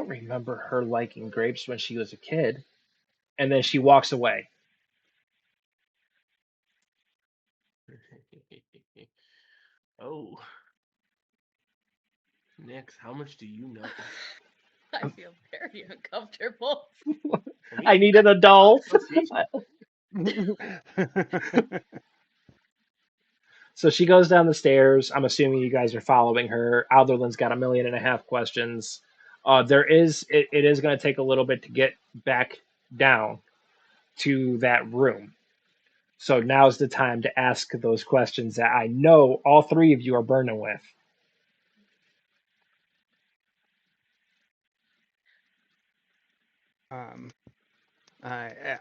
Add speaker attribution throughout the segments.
Speaker 1: don't remember her liking grapes when she was a kid. And then she walks away.
Speaker 2: Oh. Nix, how much do you know?
Speaker 3: I feel very uncomfortable.
Speaker 1: I need an adult. So she goes down the stairs. I'm assuming you guys are following her. Alderlyn's got 1.5 million questions. It is going to take a little bit to get back down to that room. So now's the time to ask those questions that I know all three of you are burning with.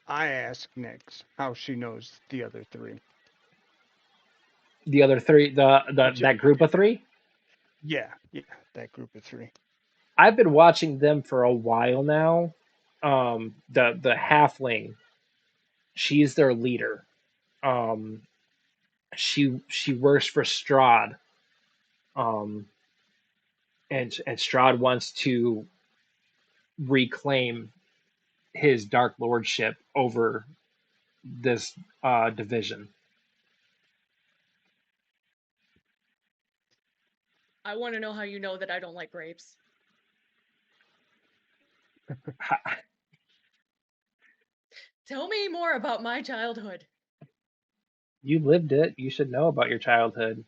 Speaker 4: I ask Nix how she knows the other three.
Speaker 1: The other three, that group of three.
Speaker 4: Yeah, that group of three.
Speaker 1: I've been watching them for a while now. The halfling, she's their leader. Um, she works for Strahd. Um, and Strahd wants to reclaim his dark lordship over this division.
Speaker 3: I want to know how you know that I don't like grapes. Tell me more about my childhood.
Speaker 1: You lived it. You should know about your childhood.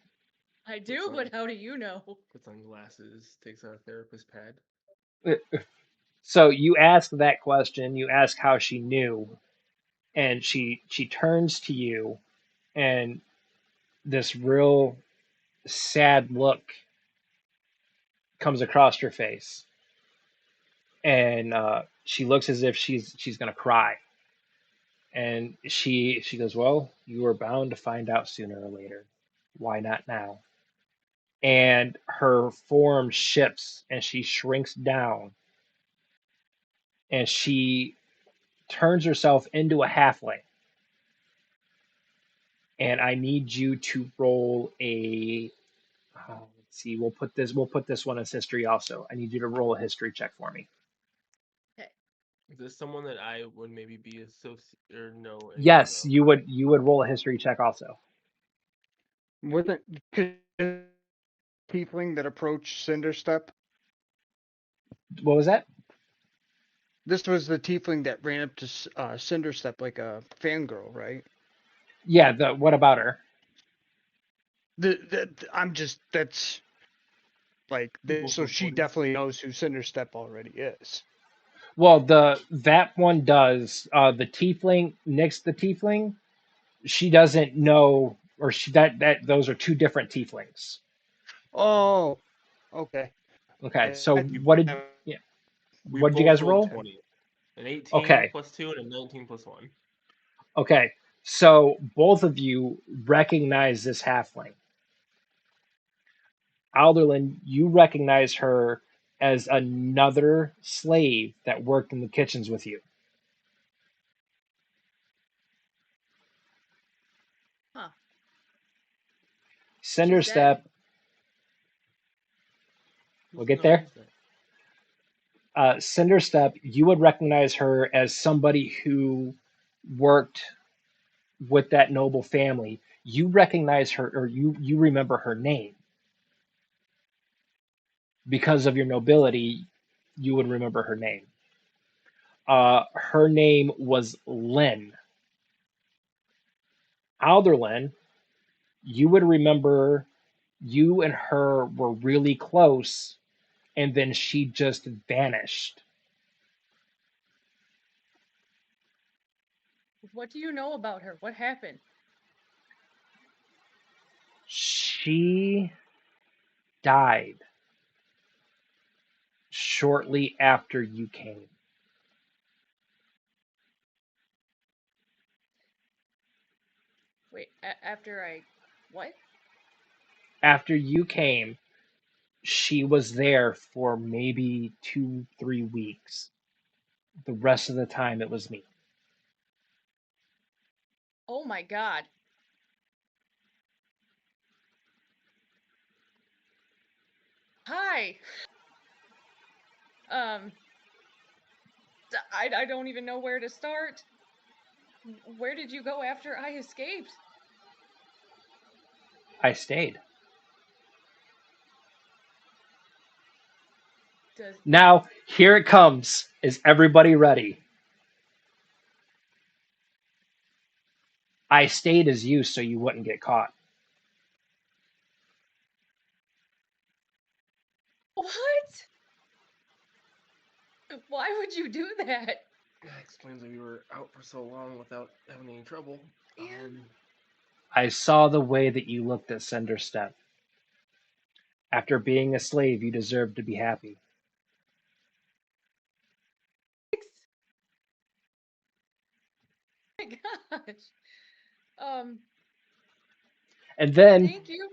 Speaker 3: I do, but how do you know?
Speaker 2: Puts on glasses, takes out a therapist pad.
Speaker 1: So you ask that question. You ask how she knew, and she turns to you, and this real sad look comes across her face, and she looks as if she's gonna cry. And she goes, "Well, you were bound to find out sooner or later. Why not now?" And her form shifts, and she shrinks down, and she turns herself into a halfling. And I need you to roll a. Let's see. We'll put this one as history also. I need you to roll a history check for me.
Speaker 3: Okay.
Speaker 2: Is this someone that I would maybe be associated or know anything
Speaker 1: Yes,
Speaker 2: about?
Speaker 1: you would roll a history check also.
Speaker 4: Wasn't tiefling that approached Cinderstep?
Speaker 1: What was that?
Speaker 4: This was the tiefling that ran up to Cinderstep like a fangirl, right?
Speaker 1: Yeah. What about her?
Speaker 4: I'm just that's like this, so she definitely knows who Cinderstep already is.
Speaker 1: Well, that one does. The tiefling, Nyx the tiefling, she doesn't know, or she that those are two different tieflings.
Speaker 4: Oh, okay.
Speaker 1: Okay,
Speaker 4: I
Speaker 1: so
Speaker 2: You, we
Speaker 1: what did you
Speaker 2: both
Speaker 1: guys
Speaker 2: rolled
Speaker 1: roll?
Speaker 2: 20. An 18
Speaker 1: Okay,
Speaker 2: plus 2 and a 19 plus 1.
Speaker 1: okay. So both of you recognize this halfling. Alderlyn, you recognize her as another slave that worked in the kitchens with you.
Speaker 3: Huh.
Speaker 1: Cinderstep, we'll get
Speaker 2: No,
Speaker 1: there.
Speaker 2: who's that?
Speaker 1: Cinderstep, you would recognize her as somebody who worked with that noble family. You recognize her, or you remember her name because of your nobility. You would remember her name. Her name was Lynn. Alderlyn, you would remember you and her were really close, and then she just vanished.
Speaker 3: What do you know about her? What happened?
Speaker 1: She died shortly after you came.
Speaker 3: Wait, after I. What?
Speaker 1: After you came, she was there for maybe 2, 3 weeks. The rest of the time, it was me.
Speaker 3: Oh my god. Hi. I don't even know where to start. Where did you go after I escaped?
Speaker 1: I stayed. Now, here it comes. Is everybody ready? I stayed as you so you wouldn't get caught.
Speaker 3: What? Why would you do that?
Speaker 2: That explains why we were out for so long without having any trouble.
Speaker 3: Yeah.
Speaker 1: I saw the way that you looked at Cinderstep. After being a slave, you deserve to be happy.
Speaker 3: Oh my gosh.
Speaker 1: And then,
Speaker 3: Thank you.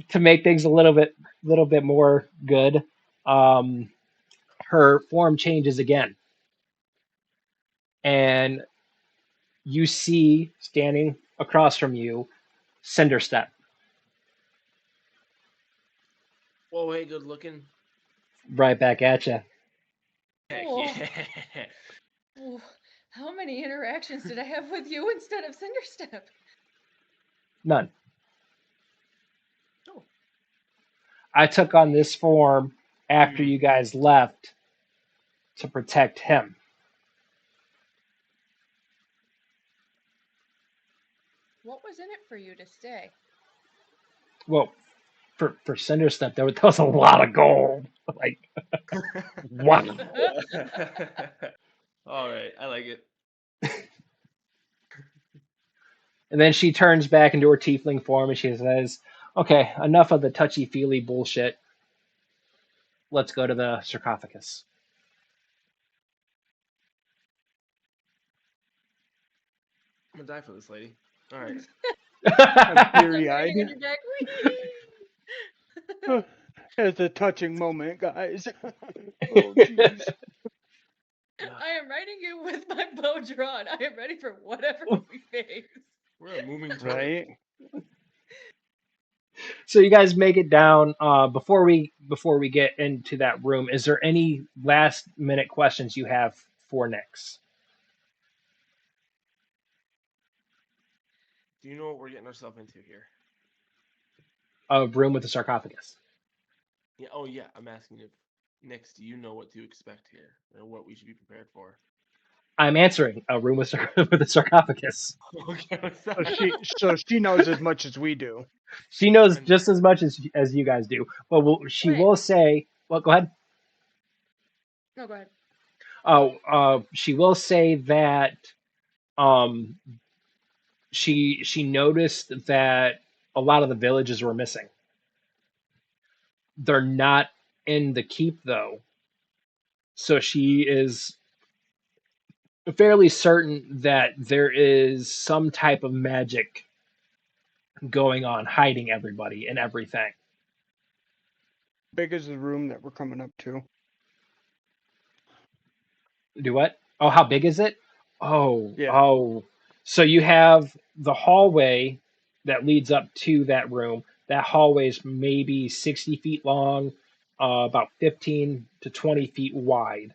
Speaker 1: to make things a little bit more good, um, her form changes again, and you see standing across from you, Cinderstep,
Speaker 2: Whoa, hey, good looking.
Speaker 1: right back at you.
Speaker 2: Heck
Speaker 3: Oh.
Speaker 2: yeah.
Speaker 3: Oh, how many interactions did I have with you instead of Cinderstep?
Speaker 1: None.
Speaker 2: Oh.
Speaker 1: I took on this form after you guys left to protect him.
Speaker 3: What was in it for you to stay?
Speaker 1: Well, for Cinderstep, there was a lot of gold. Like, wow.
Speaker 2: All right, I like it.
Speaker 1: And then she turns back into her tiefling form and she says, "Okay, enough of the touchy-feely bullshit. Let's go to the sarcophagus."
Speaker 2: I'm gonna die for this lady. All right.
Speaker 4: I'm teary-eyed.
Speaker 3: Raining on your neck. Whee!
Speaker 4: It's a touching moment, guys. Oh, jeez.
Speaker 3: I am writing you with my bow drawn. I am ready for whatever we face.
Speaker 2: We're a moving target.
Speaker 4: Right?
Speaker 1: So you guys make it down. Before we get into that room, is there any last minute questions you have for Nyx?
Speaker 2: Do you know what we're getting ourselves into here?
Speaker 1: A room with a sarcophagus.
Speaker 2: Yeah. Oh yeah. I'm asking if Nyx, do you know what to expect here, or what we should be prepared for?
Speaker 1: I'm answering a room with with a sarcophagus.
Speaker 2: Okay.
Speaker 4: So she knows as much as we do.
Speaker 1: She knows just as much as you guys do, but she
Speaker 3: Wait.
Speaker 1: will say. Well, go ahead.
Speaker 3: No, go ahead.
Speaker 1: She will say that um, she noticed that a lot of the villages were missing. They're not in the keep though, so she is fairly certain that there is some type of magic going on, hiding everybody and everything.
Speaker 4: Big as the room that we're coming up to.
Speaker 1: Do what? Oh, how big is it? Oh,
Speaker 4: Yeah.
Speaker 1: oh. So you have the hallway that leads up to that room. That hallway is maybe 60 feet long, about 15 to 20 feet wide.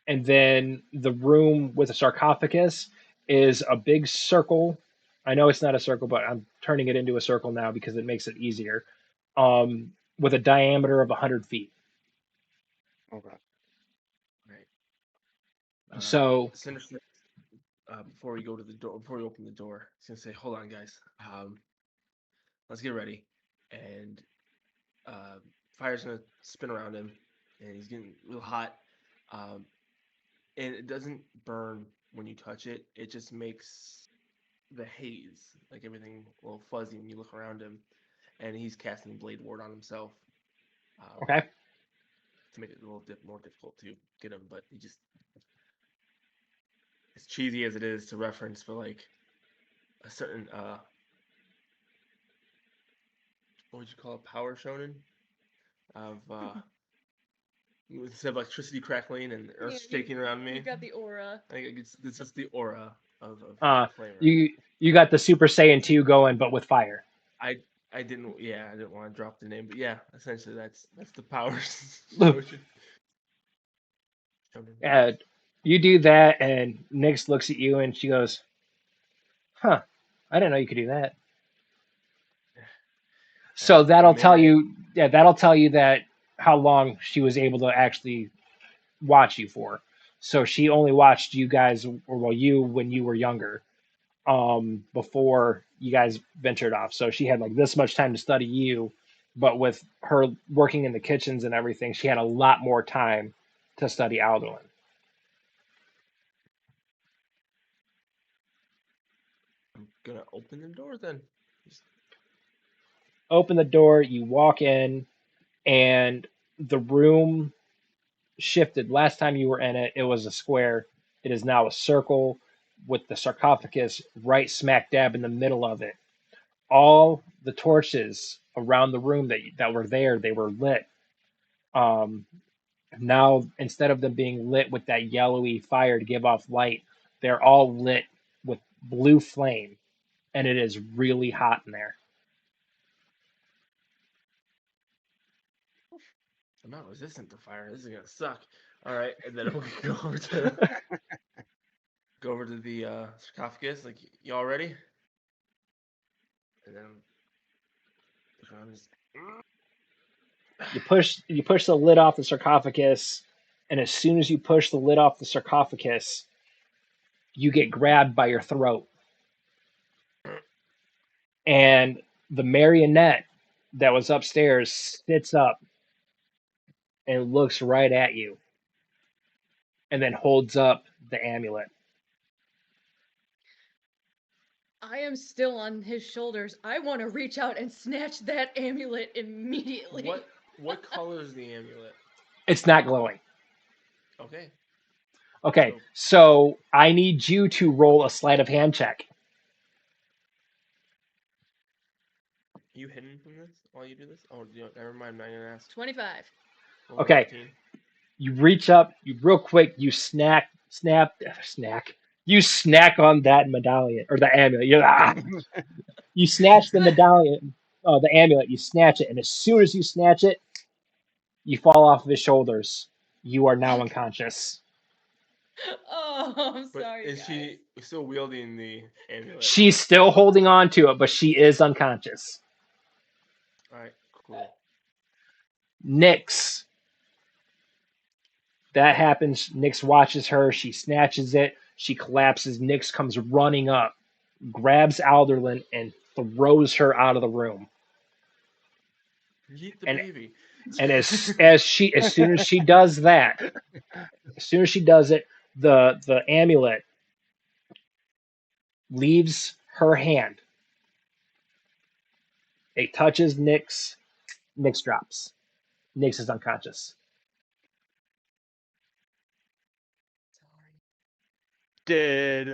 Speaker 1: And then the room with the sarcophagus is a big circle. I know it's not a circle, but I'm turning it into a circle now because it makes it easier. With a diameter of 100 feet.
Speaker 4: Okay.
Speaker 2: Right.
Speaker 1: So
Speaker 2: Cinderstep, before we go to the door, before we open the door, he's gonna say, "Hold on, guys. Let's get ready." And fire's gonna spin around him, and he's getting real hot. Um, and it doesn't burn when you touch it. It just makes the haze, like everything, a little fuzzy when you look around him. And he's casting Blade Ward on himself.
Speaker 1: okay.
Speaker 2: To make it a little more difficult to get him, but he just, as cheesy as it is to reference, but like a certain what would you call it, power shonen of instead of electricity crackling and earth shaking around me.
Speaker 3: You got the aura.
Speaker 2: I think it's just the aura of flame.
Speaker 1: You got the Super Saiyan 2 going, but with fire.
Speaker 2: I didn't want to drop the name, but yeah, essentially that's the power.
Speaker 1: And You do that, and Nyx looks at you and she goes, "Huh, I didn't know you could do that." So
Speaker 2: The
Speaker 1: that'll tell you that how long she was able to actually watch you for. So she only watched you guys, or well, you when you were younger, before you guys ventured off. So she had like this much time to study you, but with her working in the kitchens and everything, she had a lot more time to study Alderlyn.
Speaker 2: I'm gonna open the door then. Just-
Speaker 1: Open the door, you walk in, and the room shifted. Last time you were in it, it was a square. It is now a circle with the sarcophagus right smack dab in the middle of it. All the torches around the room that were there, they were lit. Um, Now, instead of them being lit with that yellowy fire to give off light, they're all lit with blue flame, and it is really hot in there.
Speaker 2: I'm not resistant to fire. This is gonna suck. All right, and then I'm gonna go over to the sarcophagus. Like, y'all ready? And then I'm just
Speaker 1: You push the lid off the sarcophagus, and as soon as you push the lid off the sarcophagus, you get grabbed by your throat. And the marionette that was upstairs sits up and looks right at you, and then holds up the amulet.
Speaker 3: I am still on his shoulders. I want to reach out and snatch that amulet immediately.
Speaker 2: what color is the amulet?
Speaker 1: It's not glowing.
Speaker 2: Okay.
Speaker 1: Okay, so I need you to roll a sleight of hand check.
Speaker 2: Are you hidden from this while you do this? Oh, never mind. I'm gonna ask.
Speaker 3: 25.
Speaker 1: Okay.
Speaker 2: 15.
Speaker 1: You reach up, you real quick, you you snack on that medallion or the amulet. You snatch the medallion, the amulet. You snatch it, and as soon as you snatch it, you fall off of his shoulders. You are now unconscious.
Speaker 3: Oh, I'm
Speaker 2: But
Speaker 3: sorry,
Speaker 2: is
Speaker 3: guys.
Speaker 2: she still wielding the amulet?
Speaker 1: She's still holding on to it, but she is unconscious.
Speaker 2: All right, cool.
Speaker 1: Nyx. That happens. Nyx watches her. She snatches it. She collapses. Nyx comes running up, grabs Alderlyn, and throws her out of the room.
Speaker 2: Yeet the
Speaker 1: And
Speaker 2: baby.
Speaker 1: and as soon as she does that, as soon as she does it, the amulet leaves her hand. It touches Nyx. Nyx drops. Nyx is unconscious.
Speaker 3: Sorry.
Speaker 4: Did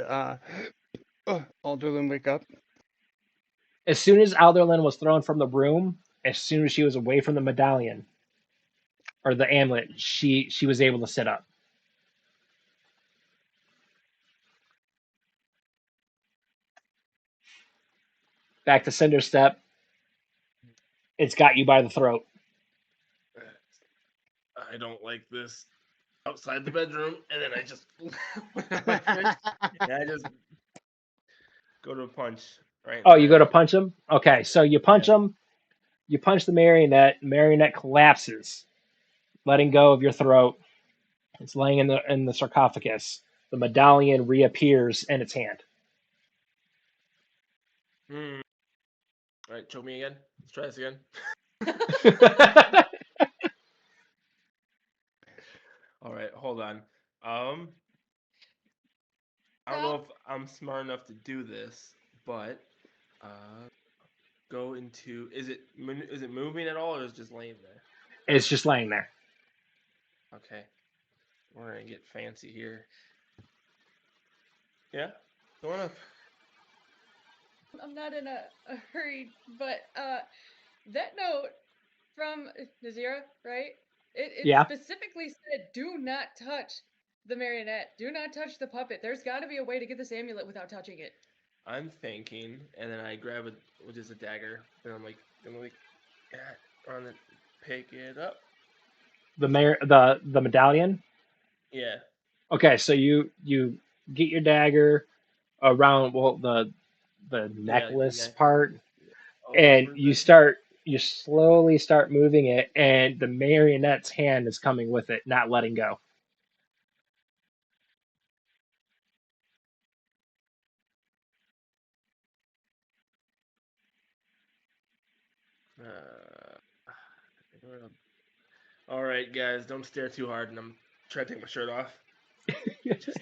Speaker 4: Alderlyn wake up?
Speaker 1: As soon as Alderlyn was thrown from the room, as soon as she was away from the medallion or the amulet, she was able to sit up. Back to Cinderstep. It's got you by the throat.
Speaker 2: I don't like this. Outside the bedroom, and then I just and I just go to a punch. Right.
Speaker 1: Oh, you go to punch him? Okay, so you punch him. You punch the marionette. The marionette collapses, letting go of your throat. It's laying in the sarcophagus. The medallion reappears in its hand.
Speaker 2: All right, choke me again. Let's try this again. All right, hold on. I don't know if I'm smart enough to do this, but go into. Is it moving at all, or is it just laying there?
Speaker 1: It's just laying there.
Speaker 2: Okay, we're gonna get fancy here. Yeah, go on up.
Speaker 3: I'm not in a hurry, but that note from Nezera, right? It
Speaker 1: Yeah.
Speaker 3: specifically said, "Do not touch the marionette. Do not touch the puppet. There's got to be a way to get this amulet without touching it."
Speaker 2: I'm thinking, and then I grab it, which is a dagger, and I'm like, run it, pick it up.
Speaker 1: The medallion.
Speaker 2: Yeah.
Speaker 1: Okay, so you get your dagger around the
Speaker 2: Yeah, the
Speaker 1: necklace
Speaker 2: neck.
Speaker 1: part,
Speaker 2: All
Speaker 1: and
Speaker 2: over
Speaker 1: you slowly start moving it, and the marionette's hand is coming with it, not letting go.
Speaker 2: All right, guys, don't stare too hard, and I'm trying to take my shirt off. Just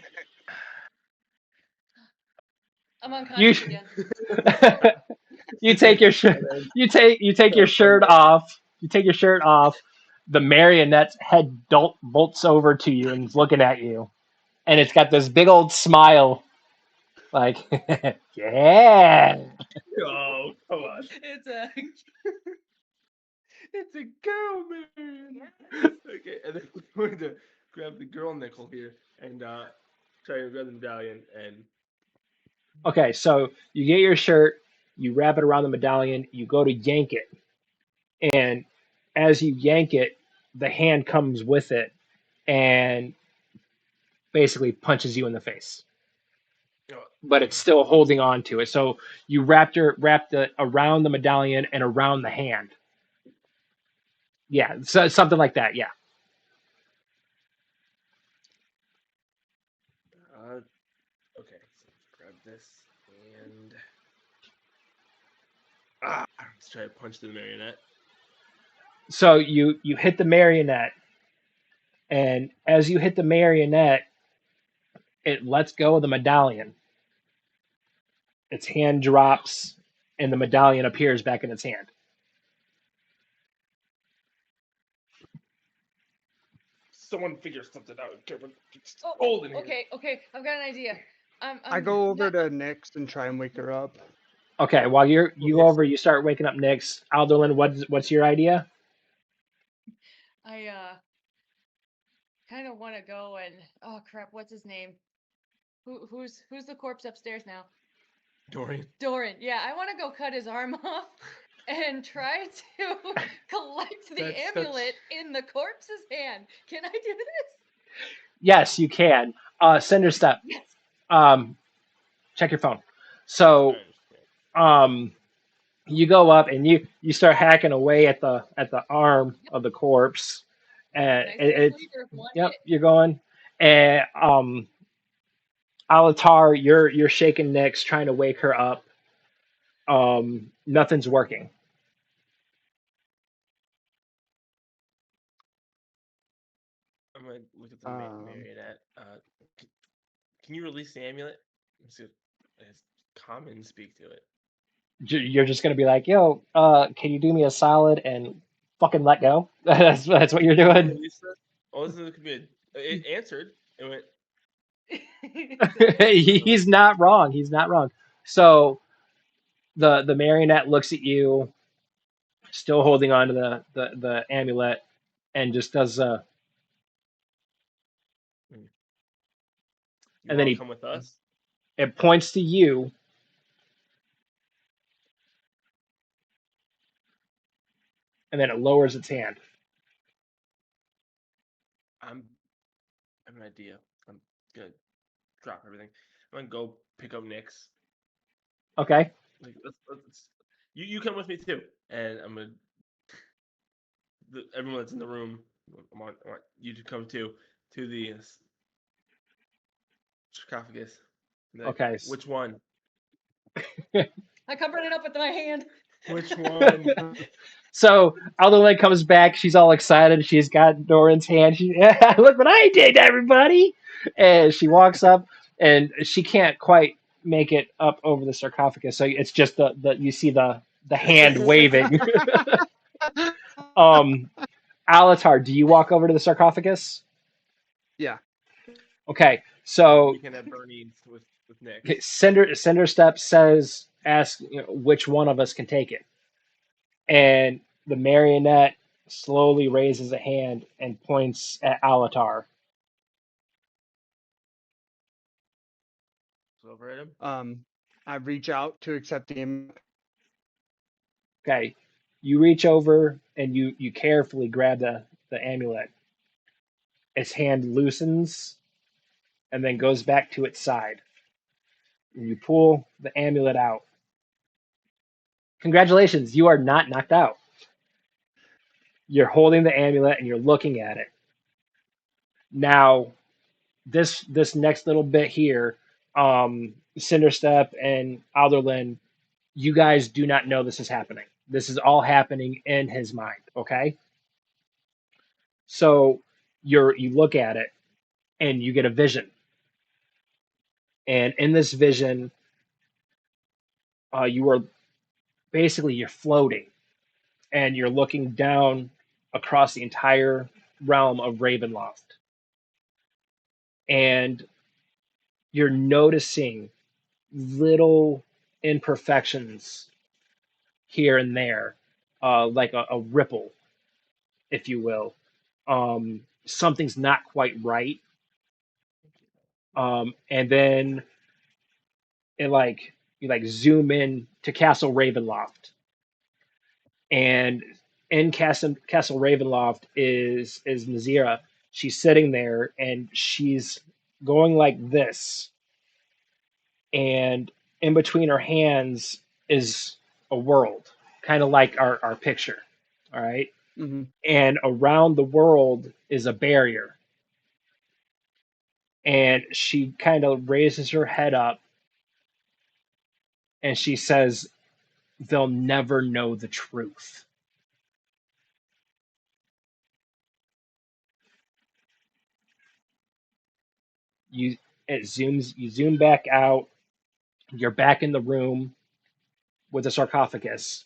Speaker 3: I'm
Speaker 1: You
Speaker 3: unconscious again.
Speaker 1: you take your shirt you take your shirt off. You take your shirt off. The marionette's head bolts over to you and is looking at you, and it's got this big old smile, like, yeah.
Speaker 2: Oh, come on.
Speaker 3: It's a
Speaker 2: It's a girl, man. Okay, and then we're going to grab the girl nickel here and try to grab the medallion and
Speaker 1: Okay, so you get your shirt, you wrap it around the medallion, you go to yank it, and as you yank it, the hand comes with it and basically punches you in the face.
Speaker 2: oh,
Speaker 1: But it's still holding on to it. So you wrapped it around the medallion and around the hand. Yeah, so something like that. Yeah.
Speaker 2: okay. So let's grab this and let's try to punch the marionette.
Speaker 1: So you hit the marionette, and as you hit the marionette, it lets go of the medallion. Its hand drops, and the medallion appears back in its hand.
Speaker 2: Someone figure something out. It's
Speaker 3: oh,
Speaker 2: cold in here.
Speaker 3: okay. I've got an idea.
Speaker 4: I go over
Speaker 3: not-
Speaker 4: to Nyx and try and wake her up.
Speaker 1: Okay, while you
Speaker 2: Okay,
Speaker 1: go over, you start waking up Nyx. Alderlyn, what's your idea?
Speaker 3: I kind of want to go and oh crap, what's his name? Who's the corpse upstairs now?
Speaker 2: Dorian.
Speaker 3: Doran. Yeah, I want to go cut his arm off and try to collect the
Speaker 2: That's
Speaker 3: amulet in the corpse's hand. Can I do this?
Speaker 1: Yes, you can. Cinderstep.
Speaker 3: Yes.
Speaker 1: Check your phone. So, you go up and you start hacking away at the arm of the corpse, and
Speaker 3: Nice
Speaker 1: it's
Speaker 3: leader, one
Speaker 1: yep,
Speaker 3: hit.
Speaker 1: you're going. And Alatar, you're shaking Nyx, trying to wake her up. Nothing's working.
Speaker 2: I'm gonna look at the marionette. Can you release the amulet? Let's see if it's common speak to it.
Speaker 1: You're just gonna be like, yo, can you do me a solid and fucking let go? That's what you're
Speaker 2: Can you
Speaker 1: doing.
Speaker 2: release this? Oh, this could be it answered. It went.
Speaker 1: He's not wrong. He's not wrong. So the marionette looks at you, still holding on to the amulet, and just does
Speaker 2: You
Speaker 1: and
Speaker 2: want
Speaker 1: then
Speaker 2: to come with us?
Speaker 1: it points to you, and then it lowers its hand.
Speaker 2: I have an idea. I'm gonna drop everything. I'm gonna go pick up Nyx.
Speaker 1: Okay.
Speaker 2: Like you come with me too, and I'm gonna everyone that's in the room. I want you to come too to the sarcophagus. Like,
Speaker 1: Okay.
Speaker 2: which one?
Speaker 3: I covered it up with my hand.
Speaker 2: Which one?
Speaker 1: So Alderlyn comes back. She's all excited. She's got Doran's hand. Look what I did, everybody! And she walks up, and she can't quite make it up over the sarcophagus. So it's just the you see the hand waving. Alatar, do you walk over to the sarcophagus?
Speaker 4: Yeah.
Speaker 1: Okay, so
Speaker 2: You can have Bernie with Nyx.
Speaker 1: okay, Cinderstep asks, which one of us can take it, and the marionette slowly raises a hand and points at Alatar.
Speaker 2: Over at him.
Speaker 4: I reach out to accept the
Speaker 1: Okay, you reach over and you carefully grab the amulet. Its hand loosens, and then goes back to its side. And you pull the amulet out. Congratulations, you are not knocked out. You're holding the amulet and you're looking at it. Now, this next little bit here, Cinderstep and Alderlyn, you guys do not know this is happening. This is all happening in his mind, okay? So you look at it and you get a vision. And in this vision, you are basically you're floating and you're looking down across the entire realm of Ravenloft. And you're noticing little imperfections here and there, like a ripple, if you will. Something's not quite right. And then you zoom in to Castle Ravenloft, and in Castle Ravenloft is Nezera. She's sitting there and she's going like this, and in between her hands is a world, kind of like our picture. All right.
Speaker 2: Mm-hmm.
Speaker 1: And around the world is a barrier. And she kind of raises her head up and she says, "They'll never know the truth." You you zoom back out, you're back in the room with the sarcophagus.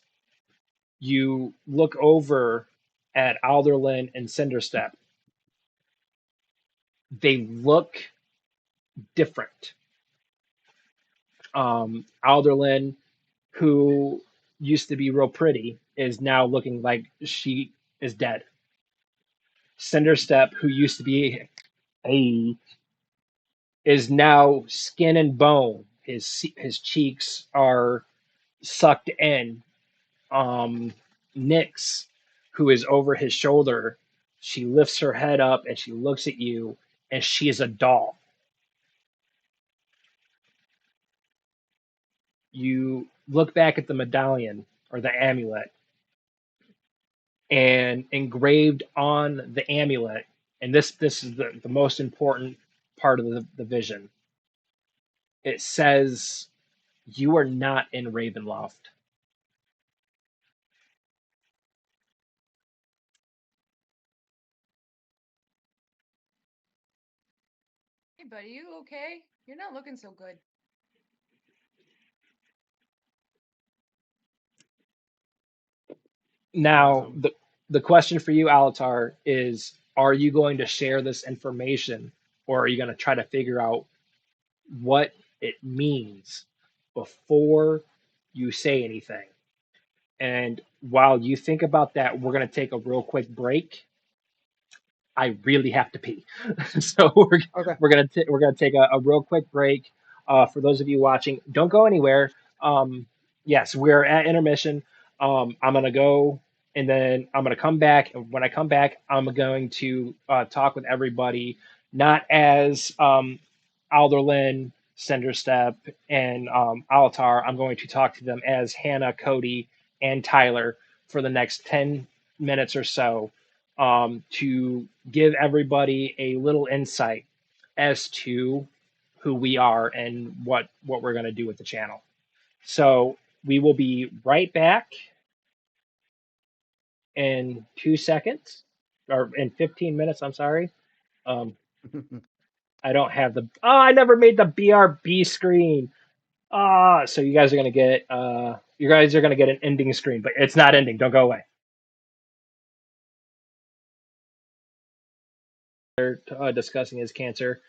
Speaker 1: You look over at Alderlyn and Cinderstep. They look different. Alderlyn, who used to be real pretty, is now looking like she is dead. Cinderstep, who used to be a is now skin and bone. His cheeks are sucked in. Nyx, who is over his shoulder, she lifts her head up and she looks at you, and she is a doll. You look back at the medallion or the amulet, and engraved on the amulet, and this is the most important part of the vision. It says, "You are not in Ravenloft."
Speaker 3: Hey, buddy, you okay? You're not looking so good.
Speaker 1: Now,
Speaker 2: Awesome.
Speaker 1: the question for you, Alatar, is: are you going to share this information, or are you going to try to figure out what it means before you say anything? And while you think about that, we're going to take a real quick break. I really have to pee, so
Speaker 4: Okay.
Speaker 1: we're gonna take a real quick break. For those of you watching, don't go anywhere. Yes, we're at intermission. I'm gonna go, and then I'm gonna come back. And when I come back, I'm going to talk with everybody, not as Alderlyn, Cinderstep, and Alatar. I'm going to talk to them as Hannah, Cody, and Tyler for the next 10 minutes or so, to give everybody a little insight as to who we are and what we're going to do with the channel. So we will be right back in 2 seconds, or in 15 minutes. I'm sorry. I don't have the. Oh, I never made the BRB screen. So you guys are gonna get. You guys are gonna get an ending screen, but it's not ending. Don't go away. They're discussing his cancer,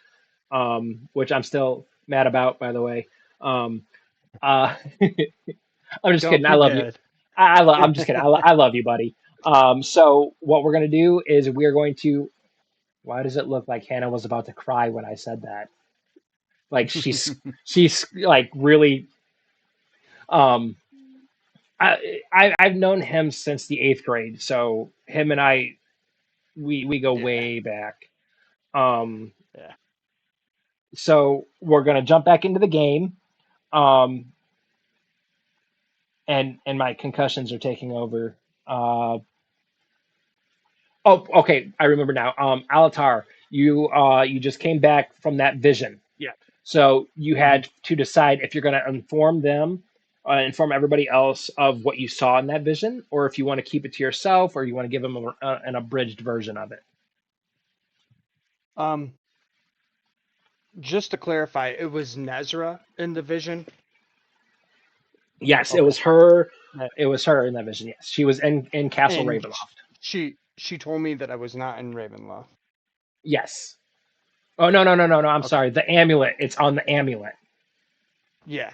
Speaker 1: which I'm still mad about, by the way. Uh, I'm just
Speaker 4: Don't
Speaker 1: kidding. I
Speaker 4: be
Speaker 1: love you.
Speaker 4: mad.
Speaker 1: I'm just kidding. I love you, buddy. So what we're gonna do is we're going to. Why does it look like Hannah was about to cry when I said that? Like she's like really. Um, I've known him since the 8th grade, so him and I we go
Speaker 4: Yeah.
Speaker 1: way back. Um,
Speaker 4: Yeah.
Speaker 1: So we're gonna jump back into the game. Um, and my concussions are taking over. Uh, oh, okay, I remember now. Alatar, you just came back from that vision.
Speaker 4: Yeah.
Speaker 1: So you
Speaker 4: Mhm.
Speaker 1: had to decide if you're going to inform them, inform everybody else of what you saw in that vision, or if you want to keep it to yourself, or you want to give them an abridged version of it.
Speaker 4: Just to clarify, it was Nezera in the vision.
Speaker 1: Yes, it
Speaker 4: Okay.
Speaker 1: was her.
Speaker 4: Right.
Speaker 1: It was her in that vision. Yes, she was in Castle
Speaker 4: And
Speaker 1: Ravenloft.
Speaker 4: she told me that I was not in Ravenloft.
Speaker 1: Yes. Oh no. I'm
Speaker 4: Okay.
Speaker 1: sorry. The amulet. It's on the amulet.
Speaker 4: Yeah.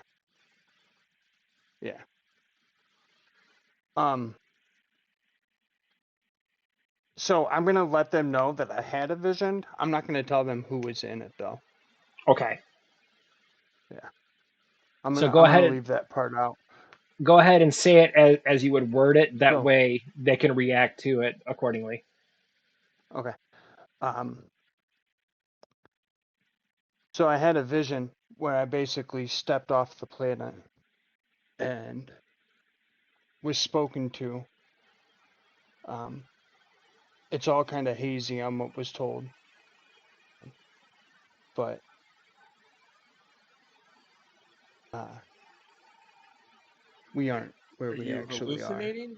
Speaker 4: Yeah. Um. So I'm gonna let them know that I had a vision. I'm not gonna tell them who was in it though.
Speaker 1: Okay.
Speaker 4: Yeah. I'm
Speaker 1: So
Speaker 4: gonna I'm gonna leave that part out.
Speaker 1: go ahead and say it as you would word it. That
Speaker 4: So
Speaker 1: way they can react to it accordingly.
Speaker 4: okay. So I had a vision where I basically stepped off the planet and was spoken to. It's all kind of hazy on what was told, but we aren't where
Speaker 2: Are
Speaker 4: we
Speaker 2: you
Speaker 4: actually are.
Speaker 2: hallucinating?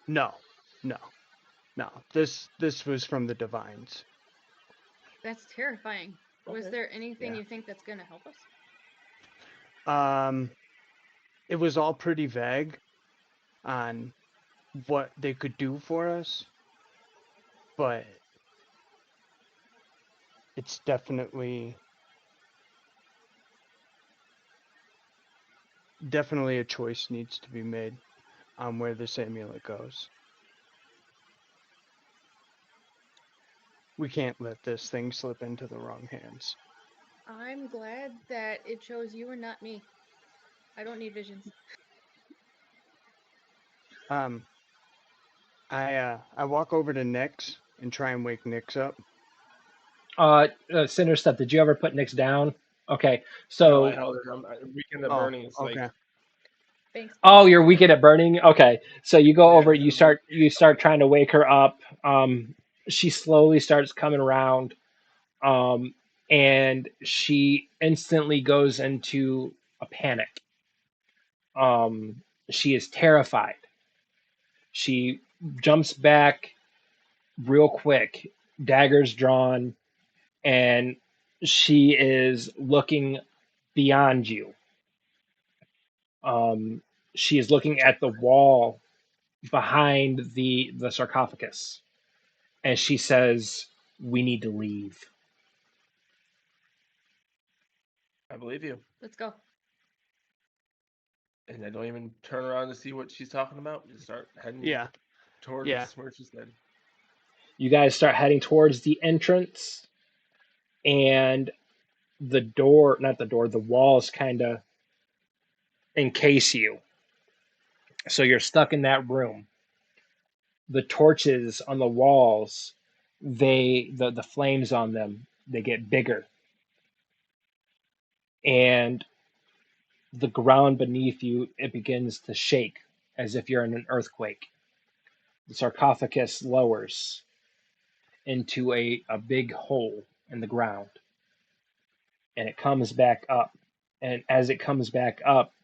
Speaker 4: No, no, no. This was from the divines.
Speaker 3: That's terrifying. Was
Speaker 2: Okay.
Speaker 3: there anything
Speaker 4: Yeah.
Speaker 3: you think that's gonna help us?
Speaker 4: It was all pretty vague on what they could do for us, but it's definitely a choice needs to be made on where this amulet goes. We can't let this thing slip into the wrong hands.
Speaker 3: I'm glad that it chose you and not me. I don't need visions.
Speaker 4: I walk over to Nyx and try and wake Nyx up.
Speaker 1: Cinderstep, did you ever put Nyx down? Okay,
Speaker 2: No, I
Speaker 1: so
Speaker 2: held it. I'm weekend of
Speaker 4: Oh,
Speaker 2: burning. It's
Speaker 4: okay.
Speaker 2: like
Speaker 3: Thanks.
Speaker 1: oh, you're weak at burning. Okay, so you go over,
Speaker 2: yeah.
Speaker 1: you start trying to wake her up. She slowly starts coming around, and she instantly goes into a panic. She is terrified. She jumps back real quick, daggers drawn, and she is looking beyond you. Um, she is looking at the wall behind the sarcophagus, and she says, "We need to leave."
Speaker 2: I believe you.
Speaker 3: Let's go.
Speaker 2: And I don't even turn around to see what she's talking about. Just start heading
Speaker 4: Yeah.
Speaker 2: towards
Speaker 4: Yeah.
Speaker 2: where she said.
Speaker 1: You guys start heading towards the entrance, and the door, not the door, the walls kind of encase you. So you're stuck in that room. The torches on the walls, the flames on them, they get bigger, and the ground beneath you, it begins to shake as if you're in an earthquake. The sarcophagus lowers into a big hole in the ground, and it comes back up. And as it comes back up,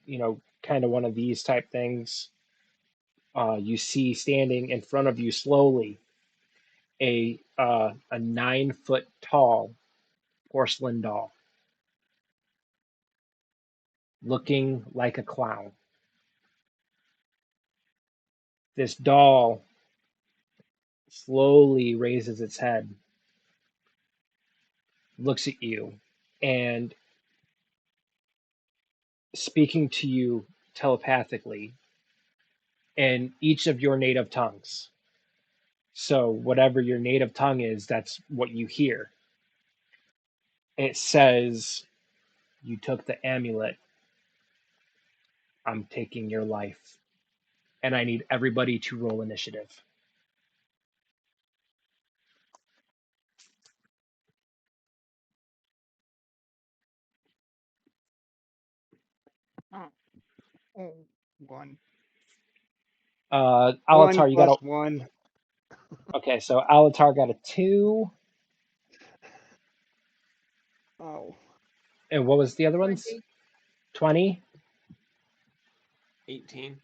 Speaker 1: kind of one of these type things, you see standing in front of you slowly a 9 foot tall porcelain doll, looking like a clown. This doll slowly raises its head, looks at you, and speaking to you telepathically in each of your native tongues. So, whatever your native tongue is, that's what you hear. It says, "You took the amulet. I'm taking your life. And I need everybody to roll initiative."
Speaker 4: Oh, 1.
Speaker 1: Alatar,
Speaker 4: 1
Speaker 1: you got a
Speaker 4: plus 1.
Speaker 1: okay. So Alatar got a 2,
Speaker 4: Oh.
Speaker 1: and what was the other ones?
Speaker 3: 20.
Speaker 1: 20,
Speaker 2: 18.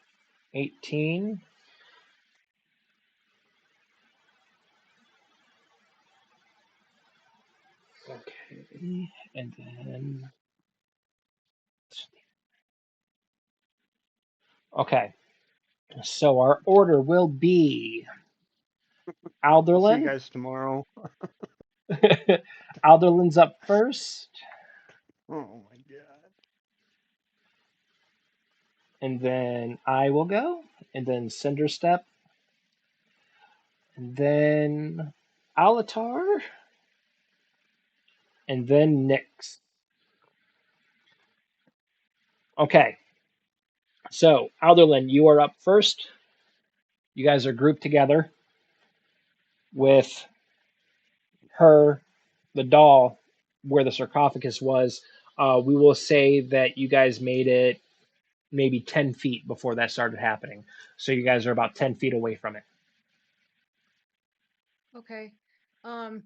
Speaker 1: 18. Okay, and then okay. So our order will be
Speaker 4: I'll see you
Speaker 1: Alderlyn.
Speaker 4: guys tomorrow.
Speaker 1: Alderlyn's up first,
Speaker 4: Oh my god.
Speaker 1: and then I will go, and then Cinderstep, and then Alatar, and then Nyx. Okay, so Alderlyn, you are up first. You guys are grouped together with her, the doll, where the sarcophagus was. We will say that you guys made it maybe 10 feet before that started happening. So you guys are about 10 feet away from it.
Speaker 3: Okay. Um,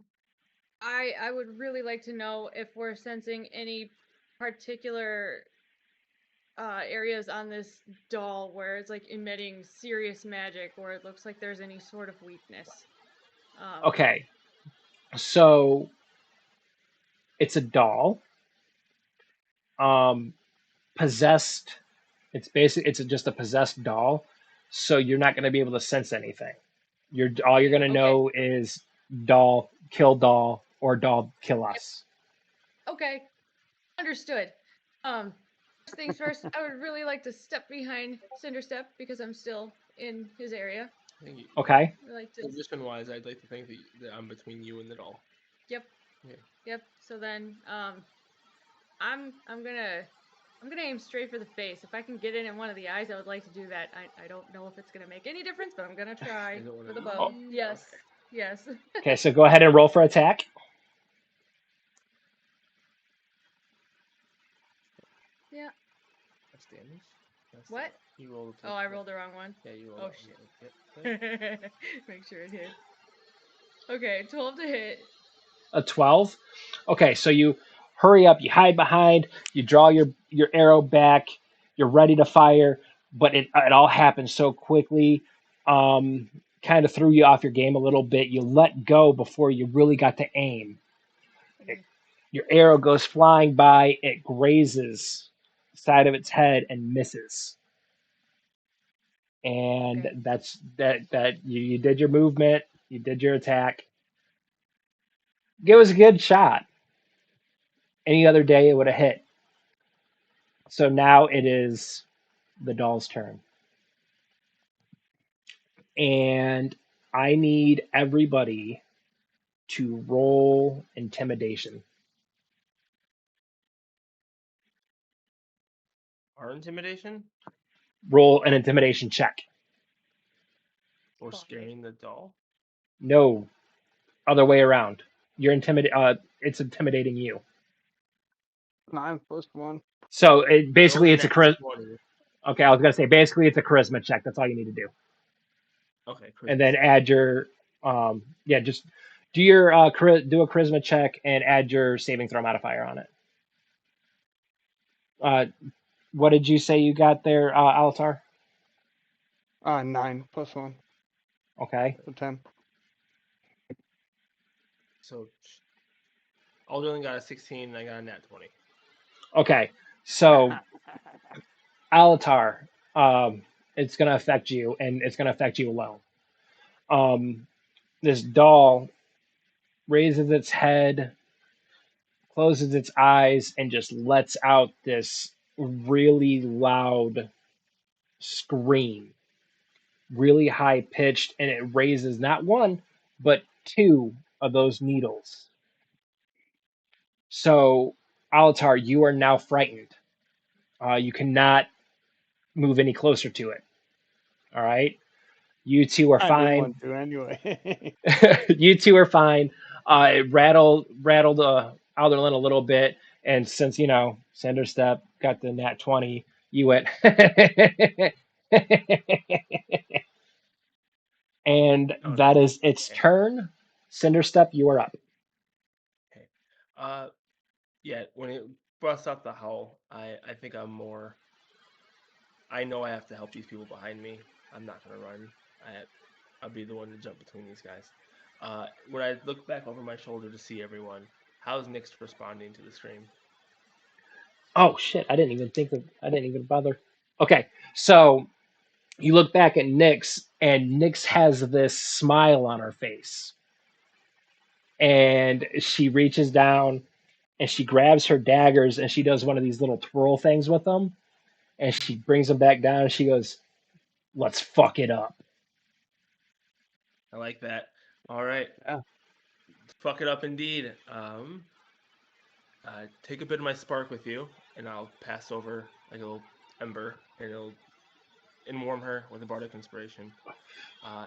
Speaker 3: I would really like to know if we're sensing any particular areas on this doll where it's like emitting serious magic, or it looks like there's any sort of weakness.
Speaker 1: Okay, so it's a doll. Possessed. It's just a possessed doll. So you're not going to be able to sense anything. All you're going to
Speaker 3: Okay.
Speaker 1: know is doll, or doll kill us.
Speaker 3: Okay. Understood. First things first, I would really like to step behind Cinderstep because I'm still in his area.
Speaker 2: I think
Speaker 1: Okay.
Speaker 3: I like to.
Speaker 2: position wise, I'd like to think that I'm between you and the doll.
Speaker 3: Yep.
Speaker 2: Yeah.
Speaker 3: Yep. So then, I'm gonna aim straight for the face. If I can get in one of the eyes, I would like to do that. I don't know if it's gonna make any difference, but I'm gonna try
Speaker 2: Is it one
Speaker 3: with
Speaker 2: of
Speaker 3: a bow.
Speaker 2: these?
Speaker 3: Yes.
Speaker 2: Okay.
Speaker 3: Yes.
Speaker 1: Okay, so go ahead and roll for attack.
Speaker 3: Yeah.
Speaker 2: That's damage. That's
Speaker 3: What?
Speaker 2: You rolled a
Speaker 3: Oh, I rolled the wrong one.
Speaker 2: Yeah, you rolled.
Speaker 3: Oh,
Speaker 2: that one.
Speaker 3: shit.
Speaker 2: Yep.
Speaker 3: Make sure it hits. Okay, 12 to hit.
Speaker 1: A 12. Okay, so you hurry up, you hide behind, you draw your arrow back, you're ready to fire, but it all happens so quickly. Kind of threw you off your game a little bit. You let go before you really got to aim.
Speaker 3: Mhm.
Speaker 1: Your arrow goes flying by, it grazes the side of its head and misses. And
Speaker 3: Okay.
Speaker 1: that you did your movement, you did your attack. It was a good shot. Any other day it would have hit. So now it is the doll's turn. And I need everybody to roll intimidation.
Speaker 2: Our intimidation
Speaker 1: Roll an intimidation check.
Speaker 2: or
Speaker 3: Fine.
Speaker 2: scaring the doll.
Speaker 1: No, other way around. It's intimidating you.
Speaker 4: 9 plus 1.
Speaker 1: So basically
Speaker 2: Roll
Speaker 1: it's a
Speaker 2: net
Speaker 1: charisma.
Speaker 2: 20.
Speaker 1: Okay, I was gonna say basically it's a charisma check. That's all you need to do.
Speaker 2: Okay,
Speaker 1: And
Speaker 2: charisma
Speaker 1: then
Speaker 2: check.
Speaker 1: add your just do your do a charisma check and add your saving throw modifier on it. What did you say you got there, Alatar?
Speaker 4: 9 plus 1.
Speaker 1: Okay.
Speaker 4: So 10.
Speaker 2: So Alderlyn got a 16 and I got a nat 20.
Speaker 1: Okay. So Alatar, it's going to affect you, and it's going to affect you alone. This doll raises its head, closes its eyes, and just lets out this really loud scream, really high pitched, and it raises not one, but two of those needles. So, Alatar, you are now frightened. You cannot move any closer to it. All right. You two are
Speaker 4: I didn't
Speaker 1: fine.
Speaker 4: want to anyway.
Speaker 1: You two are fine. It rattled Alderlyn a little bit, and since Cinderstep got the nat 20, You went, and
Speaker 2: Oh,
Speaker 1: that
Speaker 2: no.
Speaker 1: is its
Speaker 2: Okay.
Speaker 1: turn. Cinderstep, you are up.
Speaker 2: Okay. Yeah. When it busts out the howl, I think I'm more. I know I have to help these people behind me. I'm not gonna run. I'll be the one to jump between these guys. When I look back over my shoulder to see everyone, how's Nyx responding to the scream?
Speaker 1: Oh shit! I didn't even bother. Okay, so you look back at Nyx, and Nyx has this smile on her face, and she reaches down and she grabs her daggers and she does one of these little twirl things with them, and she brings them back down. And she goes, "Let's fuck it up."
Speaker 2: I like that. All right,
Speaker 4: Yeah.
Speaker 2: fuck it up indeed. Take a bit of my spark with you, and I'll pass over like a little ember, and it'll warm her with a bardic inspiration.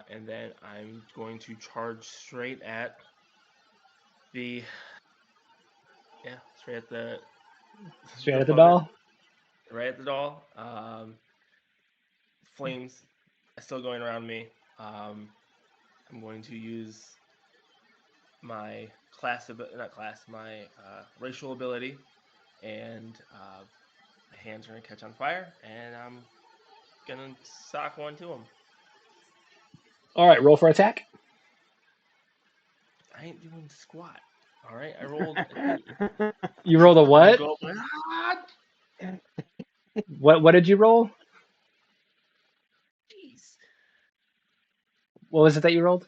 Speaker 2: And then I'm going to charge straight at the straight at
Speaker 1: Straight
Speaker 2: the
Speaker 1: at the
Speaker 2: puppet,
Speaker 1: doll.
Speaker 2: right at the doll. Flames still going around me. I'm going to use my my racial ability, and my hands are gonna catch on fire, and I'm gonna sock one to him.
Speaker 1: All right, roll for attack.
Speaker 2: I ain't doing squat. All right, I rolled a 30.
Speaker 1: You rolled a
Speaker 2: I'm gonna
Speaker 1: what?
Speaker 2: go up and
Speaker 1: What did you roll?
Speaker 2: jeez.
Speaker 1: What was it that you rolled?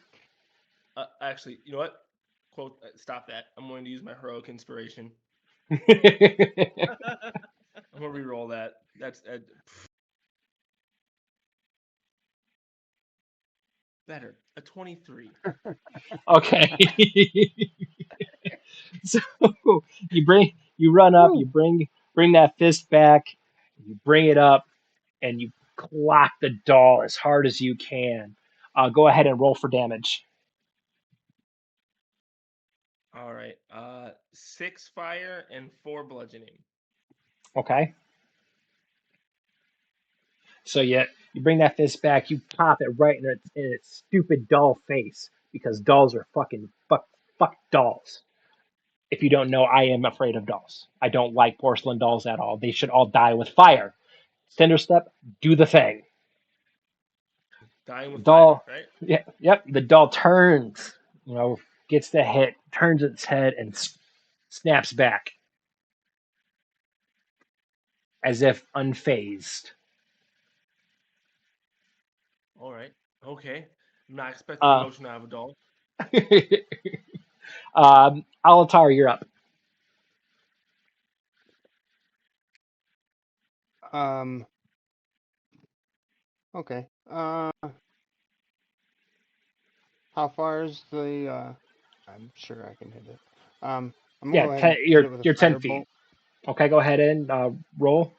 Speaker 2: Actually, you know what? Quote. Stop that. I'm going to use my heroic inspiration. I'm gonna re-roll that. That's better. A 23.
Speaker 1: Okay. So you run up, you
Speaker 4: Woo.
Speaker 1: bring that fist back, you bring it up, and you clock the doll as hard as you can. Go ahead and roll for damage.
Speaker 2: All right. 6 fire and 4 bludgeoning.
Speaker 1: Okay. So you bring that fist back, you pop it right in its stupid doll face because dolls are fuck dolls. If you don't know, I am afraid of dolls. I don't like porcelain dolls at all. They should all die with fire. Cinderstep, do the thing.
Speaker 2: Dying with fire,
Speaker 1: Doll,
Speaker 2: right?
Speaker 1: yeah, yep. The doll turns, gets the hit, turns its head, and snaps back as if unfazed.
Speaker 2: All right. Okay. I'm not expecting
Speaker 1: Uh,
Speaker 2: emotion out of a doll.
Speaker 1: Alatar, you're up.
Speaker 4: Um. Okay. How far is the? I'm sure I can hit it. I'm gonna
Speaker 1: Yeah,
Speaker 4: go ahead and hit it with a
Speaker 1: you're 10 feet.
Speaker 4: firebolt.
Speaker 1: Okay, go ahead and roll.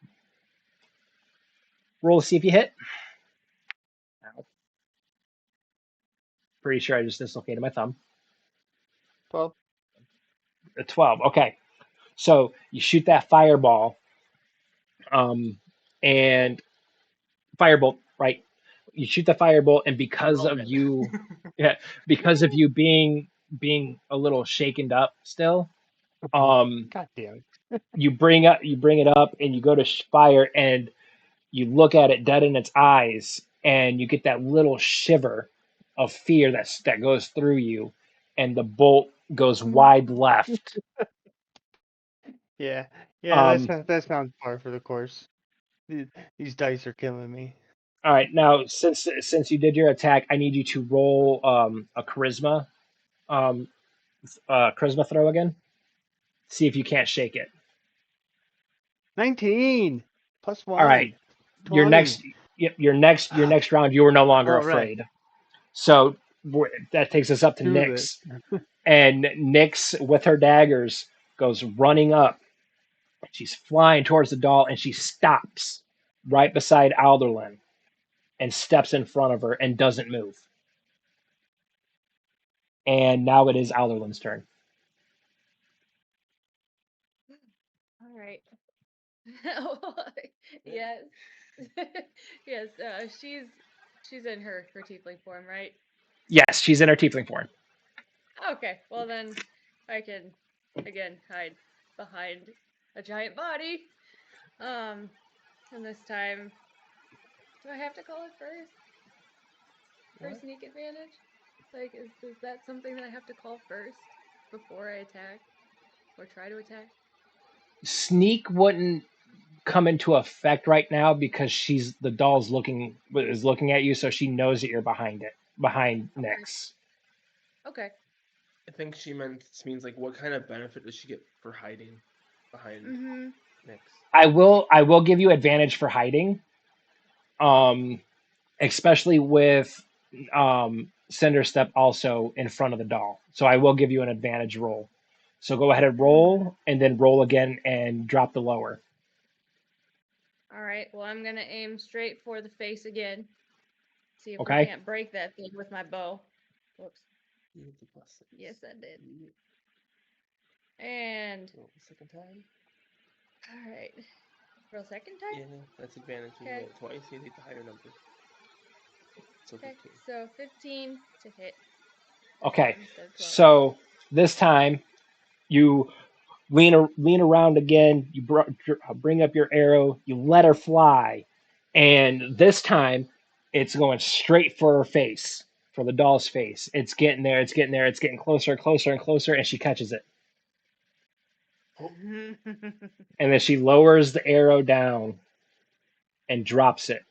Speaker 1: Roll to see if you hit. Ow. Pretty sure I just dislocated my thumb.
Speaker 4: 12.
Speaker 1: A 12. Okay, so you shoot that fireball, um, and firebolt, right? You shoot the firebolt, and because of
Speaker 2: Relevant.
Speaker 1: you, yeah, because of you being a little shaken up still, um,
Speaker 4: God damn
Speaker 1: you bring it up, and you go to fire, and you look at it dead in its eyes, and you get that little shiver of fear that goes through you, and the bolt goes
Speaker 4: it.
Speaker 1: wide left.
Speaker 4: Yeah. Yeah.
Speaker 1: Um,
Speaker 4: That sounds par for the course. These dice are killing me.
Speaker 1: all right, now since you did your attack, I need you to roll a um, charisma throw again. See if you can't shake it.
Speaker 4: 19 plus
Speaker 1: All right,
Speaker 4: 1.
Speaker 1: your
Speaker 4: 20.
Speaker 1: next your next round, you are no longer
Speaker 4: All right.
Speaker 1: afraid. So that takes us up to
Speaker 4: Do this.
Speaker 1: Nyx, and Nyx with her daggers goes running up. She's flying towards the doll, and she stops right beside Alderlyn and steps in front of her and doesn't move. And now it is Alderlyn's turn.
Speaker 3: All right. Yes. Yes, she's in her tiefling form, right?
Speaker 1: Yes, she's in her tiefling form.
Speaker 3: Okay, well then I can again hide behind a giant body. Um, and this time, do I have to call it first for
Speaker 2: What?
Speaker 3: sneak advantage? Like, is that something that I have to call first before I attack or try to attack?
Speaker 1: Sneak wouldn't come into effect right now because the doll's is looking at you, so she knows that you're behind
Speaker 3: Okay.
Speaker 1: Nyx.
Speaker 3: Okay.
Speaker 2: I think she means like what kind of benefit does she get for hiding behind
Speaker 3: Mm-hmm.
Speaker 2: Nyx?
Speaker 1: I will give you advantage for hiding. Especially with Cinderstep also in front of the doll. So I will give you an advantage roll. So go ahead and roll, and then roll again and drop the lower.
Speaker 3: All right. Well, I'm gonna aim straight for the face again. See if we
Speaker 1: Okay?
Speaker 3: can't break that thing with my bow. Whoops.
Speaker 2: You hit the +6.
Speaker 3: Yes, I did.
Speaker 2: You
Speaker 3: And
Speaker 2: roll the second time.
Speaker 3: all right. Roll second time.
Speaker 2: Yeah, that's advantage. You
Speaker 3: Okay.
Speaker 2: roll it twice. You take the higher number. So
Speaker 3: Okay.
Speaker 2: 15.
Speaker 3: So 15 to hit
Speaker 1: Okay.
Speaker 3: instead of 12.
Speaker 1: So this time you lean around again. You bring up your arrow. You let her fly, and this time it's going straight for her face, for the doll's face. It's getting there. It's getting there. It's getting closer, closer, and closer, and she catches it.
Speaker 2: Oh,
Speaker 1: And then she lowers the arrow down and drops it.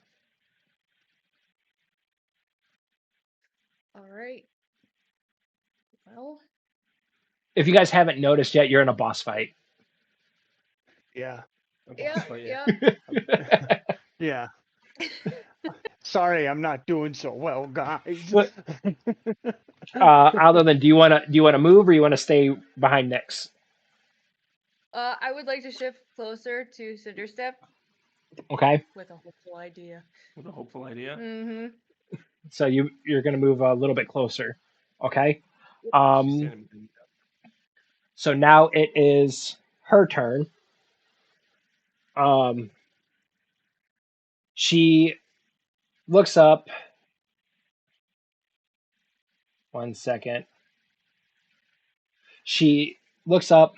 Speaker 3: All right. Well,
Speaker 1: If you guys haven't noticed yet, you're in a boss fight.
Speaker 4: Yeah.
Speaker 2: a boss
Speaker 3: yeah,
Speaker 2: fight,
Speaker 3: yeah.
Speaker 4: Yeah. Sorry, I'm not doing so well, guys.
Speaker 1: Alderlyn, do you want to move or you want to stay behind Nyx?
Speaker 3: I would like to shift closer to Cinderstep
Speaker 1: Okay,
Speaker 3: with a hopeful idea.
Speaker 2: What a hopeful idea.
Speaker 3: Mm-hmm.
Speaker 1: so you're gonna move a little bit closer. Okay.
Speaker 2: She's
Speaker 1: Um.
Speaker 2: standing behind
Speaker 1: So now it is her turn. Um. She looks up. 1 second. She looks up.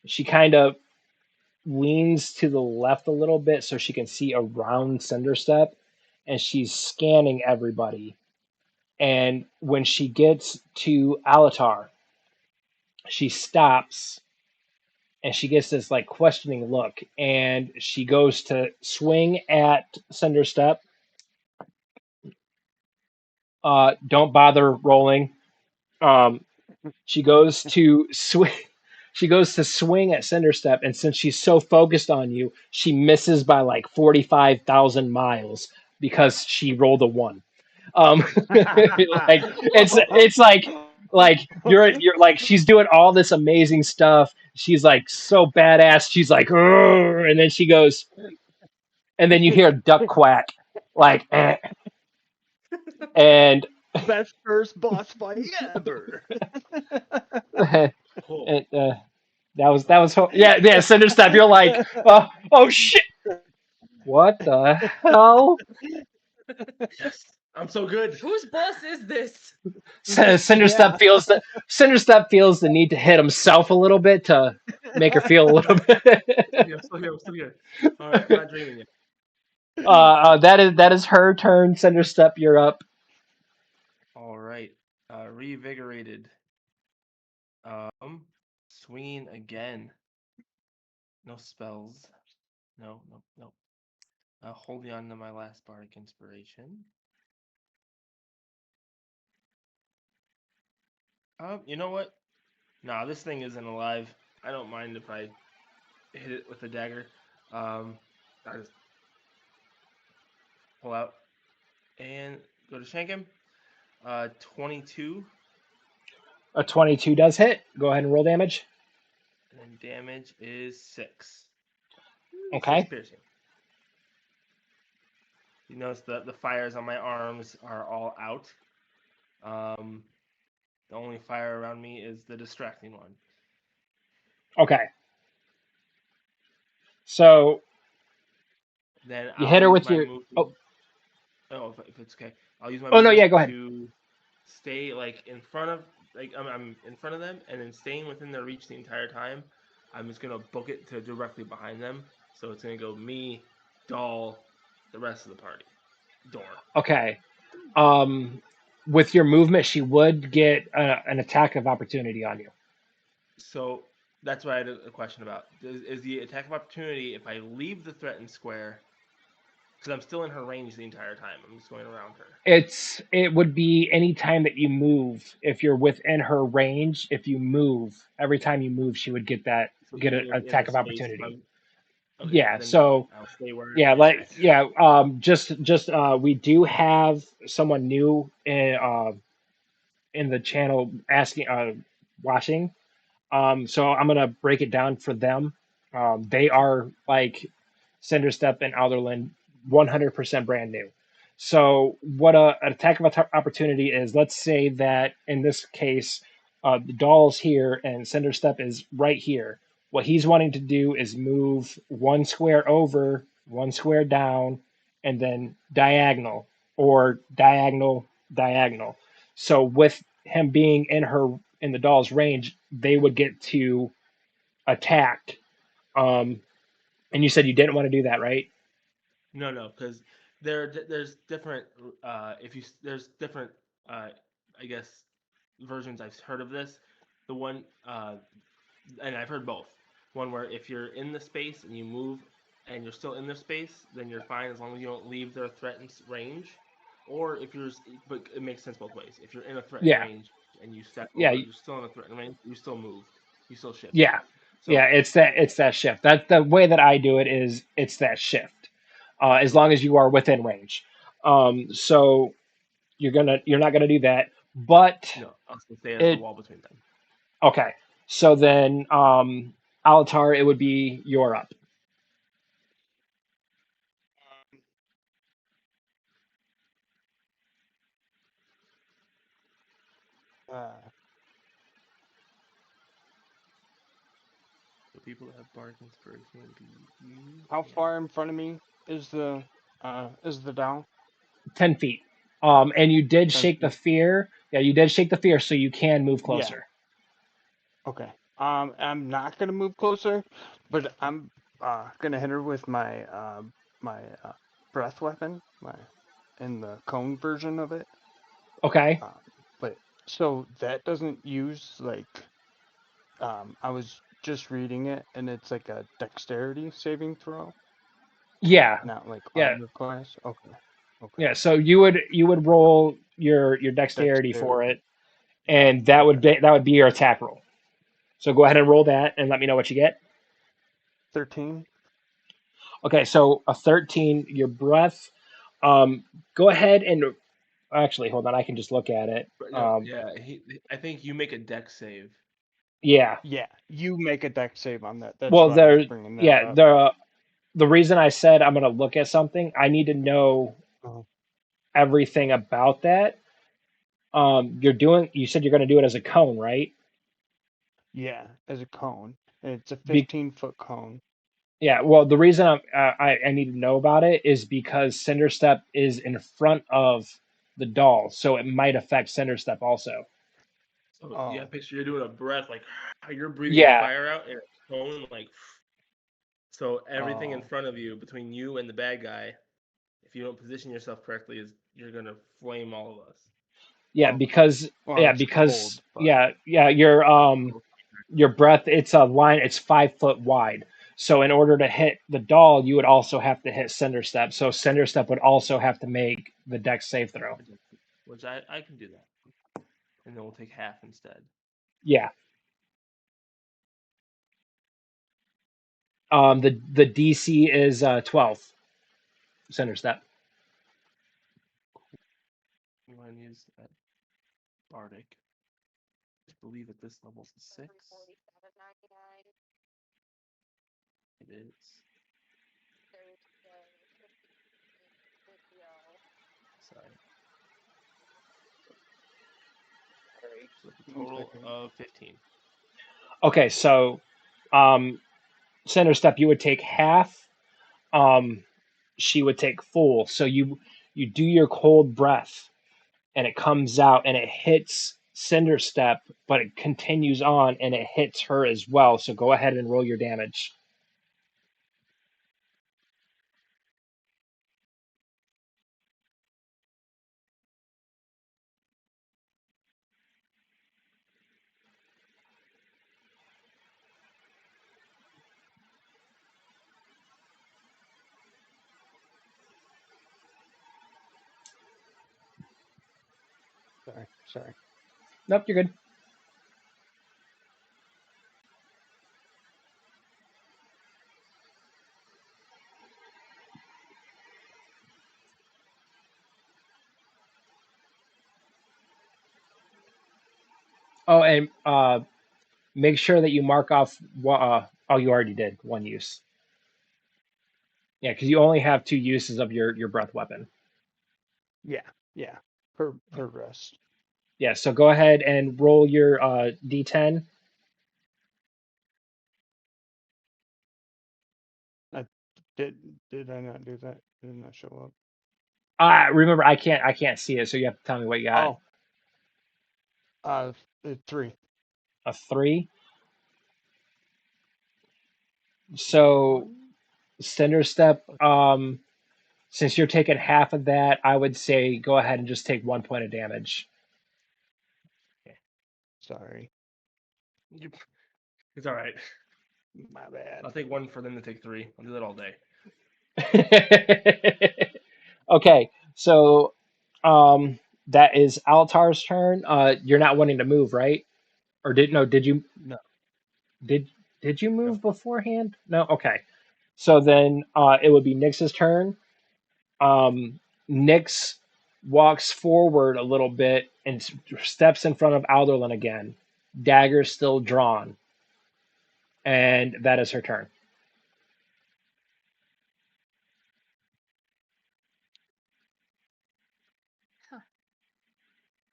Speaker 1: She kind of leans to the left a little bit so she can see around Cinderstep, and she's scanning everybody. And when she gets to Alatar, she stops and she gets this like questioning look, and she goes to swing at Cinderstep. Don't bother rolling. Um, she goes to swing. She goes to swing at Cinderstep, and since she's so focused on you, she misses by like 45,000 miles because she rolled a 1. Like it's like you're like she's doing all this amazing stuff. She's like so badass. She's like, "Urgh," and then she goes, and then you hear a duck quack, like, eh, and,
Speaker 4: Best first boss fight ever.
Speaker 1: and
Speaker 2: Oh,
Speaker 1: yeah, Cinderstep. You're like, oh shit, what the hell?
Speaker 2: yes. I'm so good.
Speaker 3: Whose boss is this?
Speaker 1: Cinderstep
Speaker 4: Yeah.
Speaker 1: feels the need to hit himself a little bit to make her feel a little bit.
Speaker 2: Yeah, I'm still here. I'm still here. All right, I'm not dreaming yet.
Speaker 1: That is her turn. Cinderstep, you're up.
Speaker 2: All right. Revigorated. Swinging again. No spells. No, no, no. Holding on to my last bardic inspiration. You know what? Nah, this thing isn't alive. I don't mind if I hit it with a dagger. I just pull out and go to shank him. 22,
Speaker 1: A 22 does hit. Go ahead and roll damage.
Speaker 2: and then damage is 6. 6
Speaker 1: Okay.
Speaker 2: piercing. You notice the fires on my arms are all out. The only fire around me is the distracting one.
Speaker 1: Okay. So
Speaker 2: Then
Speaker 1: you
Speaker 2: I'll
Speaker 1: hit her
Speaker 2: use
Speaker 1: with
Speaker 2: my
Speaker 1: your.
Speaker 2: move.
Speaker 1: Oh,
Speaker 2: Oh, if it's okay, I'll use my
Speaker 1: oh no, yeah,
Speaker 2: movement
Speaker 1: go ahead.
Speaker 2: to stay like in front of I'm in front of them, and then staying within their reach the entire time. I'm just gonna book it to directly behind them, so it's gonna go me, doll, the rest of the party, door.
Speaker 1: Okay. With your movement, she would get an attack of opportunity on you.
Speaker 2: So that's what I had a question about. Is the attack of opportunity if I leave the threatened square? Because I'm still in her range the entire time. I'm just going around her.
Speaker 1: It would be any time that you move. If you're within her range, if you move, every time you move, she would get
Speaker 2: So
Speaker 1: get
Speaker 2: even
Speaker 1: an
Speaker 2: if in the
Speaker 1: attack of
Speaker 2: space, if
Speaker 1: opportunity.
Speaker 2: I'm okay,
Speaker 1: Yeah.
Speaker 2: then
Speaker 1: So
Speaker 2: I'll stay where.
Speaker 1: yeah,
Speaker 2: Okay.
Speaker 1: just we do have someone new in the channel asking watching. So I'm gonna break it down for them. They are like Cinderstep and Alderlyn, 100% brand new. So what an attack of opportunity is? Let's say that in this case, the doll's here and Cinderstep is right here. What he's wanting to do is move one square over, one square down, and then diagonal or diagonal, diagonal. So with him being in the doll's range, they would get to attack. Um, and you said you didn't want to do that, right?
Speaker 2: No, because there's different. If you there's different. Uh, I guess versions I've heard of this. The one, and I've heard both. One where if you're in the space and you move and you're still in the space, then you're fine as long as you don't leave their threatened range. Or if but it makes sense both ways. If you're in a threatened
Speaker 1: Yeah,
Speaker 2: range and you step
Speaker 1: yeah,
Speaker 2: over, you're still in a threatened range. You still move. You still shift.
Speaker 1: yeah, yeah.
Speaker 2: So
Speaker 1: It's that shift. That's the way that I do it. Is it's that shift. As long as you are within range. So you're not gonna do that. But
Speaker 2: no, I'll still stay as the
Speaker 1: it
Speaker 2: wall between them.
Speaker 1: okay. So then Alatar, it would be your up.
Speaker 4: Uh,
Speaker 2: So people that have bardic inspiration would be you.
Speaker 4: how
Speaker 2: Yeah.
Speaker 4: far in front of me is the doll?
Speaker 1: 10 feet. And you did
Speaker 4: 10
Speaker 1: shake the
Speaker 4: feet.
Speaker 1: fear. Yeah, you did shake the fear, so you can move
Speaker 4: Yeah.
Speaker 1: closer.
Speaker 4: Okay. I'm not gonna move closer, but I'm gonna hit her with my breath weapon, my in the cone version of it.
Speaker 1: Okay.
Speaker 4: Um, but so that doesn't use like I was just reading it and it's like a dexterity saving throw,
Speaker 1: Yeah.
Speaker 4: not like
Speaker 1: Yeah.
Speaker 4: armor class. Okay. Okay.
Speaker 1: Yeah. So you would roll your dexterity for
Speaker 4: Dexterity.
Speaker 1: it, and that
Speaker 4: Okay.
Speaker 1: would be your attack roll. So go ahead and roll that, and let me know what you get.
Speaker 4: 13.
Speaker 1: Okay. So a 13. Your breath. Go ahead and actually hold on. I can just look at it.
Speaker 2: But no, yeah. I think you make a deck save.
Speaker 1: Yeah.
Speaker 4: Yeah, you make a dex save on that. That's
Speaker 1: Well,
Speaker 4: why I was
Speaker 1: there.
Speaker 4: bringing that
Speaker 1: Yeah.
Speaker 4: up.
Speaker 1: The reason I said I'm going to look at something, I need to know
Speaker 4: Uh,
Speaker 1: everything about that. You said you're going to do it as a cone, right?
Speaker 4: yeah, as a cone. And it's a
Speaker 1: Be,
Speaker 4: 15-foot cone.
Speaker 1: yeah. Well, the reason I need to know about it is because Cinderstep is in front of the doll, so it might affect Cinderstep also.
Speaker 2: So yeah,
Speaker 4: Oh,
Speaker 2: picture you're doing a breath like you're breathing
Speaker 1: Yeah.
Speaker 2: fire out in a cone like. So everything in
Speaker 4: oh.
Speaker 2: front of you, between you and the bad guy, if you don't position yourself correctly, is you're gonna flame all of us.
Speaker 1: Yeah,
Speaker 4: Okay. Well, it's cold, but
Speaker 1: yeah, your breath, it's a line, it's 5 foot wide. So in order to hit the doll, you would also have to hit Cinderstep. So Cinderstep would also have to make the dex save throw.
Speaker 2: Which I can do that, and then we'll take half instead.
Speaker 1: Yeah. The DC is 12. Cinderstep.
Speaker 2: You want to use that bardic? I believe at this level it's a 6. It is. Sorry. So it's a total of 15.
Speaker 1: Okay, so um Cinderstep, you would take half. She would take full. So you do your cold breath, and it comes out and it hits Cinderstep, but it continues on and it hits her as well. So go ahead and roll your damage.
Speaker 4: Sorry.
Speaker 1: Nope, you're good. Oh, and make sure that you mark off. Oh, you already did one use. Yeah, because you only have 2 uses of your breath weapon.
Speaker 4: Yeah. Per rest.
Speaker 1: Yeah, so go ahead and roll your d10.
Speaker 4: Did I not do that? Did it not show up?
Speaker 1: Remember, I can't see it, so you have to tell me what you got.
Speaker 4: Oh. 3.
Speaker 1: A 3. So Cinderstep, since you're taking half of that, I would say go ahead and just take 1 point of damage.
Speaker 4: Sorry.
Speaker 2: It's all right.
Speaker 4: My bad.
Speaker 2: I'll take 1 for them to take 3. I'll do that all day.
Speaker 1: Okay, so that is Alatar's turn. You're not wanting to move, right? Or did you
Speaker 4: No.
Speaker 1: did you move
Speaker 2: No.
Speaker 1: beforehand? No? Okay. So then it would be Nyx's turn. Nyx walks forward a little bit and steps in front of Alderlyn again. Dagger still drawn. And that is her turn.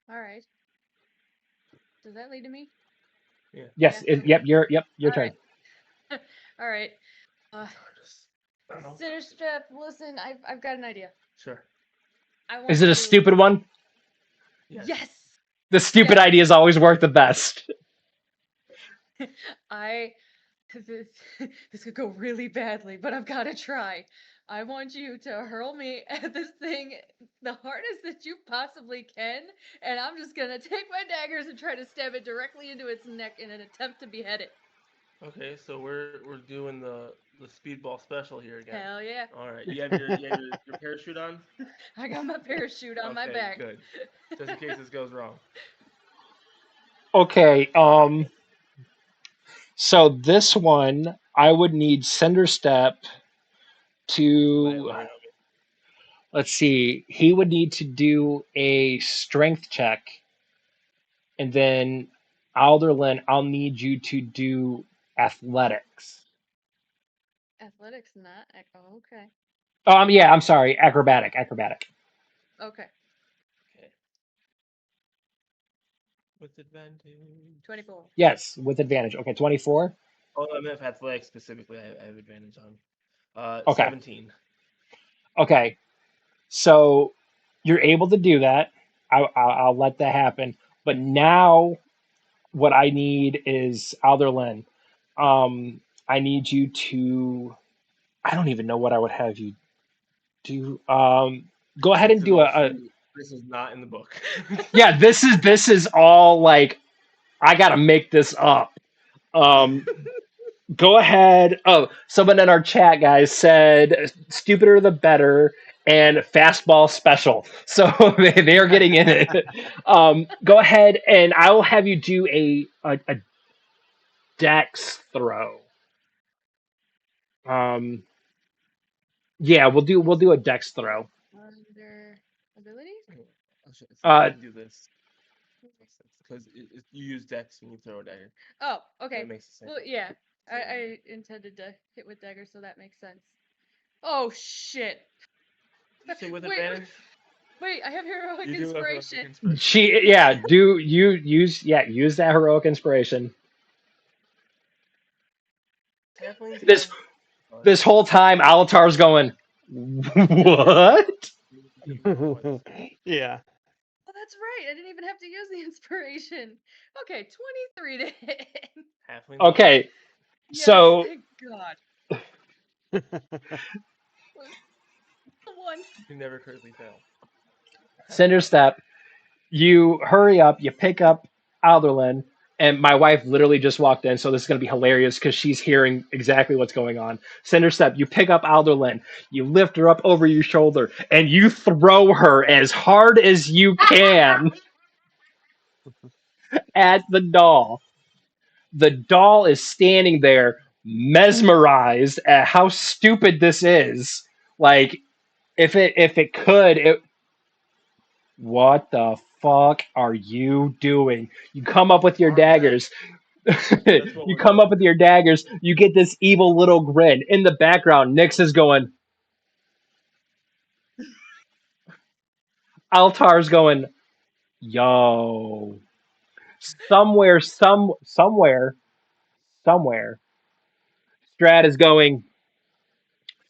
Speaker 3: All right. Does that lead to me?
Speaker 2: Yeah.
Speaker 1: Yes,
Speaker 3: Yeah.
Speaker 1: yep, your
Speaker 3: All
Speaker 1: turn.
Speaker 3: right. All right.
Speaker 2: I don't know.
Speaker 3: Cinderstep, listen, I've got an idea.
Speaker 2: Sure.
Speaker 3: I want
Speaker 1: Is it a
Speaker 3: you-
Speaker 1: stupid one?
Speaker 3: Yes.
Speaker 1: The stupid
Speaker 3: Yes.
Speaker 1: ideas always work the best.
Speaker 3: This could go really badly, but I've got to try. I want you to hurl me at this thing the hardest that you possibly can, and I'm just gonna take my daggers and try to stab it directly into its neck in an attempt to behead it.
Speaker 2: Okay, so we're doing the speedball special here again.
Speaker 3: Hell yeah!
Speaker 2: All right, you have your parachute on.
Speaker 3: I got my parachute on my
Speaker 2: Okay,
Speaker 3: back.
Speaker 2: good. Just in case this goes wrong.
Speaker 1: Okay, so this one I would need Cinderstep to, let's see, he would need to do a strength check, and then Alderlyn, I'll need you to do athletics.
Speaker 3: Athletics, not okay.
Speaker 1: Oh, yeah, I'm sorry, acrobatic.
Speaker 3: Okay.
Speaker 2: Okay. With advantage.
Speaker 3: 24.
Speaker 1: Yes, with advantage. Okay, 24.
Speaker 2: Oh, I meant if athletics specifically, I have advantage on.
Speaker 1: Okay.
Speaker 2: 17.
Speaker 1: Okay, so you're able to do that. I'll let that happen. But now, what I need is Alderlyn. I need you to. I don't even know what I would have you do. Go ahead and do
Speaker 2: This is not in the book.
Speaker 1: Yeah, this is all like I gotta make this up. Go ahead. Oh, someone in our chat, guys, said stupider the better and fastball special. So they are getting in it. Go ahead and I will have you do a dex throw. Yeah, we'll do a dex throw.
Speaker 3: Under abilities?
Speaker 2: I can do this. Because you use dex when you throw a dagger.
Speaker 3: Oh, okay.
Speaker 2: That makes sense.
Speaker 3: Well, yeah. I intended to hit with dagger, so that makes sense. Oh shit!
Speaker 2: Say with
Speaker 3: Wait,
Speaker 2: advantage.
Speaker 3: Wait, I have heroic
Speaker 2: You do have heroic
Speaker 3: inspiration.
Speaker 2: inspiration.
Speaker 1: Use that heroic inspiration.
Speaker 2: Halflings
Speaker 1: This
Speaker 2: have
Speaker 1: this whole time, Alatar's going, what?
Speaker 4: Yeah.
Speaker 3: Oh, that's right. I didn't even have to use the inspiration. Okay, 23 to hit.
Speaker 2: halfling.
Speaker 1: Okay,
Speaker 3: Yes,
Speaker 1: so
Speaker 3: thank God. One.
Speaker 2: You never critically fail.
Speaker 1: Cinderstep, you hurry up, you pick up Alderlyn, and my wife literally just walked in, so this is going to be hilarious because she's hearing exactly what's going on. Cinderstep, you pick up Alderlyn, you lift her up over your shoulder, and you throw her as hard as you can at the doll. The doll is standing there, mesmerized at how stupid this is. Like, if it could, it what the fuck are you doing? You come up with your
Speaker 2: Arm attack.
Speaker 1: daggers.
Speaker 2: That's what
Speaker 1: You
Speaker 2: we're
Speaker 1: come up
Speaker 2: doing.
Speaker 1: with your daggers. You get this evil little grin. In the background, Nyx is going. Altar's going, yo. Somewhere, Strat is going,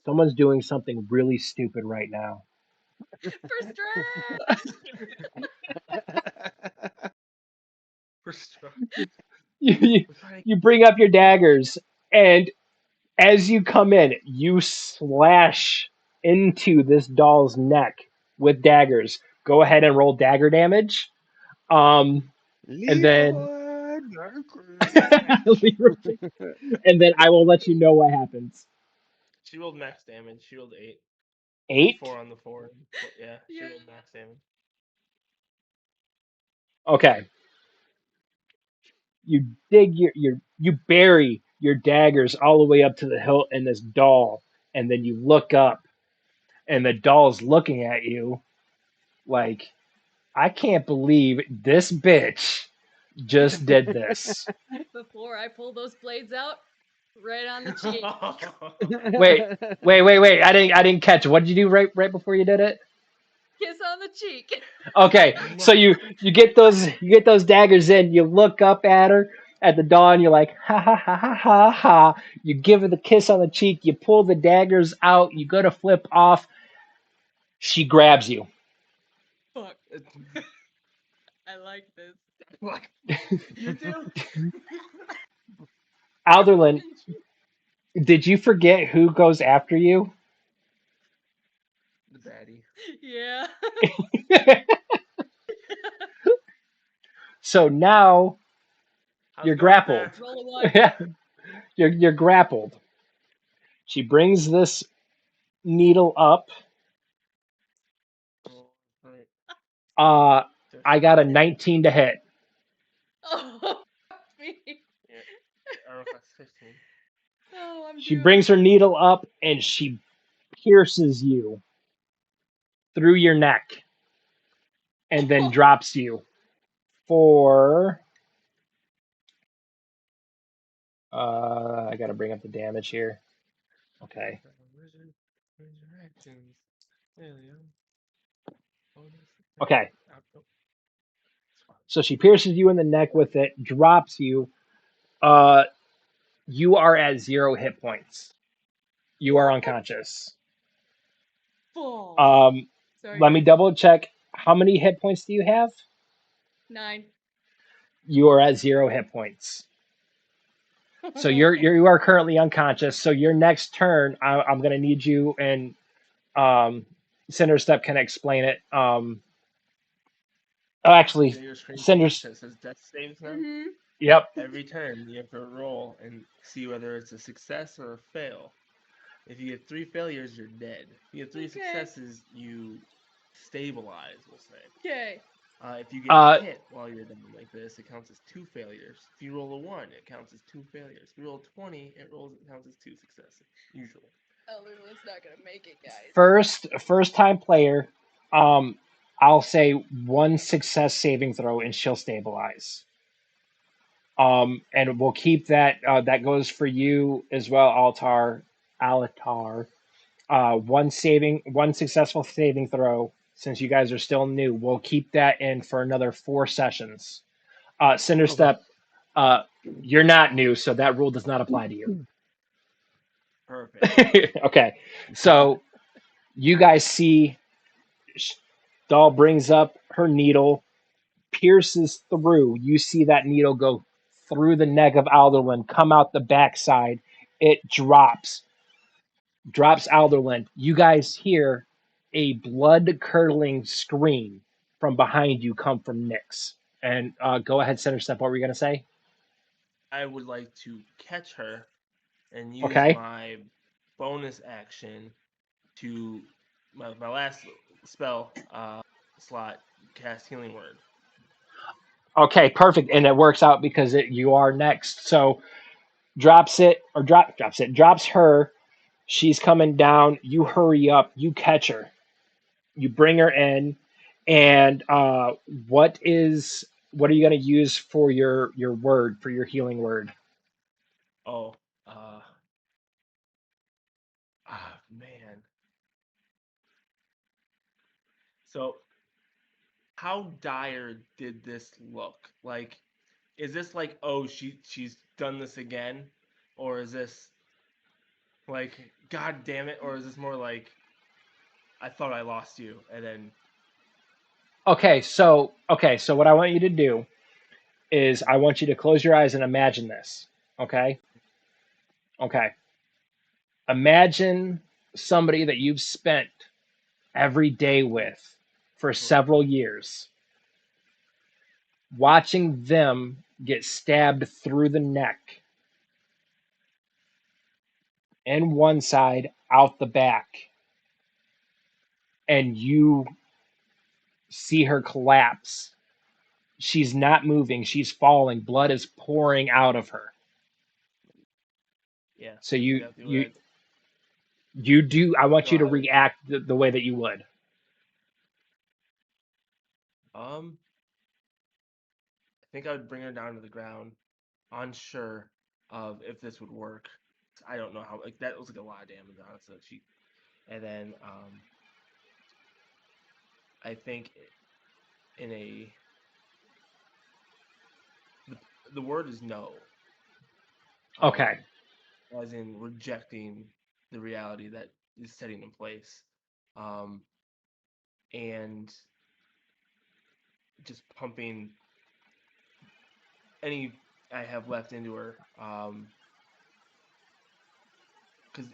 Speaker 1: someone's doing something really stupid right now.
Speaker 3: For Strat.
Speaker 2: We're strong.
Speaker 1: You,
Speaker 2: We're fighting.
Speaker 1: you bring up your daggers, and as you come in, you slash into this doll's neck with daggers. Go ahead and roll dagger damage. And then
Speaker 4: Leroy Darkroom.
Speaker 1: and then I will let you know what happens.
Speaker 2: She rolled max damage. She rolled 8.
Speaker 1: 8?
Speaker 2: 4 on the 4. Yeah, she
Speaker 3: Yeah.
Speaker 2: rolled max damage.
Speaker 1: Okay. You dig you bury your daggers all the way up to the hilt in this doll, and then you look up, and the doll's looking at you like, I can't believe this bitch just did this.
Speaker 3: Before I pull those blades out, right on the cheek.
Speaker 1: Wait. I didn't catch it. What did you do right before you did it?
Speaker 3: Kiss on the cheek.
Speaker 1: Okay, so you get those daggers in. You look up at her at the dawn. You're like, ha ha ha ha ha ha. You give her the kiss on the cheek. You pull the daggers out. You go to flip off. She grabs you.
Speaker 3: Fuck. I like this.
Speaker 2: Like, you do?
Speaker 1: Alderlyn, did you forget who goes after you?
Speaker 2: The baddie.
Speaker 3: Yeah.
Speaker 1: So now
Speaker 2: How's
Speaker 1: you're
Speaker 2: it going,
Speaker 1: grappled.
Speaker 2: Beth?
Speaker 3: Roll a one.
Speaker 1: You're grappled. She brings this needle up.
Speaker 2: Oh, right.
Speaker 1: I got a 19 to hit.
Speaker 3: Oh, me.
Speaker 2: Yeah, arrow class 15.
Speaker 3: Oh, I'm
Speaker 1: She
Speaker 3: doomed.
Speaker 1: brings her needle up and she pierces you through your neck and then drops you for I gotta bring up the damage here. Okay.
Speaker 2: Resurrections. William.
Speaker 1: Okay. So she pierces you in the neck with it, drops you. You are at 0 hit points. You are unconscious.
Speaker 3: Balls. Sorry,
Speaker 1: Let me
Speaker 3: guys.
Speaker 1: double check. How many hit points do you have?
Speaker 3: 9.
Speaker 1: You are at 0 hit points. So you are currently unconscious. So your next turn, I'm gonna need you, and Cinderstep can explain it. Actually,
Speaker 2: Your screen
Speaker 1: Cinder's.
Speaker 2: that says death saves now.
Speaker 3: Mhm.
Speaker 1: Yep.
Speaker 2: Every turn you have to roll and see whether it's a success or a fail. If you get 3 failures, you're dead. If you get 3
Speaker 3: Okay.
Speaker 2: successes, you stabilize, we'll say.
Speaker 3: Okay.
Speaker 2: If you get hit while you're down like this, it counts as 2 failures. If you roll a 1, it counts as 2 failures. If you roll a 20, it counts as 2 successes, usually.
Speaker 3: Alderlyn's not gonna make it, guys.
Speaker 1: First time player. I'll say 1 success saving throw and she'll stabilize. And we'll keep that. That goes for you as well, Alatar. 1 successful saving throw. Since you guys are still new, we'll keep that in for another 4 sessions. Cinderstep, you're not new, so that rule does not apply to you.
Speaker 2: Perfect.
Speaker 1: Okay, so you guys see Doll brings up her needle, pierces through. You see that needle go through the neck of Alderlyn, come out the backside. It drops Alderlyn. You guys hear a blood curdling scream from behind you come from Nyx. And go ahead, Cinderstep. What were you going to say?
Speaker 2: I would like to catch her and use
Speaker 1: Okay.
Speaker 2: my bonus action to my last spell slot cast healing word.
Speaker 1: Okay, perfect. And it works out because you are next. So drops it, drops her. She's coming down. You hurry up. You catch her. You bring her in. And what are you going to use for your word, for your healing word?
Speaker 2: Oh, uh, man. So, how dire did this look? Like, is this like, oh, she's done this again, or is this like, God damn it, or is this more like, I thought I lost you, and then
Speaker 1: Okay, so what I want you to do is I want you to close your eyes and imagine this. Okay? Okay. Imagine somebody that you've spent every day with for several years, watching them get stabbed through the neck in one side, out the back, and you see her collapse. She's not moving, she's falling, blood is pouring out of her.
Speaker 2: yeah,
Speaker 1: So
Speaker 2: that's
Speaker 1: you
Speaker 2: exactly what
Speaker 1: you you do I want you to
Speaker 2: I
Speaker 1: react the way that you would.
Speaker 2: I think I would bring her down to the ground, unsure of if this would work. I don't know how. Like that was like a lot of damage, honestly. And then I think in a the word is no.
Speaker 1: Okay.
Speaker 2: As in rejecting the reality that is setting in place, um, and just pumping any I have left into her, because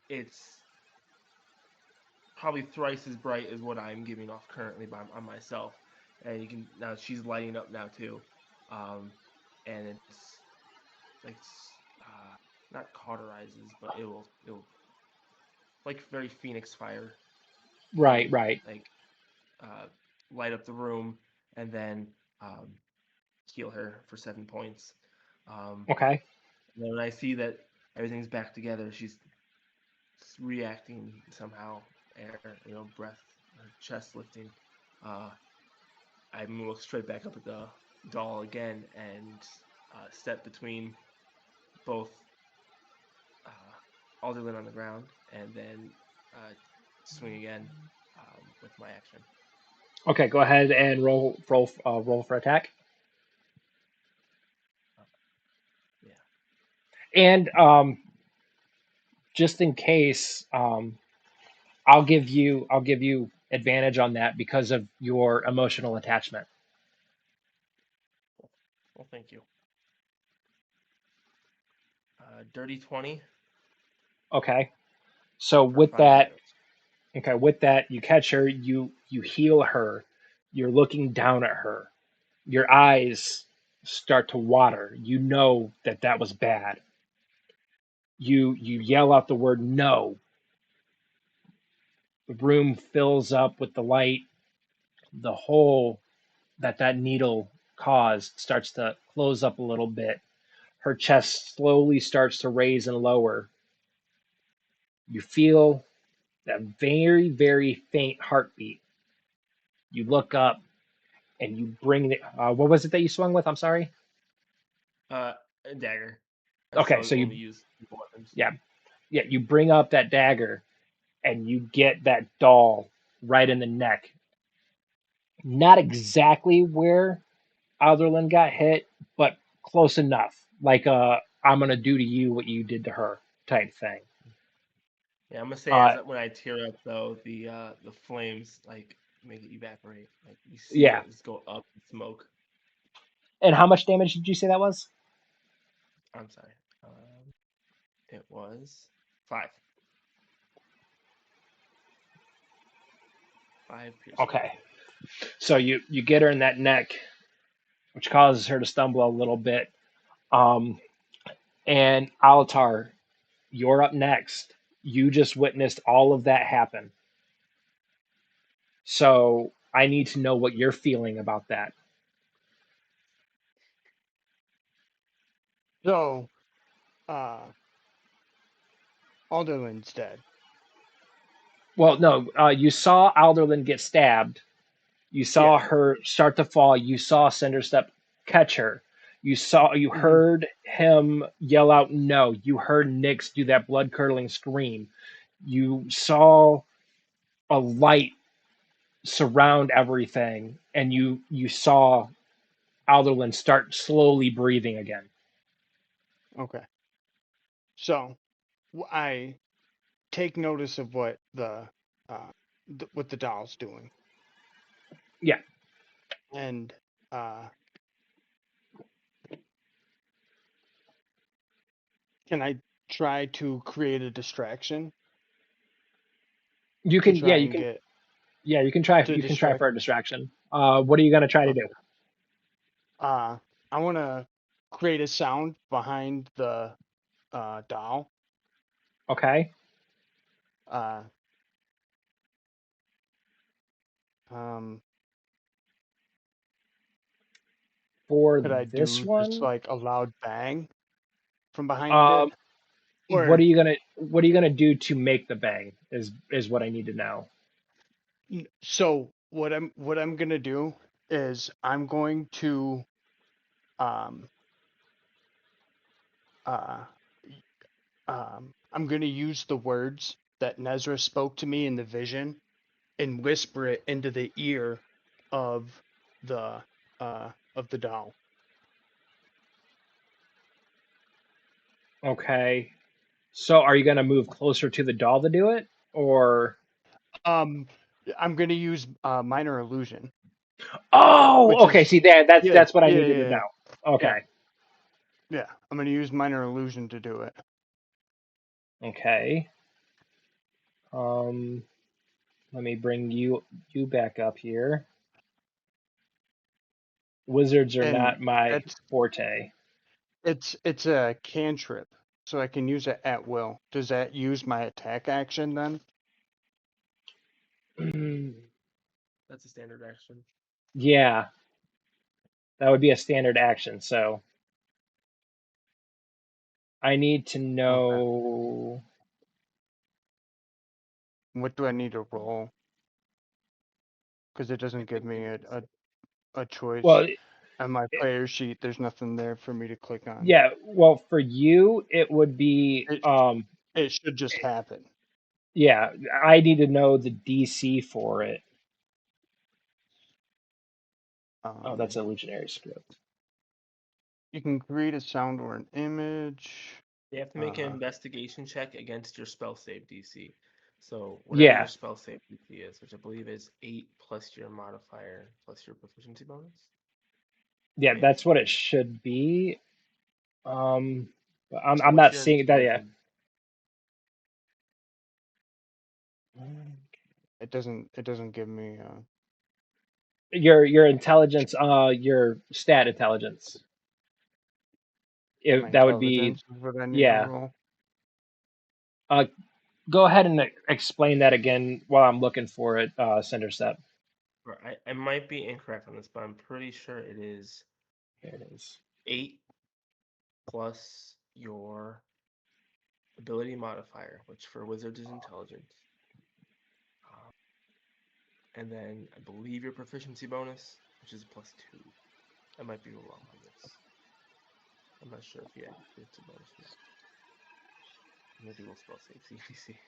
Speaker 2: it's probably thrice as bright as what I'm giving off currently on myself, and you can now she's lighting up now too, and it's like not cauterizes, but it'll like very phoenix fire
Speaker 1: Right,
Speaker 2: thing,
Speaker 1: right.
Speaker 2: like uh, light up the room and then um, heal her for 7 points.
Speaker 1: Okay.
Speaker 2: And then when I see that everything's back together, she's reacting somehow, air, breath, her chest lifting. Uh, I look straight back up at the doll again and step between both Alderlyn on the ground and then swing again with my action.
Speaker 1: Okay, go ahead and roll for attack.
Speaker 2: Yeah.
Speaker 1: And just in case, I'll give you advantage on that because of your emotional attachment.
Speaker 2: Well, thank you. Dirty 20
Speaker 1: Okay. So
Speaker 2: for
Speaker 1: with
Speaker 2: 5
Speaker 1: that,
Speaker 2: damage.
Speaker 1: okay, with that, you catch her, you heal her. You're looking down at her. Your eyes start to water. You know that that was bad. You yell out the word no. The room fills up with the light. The hole that needle caused starts to close up a little bit. Her chest slowly starts to raise and lower. You feel that very, very faint heartbeat. You look up and you bring the. What was it that you swung with? I'm sorry.
Speaker 2: A dagger. I
Speaker 1: Okay,
Speaker 2: still
Speaker 1: so
Speaker 2: only use weapons.
Speaker 1: yeah, you bring up that dagger and you get that doll right in the neck. Not exactly where Alderlyn got hit, but close enough. Like I'm gonna do to you what you did to her type thing.
Speaker 2: Yeah, I'm gonna say
Speaker 1: Uh,
Speaker 2: when I tear up though, the flames like make it evaporate. Like you see
Speaker 1: yeah.
Speaker 2: it just go up in smoke.
Speaker 1: And how much damage did you say that was?
Speaker 2: I'm sorry. It was 5. 5 piercing.
Speaker 1: Okay. So you get her in that neck, which causes her to stumble a little bit. Um, and Alatar, you're up next. You just witnessed all of that happen. So I need to know what you're feeling about that.
Speaker 4: So, Alderlyn's dead.
Speaker 1: Well, no, you saw Alderlyn get stabbed. You saw
Speaker 4: Yeah.
Speaker 1: her start to fall. You saw Cinderstep catch her. You
Speaker 4: Hmm.
Speaker 1: heard him yell out no. You heard Nyx do that blood curdling scream. You saw a light surround everything, and you saw Alderlyn start slowly breathing again.
Speaker 4: Okay. So, I take notice of what what the doll's doing,
Speaker 1: Yeah,
Speaker 4: and uh, can I try to create a distraction
Speaker 1: you
Speaker 4: to
Speaker 1: can. Yeah,
Speaker 4: try
Speaker 1: you
Speaker 4: and
Speaker 1: can.
Speaker 4: get
Speaker 1: Yeah, you can try.
Speaker 4: to
Speaker 1: You can try
Speaker 4: distract?
Speaker 1: for a distraction. What are you gonna try to do?
Speaker 4: Okay. I want to create a sound behind the doll.
Speaker 1: Okay,
Speaker 4: Uh, um,
Speaker 1: for
Speaker 4: could I
Speaker 1: this
Speaker 4: do just
Speaker 1: one,
Speaker 4: like a loud bang from behind it?
Speaker 1: what are
Speaker 4: Or
Speaker 1: you gonna do to make the bang? Is what I need to know.
Speaker 4: so what I'm gonna do is um uh I'm gonna use the words that Nezera spoke to me in the vision and whisper it into the ear of the the doll.
Speaker 1: Okay. So are you gonna move closer to the doll to do it, or?
Speaker 4: Um, I'm gonna use minor illusion,
Speaker 1: Oh,
Speaker 4: which
Speaker 1: okay.
Speaker 4: is
Speaker 1: See that
Speaker 4: yeah,
Speaker 1: that's what I
Speaker 4: yeah,
Speaker 1: needed to
Speaker 4: yeah,
Speaker 1: know.
Speaker 4: yeah,
Speaker 1: Okay.
Speaker 4: yeah. I'm gonna use minor illusion to do it.
Speaker 1: Okay. Um, let me bring you back up here. Wizards are
Speaker 4: And
Speaker 1: not my
Speaker 4: that's
Speaker 1: forte.
Speaker 4: it's a cantrip, so I can use it at will. Does that use my attack action then?
Speaker 2: That's a standard action.
Speaker 1: Yeah, that would be a standard action. So I need to
Speaker 4: Okay.
Speaker 1: know.
Speaker 4: What do I need to roll? Because it
Speaker 2: I
Speaker 4: doesn't give
Speaker 2: think
Speaker 4: me
Speaker 2: you
Speaker 4: a choice.
Speaker 1: Well,
Speaker 4: On my player sheet, there's nothing there for me to click on.
Speaker 1: yeah. Well, for you, it would be.
Speaker 4: It it should just happen.
Speaker 1: Yeah, I need to know the DC for it. Oh, that's
Speaker 4: Um,
Speaker 1: a illusionary script.
Speaker 4: you can create a sound or an image.
Speaker 2: You have to make an
Speaker 4: Uh,
Speaker 2: investigation check against your spell save DC. So whatever your
Speaker 1: Yeah,
Speaker 2: spell save DC is, which I believe is 8 plus your modifier plus your proficiency bonus.
Speaker 1: yeah,
Speaker 2: Maybe.
Speaker 1: that's what it should be. But
Speaker 2: So
Speaker 1: I'm
Speaker 2: what's
Speaker 1: not
Speaker 2: your
Speaker 1: seeing that yet.
Speaker 2: intelligence?
Speaker 4: it doesn't give me.
Speaker 1: Your intelligence, your stat intelligence.
Speaker 4: My
Speaker 1: If that would be,
Speaker 4: intelligence is what I need to
Speaker 1: yeah.
Speaker 4: roll.
Speaker 1: Uh, go ahead and explain that again while I'm looking for it, Cinderstep.
Speaker 2: Or I might be incorrect on this, but I'm pretty sure it is
Speaker 1: Here it is.
Speaker 2: 8 plus your ability modifier, which for wizards is intelligence. And then I believe your proficiency bonus, which is +2. I might be wrong on this. I'm not sure if you add proficiency bonus or not. Maybe we'll spell save CBC.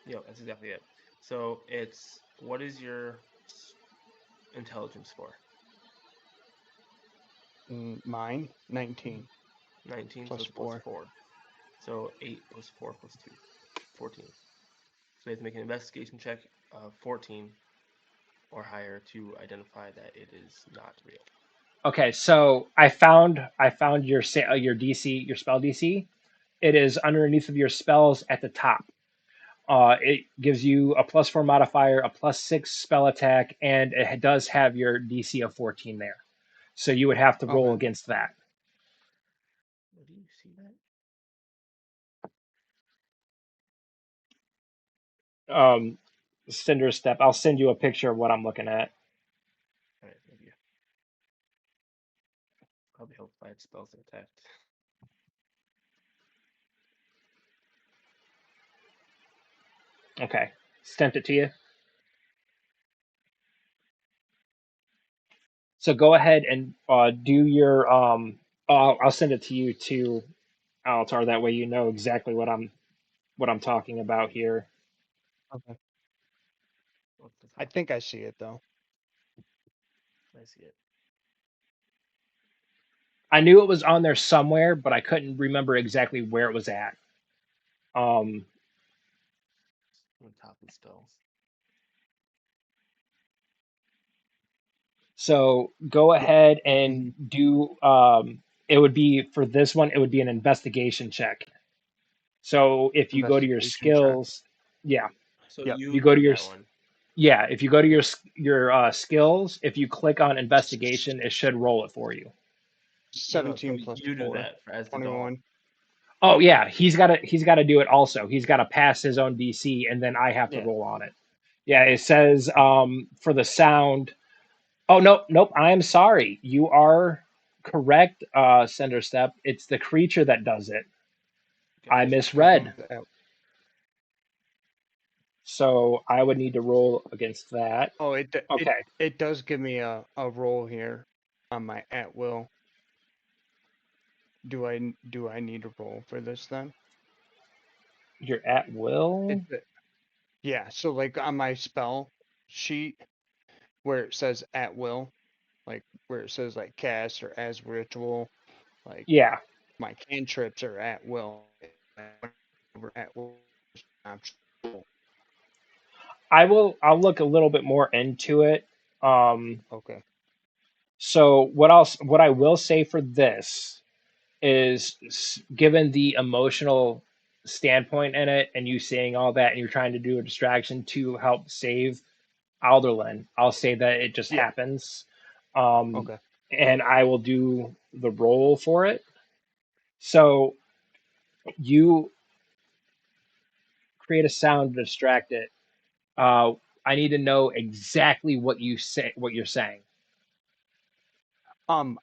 Speaker 2: Yep, that's exactly it. So it's what is your intelligence score?
Speaker 4: Mine 19
Speaker 2: 19,
Speaker 4: plus
Speaker 2: so it's plus
Speaker 4: 4.
Speaker 2: 4. So 8 plus 4 plus 2. 14. So you have to make an investigation check of 14 or higher to identify that it is not real.
Speaker 1: Okay, so I found your DC, your spell DC. It is underneath of your spells at the top. It gives you a +4 modifier, a +6 spell attack, and it does have your DC of 14 there. So you would have to roll
Speaker 4: Okay.
Speaker 1: against that.
Speaker 2: Where do you see that?
Speaker 1: Cinderstep. I'll send you a picture of what I'm looking at.
Speaker 2: All right, thank you. Probably help fight spells attacked.
Speaker 1: Okay, sent it to you. So go ahead and do your. I'll send it to you too, Alatar. That way you know exactly what I'm talking about here.
Speaker 4: Okay.
Speaker 2: What's the
Speaker 4: I
Speaker 2: top?
Speaker 4: think I see it though.
Speaker 2: I see it.
Speaker 1: I knew it was on there somewhere, but I couldn't remember exactly where it was at.
Speaker 2: On the top of the spells.
Speaker 1: So go ahead
Speaker 4: Mhm.
Speaker 1: and do. It would be for this one. It would be an investigation check. So if you go to your
Speaker 4: Investigation check.
Speaker 1: skills, yeah,
Speaker 2: So
Speaker 4: Yep.
Speaker 2: you
Speaker 1: you go to
Speaker 2: did
Speaker 1: your
Speaker 2: that one.
Speaker 1: yeah. If you go to your skills, if you click on investigation, it should roll it for you.
Speaker 2: No, so
Speaker 4: 17 plus
Speaker 2: you do
Speaker 4: 4.
Speaker 2: that as the doll.
Speaker 4: 21.
Speaker 1: Oh yeah, he's got to do it also. He's got to pass his own DC, and then I have to
Speaker 4: Yeah.
Speaker 1: roll on it. Yeah, it says for the sound. Oh nope. I am sorry. You are correct, Cinderstep. It's the creature that does it. I
Speaker 2: Gotcha.
Speaker 4: It
Speaker 1: misread.
Speaker 4: comes out.
Speaker 1: So I would need to roll against that.
Speaker 4: Oh,
Speaker 1: Okay.
Speaker 4: it does give me a roll here on my at will. Do I need a roll for this then?
Speaker 1: You're at will.
Speaker 4: Yeah, so like on my spell sheet where it says at will, like where it says like cast or as ritual, like
Speaker 1: Yeah.
Speaker 4: my cantrips are at will. At will optional.
Speaker 1: I'll look a little bit more into it. Um
Speaker 4: Okay.
Speaker 1: so what I will say for this is given the emotional standpoint in it and you saying all that and you're trying to do a distraction to help save Alderlyn, I'll say that it just
Speaker 4: Yeah.
Speaker 1: happens. Um,
Speaker 4: Okay.
Speaker 1: and I will do the roll for it. So you create a sound to distract it. Uh, I need to know exactly what you're saying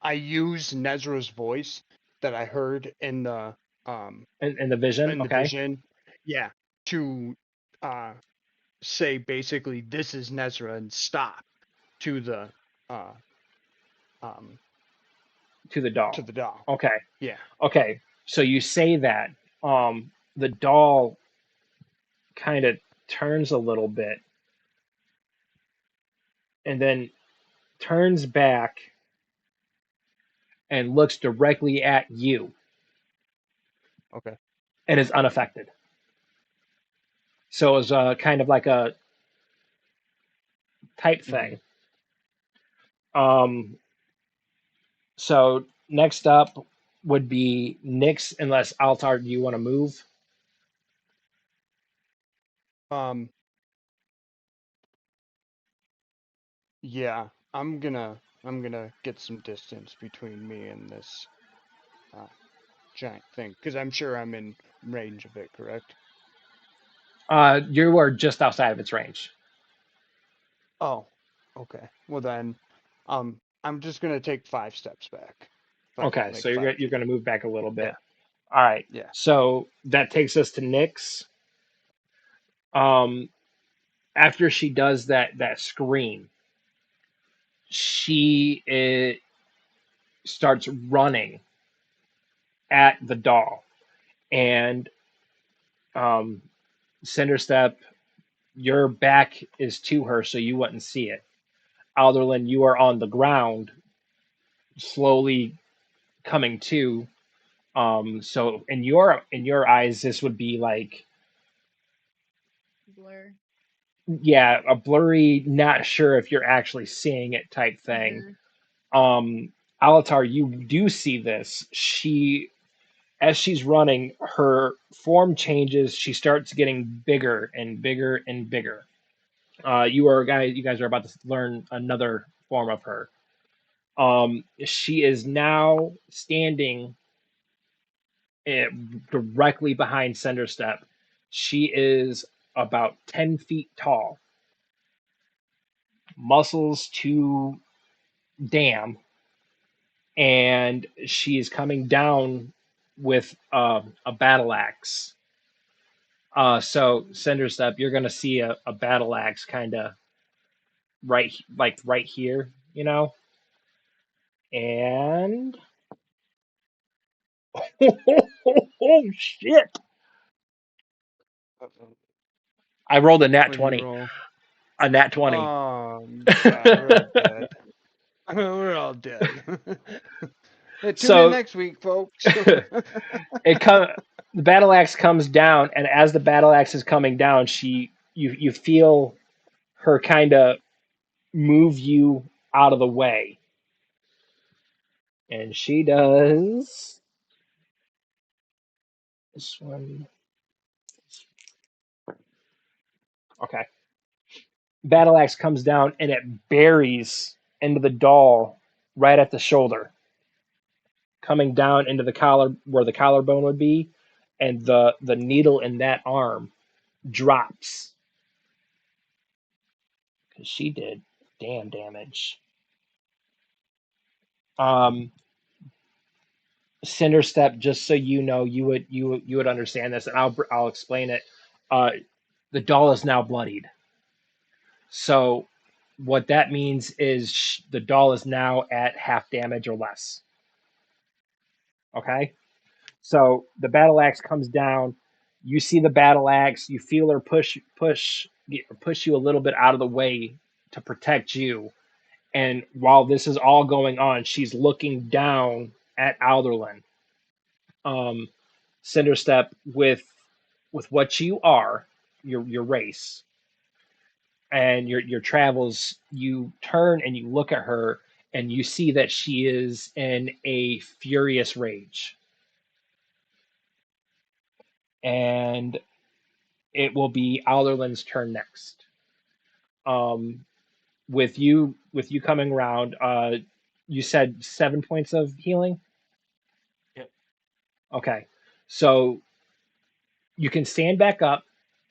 Speaker 4: I use Nezra's voice that I heard um
Speaker 1: in the vision.
Speaker 4: in the
Speaker 1: Okay,
Speaker 4: vision. Yeah. To uh say basically this is Nezra and stop to the uh um
Speaker 1: to the
Speaker 4: to
Speaker 1: doll.
Speaker 4: the doll.
Speaker 1: Okay,
Speaker 4: Yeah.
Speaker 1: okay. So you say that. The doll kind of turns a little bit and then turns back and looks directly at you
Speaker 4: Okay.
Speaker 1: and is unaffected. So it's kind of like a type
Speaker 4: Hmm.
Speaker 1: thing. Um, so next up would be Nyx, unless Altar, do you want to move?
Speaker 4: Um yeah, I'm gonna get some distance between me and this uh giant thing because I'm sure I'm in range of it, correct?
Speaker 1: You are just outside of its range.
Speaker 4: Oh, okay. Well then, I'm just gonna take 5 steps back,
Speaker 1: Okay, so
Speaker 4: like
Speaker 1: you're
Speaker 4: five
Speaker 1: you're
Speaker 4: feet.
Speaker 1: going to move back a little
Speaker 4: Yeah,
Speaker 1: bit. All right.
Speaker 4: yeah.
Speaker 1: So that takes us to Nyx. Um, after she does that scream, she starts running at the doll, and um, Cinderstep, your back is to her, so you wouldn't see it. Alderlyn, you are on the ground slowly coming to. So in your eyes, this would be like,
Speaker 3: Blur.
Speaker 1: yeah, a blurry, not sure if you're actually seeing it type thing. Um, Alatar, you do see this. As she's running, her form changes. She starts getting bigger and bigger and bigger. You guys are about to learn another form of her. She is now standing eh, directly behind Cinderstep. She is about 10 feet tall, muscles to damn, and she is coming down with a battle axe. So Cinderstep, you're gonna see a battle axe kind of right here, you know, and oh shit! I rolled a nat
Speaker 4: What'd you
Speaker 1: 20.
Speaker 4: roll?
Speaker 1: A nat 20.
Speaker 4: Oh, yeah, we're all dead. We're all dead. Hey, tune in
Speaker 1: So
Speaker 4: next week, folks.
Speaker 1: it come the battle axe comes down, and as the battle axe is coming down, you feel her kind of move you out of the way, and she does this one. Okay, battle axe comes down and it buries into the doll right at the shoulder, coming down into the collar where the collarbone would be, and the needle in that arm drops because she did damn damage. Um, Cinderstep, just so you know, you would understand this, and I'll explain it. Uh, the doll is now bloodied. So what that means is the doll is now at half damage or less. Okay, so the battle axe comes down. You see the battle axe. You feel her push you a little bit out of the way to protect you. And while this is all going on, she's looking down at Alderlyn. Um, Cinderstep, with what you are, your race, and your travels, you turn and you look at her and you see that she is in a furious rage. And it will be Alderlin's turn next. Um, with you coming around, you said 7 points of healing.
Speaker 2: Yep.
Speaker 1: Okay, so you can stand back up,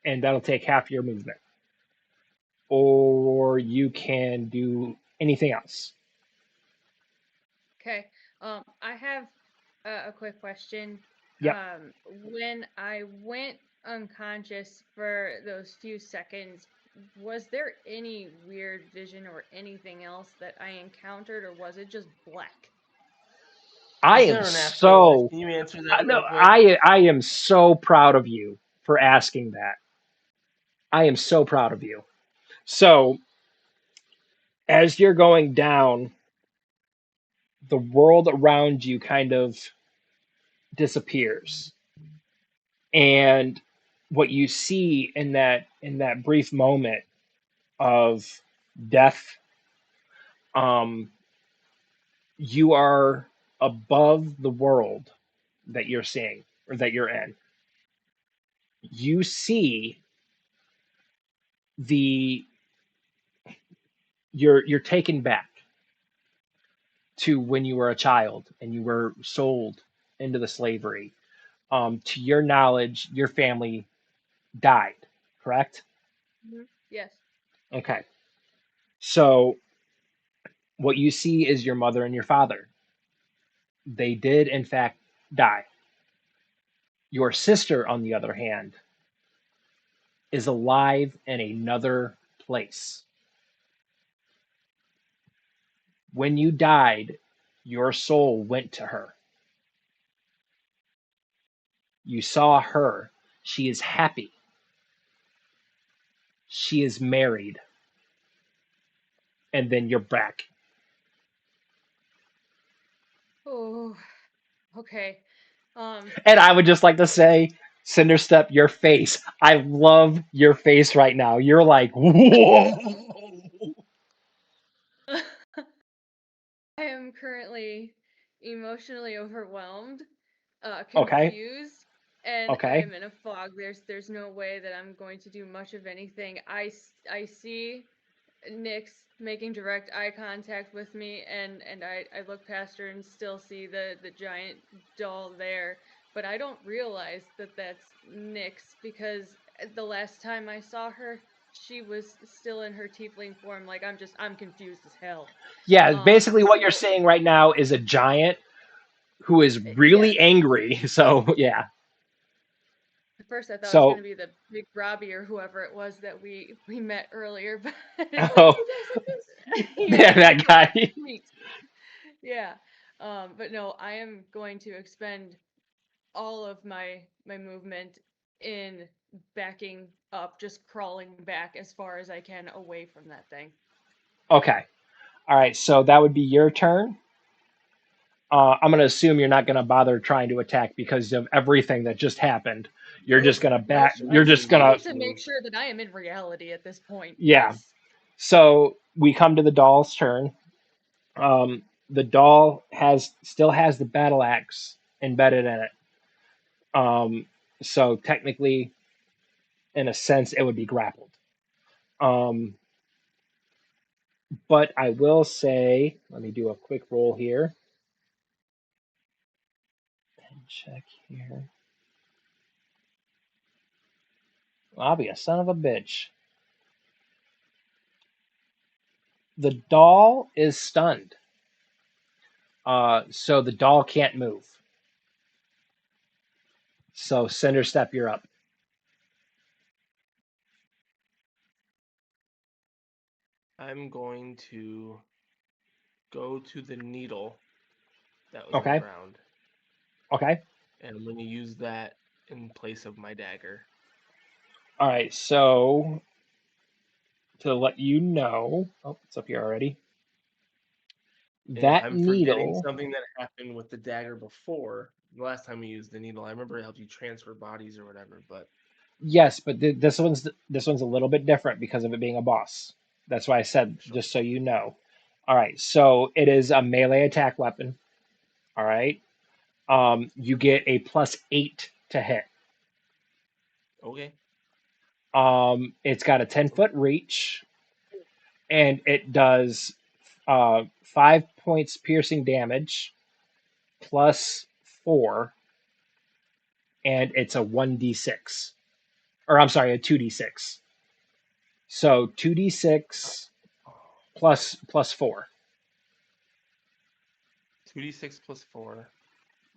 Speaker 1: and that'll take half your movement, or you can do anything else.
Speaker 3: Okay. I have a quick question.
Speaker 1: Yep.
Speaker 3: When I went unconscious for those few seconds, was there any weird vision or anything else that I encountered, or was it just black?
Speaker 1: I
Speaker 2: Is
Speaker 1: am
Speaker 2: there an afterlife?
Speaker 1: so
Speaker 2: Can you answer that
Speaker 1: no,
Speaker 2: real quick?
Speaker 1: I am so proud of you for asking that. I am so proud of you. So as you're going down, the world around you kind of disappears, and what you see in that brief moment of death, um, you are above the world that you're seeing or that you're in. You see the you're taken back to when you were a child and you were sold into the slavery. To your knowledge, your family died, correct?
Speaker 3: Yes.
Speaker 1: Okay. So what you see is your mother and your father. They did, in fact, die. Your sister, on the other hand, is alive in another place. When you died, your soul went to her. You saw her. She is happy. She is married. And then you're back.
Speaker 3: Oh, okay.
Speaker 1: And I would just like to say, Cinderstep, your face. I love your face right now. You're like, whoa.
Speaker 3: I am currently emotionally overwhelmed,
Speaker 1: Okay.
Speaker 3: confused, and I
Speaker 1: Okay.
Speaker 3: am in a fog. There's no way that I'm going to do much of anything. I see Nyx making direct eye contact with me, and I look past her and still see the giant doll there, but I don't realize that that's Nyx because the last time I saw her, she was still in her tiefling form. Like I'm confused as hell.
Speaker 1: Yeah, basically what you're
Speaker 3: So
Speaker 1: saying right now is a giant who is really
Speaker 3: yes.
Speaker 1: angry. So, yeah.
Speaker 3: At first, I thought it was
Speaker 1: So,
Speaker 3: gonna be the big Robbie or whoever it was that we met earlier, but it's like
Speaker 1: oh,
Speaker 3: you guys are just
Speaker 1: yeah,
Speaker 3: he's
Speaker 1: that
Speaker 3: just like
Speaker 1: guy.
Speaker 3: sweet. Yeah. But no, I am going to expend all of my movement in backing up, just crawling back as far as I can away from that thing.
Speaker 1: Okay. All right. So that would be your turn. I'm going to assume you're not going to bother trying to attack because of everything that just happened. You're
Speaker 2: Nope.
Speaker 1: just going to
Speaker 3: Nope.
Speaker 1: back.
Speaker 3: I
Speaker 1: You're
Speaker 3: just
Speaker 1: just
Speaker 2: Moving
Speaker 1: going
Speaker 3: I
Speaker 1: to,
Speaker 3: need to
Speaker 2: directly.
Speaker 3: make sure that I am in reality at this point.
Speaker 1: yeah.
Speaker 3: Yes.
Speaker 1: So we come to the doll's turn. The doll still has the battle axe embedded in it. Um, so technically, in a sense, it would be grappled. Um, but I will say, let me do a quick roll here. Check here. I'll be a son of a bitch. The doll is stunned. So the doll can't move. So Cinderstep, you're up.
Speaker 2: I'm going to go to the needle that was on the
Speaker 1: Okay.
Speaker 2: ground,
Speaker 1: Okay.
Speaker 2: and I'm going to use that in place of my dagger.
Speaker 1: All right. So to let you know, oh, it's up here already.
Speaker 2: And if
Speaker 1: That
Speaker 2: I'm forgetting
Speaker 1: needle,
Speaker 2: something that happened with the dagger before, the last time we used the needle, I remember it helped you transfer bodies or whatever, but
Speaker 1: yes, but this one's a little bit different because of it being a boss. That's why I said
Speaker 2: sure.
Speaker 1: just so you know. All right. So it is a melee attack weapon. All right. You get a +8 to hit.
Speaker 2: Okay.
Speaker 1: It's got a 10-foot reach, and it does 5 points piercing damage +4, and it's a 1d6. Or I'm sorry, a 2d6. So 2d6 plus 4.
Speaker 2: 2d6 plus 4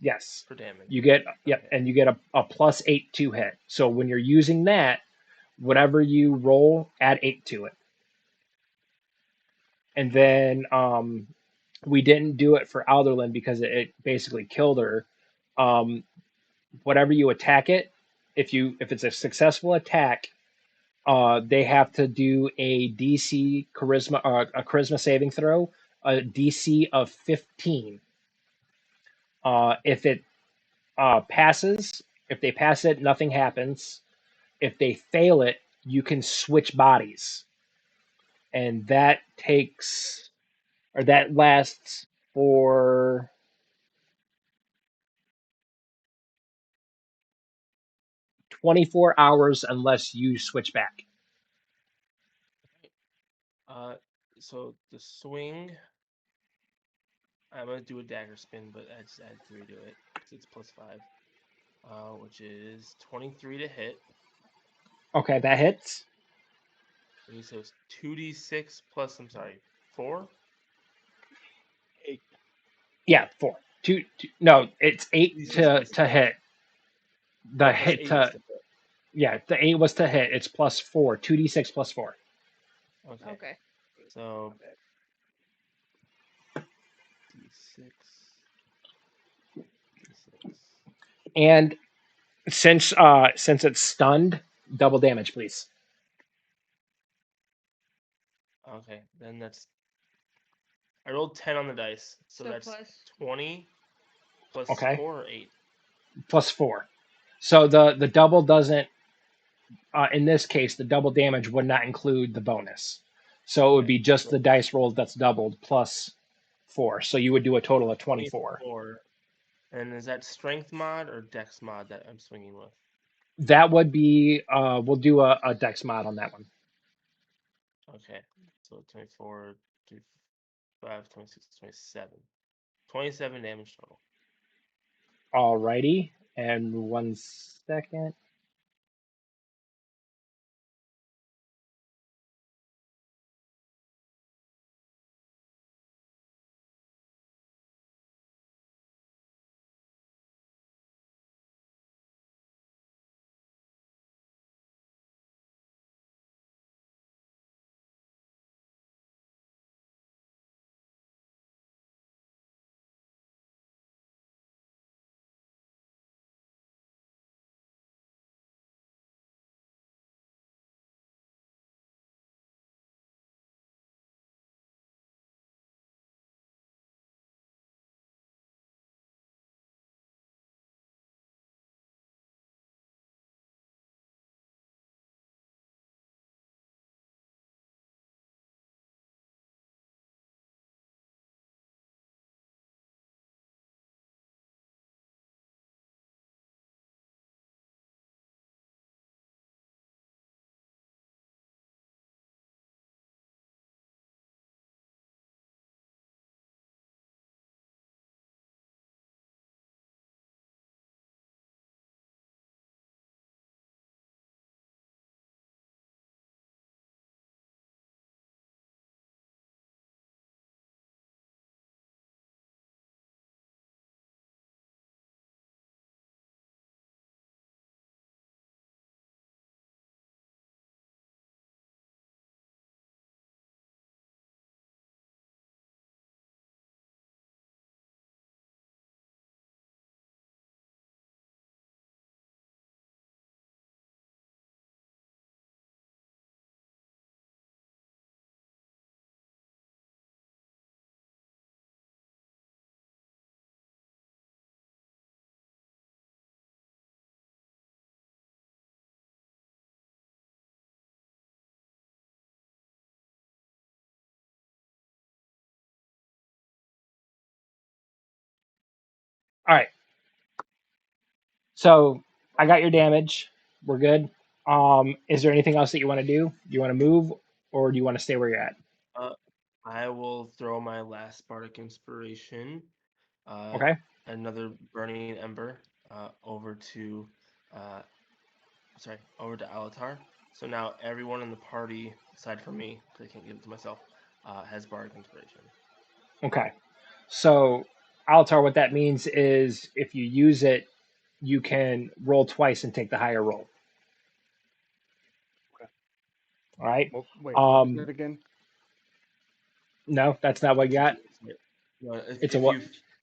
Speaker 1: Yes.
Speaker 2: for damage.
Speaker 1: You get, yep,
Speaker 2: Okay.
Speaker 1: and you get a +8 to hit. So when you're using that, whatever you roll, add 8 to it. And then we didn't do it for Alderlyn because it basically killed her. Um, Whatever you attack it, if it's a successful attack, they have to do a DC charisma a charisma saving throw, a DC of 15. If it passes, if they pass it, nothing happens. If they fail it, you can switch bodies, and that lasts for 24 hours unless you switch back.
Speaker 2: Uh, so the swing, I'm gonna do a dagger spin, but I just add 3 to it. So it's +5, which is 23 to hit.
Speaker 1: Okay, that hits.
Speaker 2: And you said it was 2d6 plus, I'm sorry, 4?
Speaker 1: Yeah, 4. No, it's 8
Speaker 2: 2d6
Speaker 1: to
Speaker 2: plus
Speaker 1: to
Speaker 2: 4.
Speaker 1: hit. The
Speaker 2: Oh, plus
Speaker 1: hit
Speaker 2: 8 was
Speaker 1: to
Speaker 2: the hit.
Speaker 1: Yeah, the 8 was to hit. It's +4. 2d6 plus 4.
Speaker 2: Okay.
Speaker 3: Okay.
Speaker 2: So d6, d6.
Speaker 1: And since it's stunned, double damage, please.
Speaker 2: Okay, then that's. I rolled 10 on the dice, so
Speaker 3: So
Speaker 2: that's
Speaker 3: plus
Speaker 2: 20 plus
Speaker 1: Okay.
Speaker 2: 4 or 8?
Speaker 1: Plus 4. So the double doesn't. In this case, the double damage would not include the bonus. So it would
Speaker 2: Okay.
Speaker 1: be just
Speaker 2: So
Speaker 1: the dice roll that's doubled plus 4. So you would do a total of 24.
Speaker 2: 24. And is that strength mod or dex mod that I'm swinging with?
Speaker 1: That would be. We'll do a dex mod on that one.
Speaker 2: Okay. So 24, 25, 26, 27. 27 damage total.
Speaker 1: Alrighty. And 1 second. All right. So I got your damage. We're good. Is there anything else that you want to do? Do you want to move, or do you want to stay where you're at?
Speaker 2: Uh, I will throw my last bardic inspiration, uh,
Speaker 1: Okay.
Speaker 2: another burning ember, over to, over to Alatar. So now everyone in the party, aside from me, because I can't give it to myself, has bardic inspiration.
Speaker 1: Okay. So Altar, what that means is if you use it, you can roll twice and take the higher roll.
Speaker 4: Okay.
Speaker 1: All right.
Speaker 4: Wait, what was it
Speaker 1: Um,
Speaker 4: again?
Speaker 1: no, that's not what you got.
Speaker 2: No,
Speaker 1: It's a
Speaker 2: if
Speaker 1: what?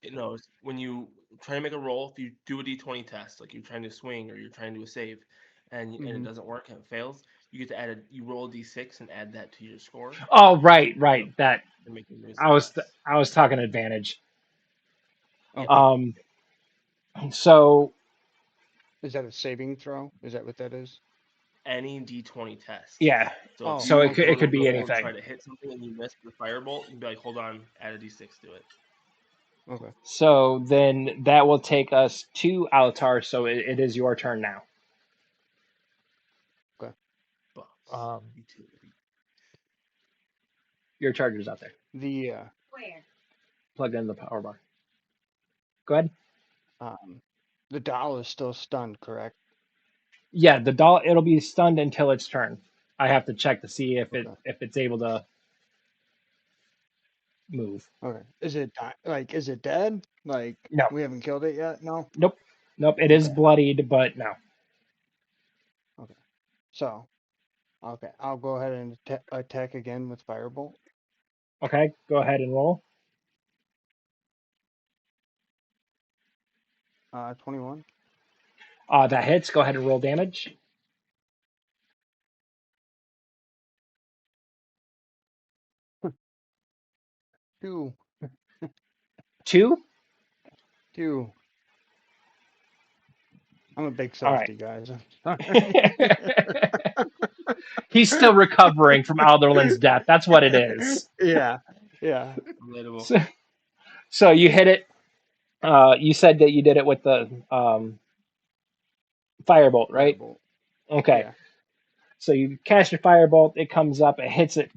Speaker 2: you no, when you try to make a roll, if you do a d20 test, like you're trying to swing or you're trying to do a save, and it
Speaker 4: Mm-hmm.
Speaker 2: doesn't work and it fails, you get to you roll a d6 and add that to your score.
Speaker 1: Oh, right,
Speaker 2: So
Speaker 1: right. That
Speaker 2: you're making it a
Speaker 1: I was
Speaker 2: success.
Speaker 1: I was talking advantage.
Speaker 2: Yeah.
Speaker 4: Okay.
Speaker 1: So
Speaker 4: Is that a saving throw? Is that what that is?
Speaker 2: Any d20 test.
Speaker 1: yeah.
Speaker 2: So if
Speaker 4: Oh,
Speaker 1: So
Speaker 2: you
Speaker 1: it
Speaker 4: okay.
Speaker 1: could
Speaker 2: go to
Speaker 1: be
Speaker 2: roll and
Speaker 1: anything.
Speaker 2: try to hit something and you miss with a firebolt, you'd be like, hold on, add a d6 to it.
Speaker 4: Okay.
Speaker 1: So then that will take us to Altar. So it is your turn now.
Speaker 4: Okay.
Speaker 2: Bucks.
Speaker 4: Um,
Speaker 2: Utility.
Speaker 1: Your charger's out there.
Speaker 4: the
Speaker 1: Plugged into the power bar. Go ahead.
Speaker 4: um, the doll is still stunned, correct?
Speaker 1: Yeah, the doll. It'll be stunned until its turn. I have to check to see
Speaker 4: Okay.
Speaker 1: if it's able to move.
Speaker 4: Okay. Is it is it dead? Like
Speaker 1: No.
Speaker 4: we haven't killed it yet? No.
Speaker 1: Nope. Nope. It is
Speaker 4: Okay.
Speaker 1: bloodied, but no.
Speaker 4: Okay. So, okay, I'll go ahead and attack again with firebolt.
Speaker 1: Okay. Go ahead and roll.
Speaker 4: 21.
Speaker 1: That hits. Go ahead and roll damage.
Speaker 4: 2.
Speaker 1: 2.
Speaker 4: 2. I'm a big
Speaker 1: All right.
Speaker 4: softy, guys. I'm sorry.
Speaker 1: He's still recovering from Alderlyn's death. That's what it is.
Speaker 4: Yeah, yeah.
Speaker 2: Relatable.
Speaker 1: So you hit it. You said that you did it with the firebolt, right?
Speaker 4: Firebolt.
Speaker 1: Okay.
Speaker 4: Yeah.
Speaker 1: So you cast your firebolt. It comes up. It hits it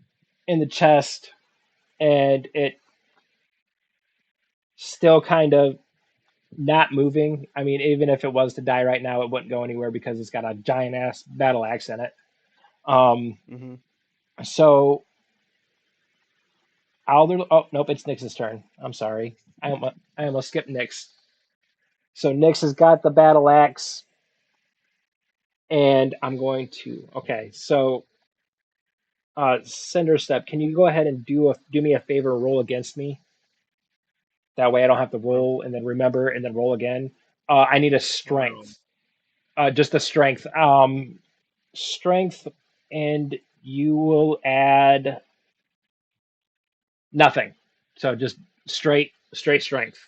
Speaker 1: in the chest, and it still kind of not moving. I mean, even if it was to die right now, it wouldn't go anywhere because it's got a giant ass battle axe in it.
Speaker 4: Hmm.
Speaker 1: So Alder. Oh nope, it's Nyx's turn. I'm sorry. I almost skipped Nyx. So Nyx has got the battle axe, and I'm going to. Okay, so Cinderstep, can you go ahead and do me a favor and roll against me? That way I don't have to
Speaker 2: Oh,
Speaker 1: roll and then remember and then roll again. I need a
Speaker 2: what am I rolling?
Speaker 1: strength. Just a strength. Strength, and you will add nothing. So just straight strength.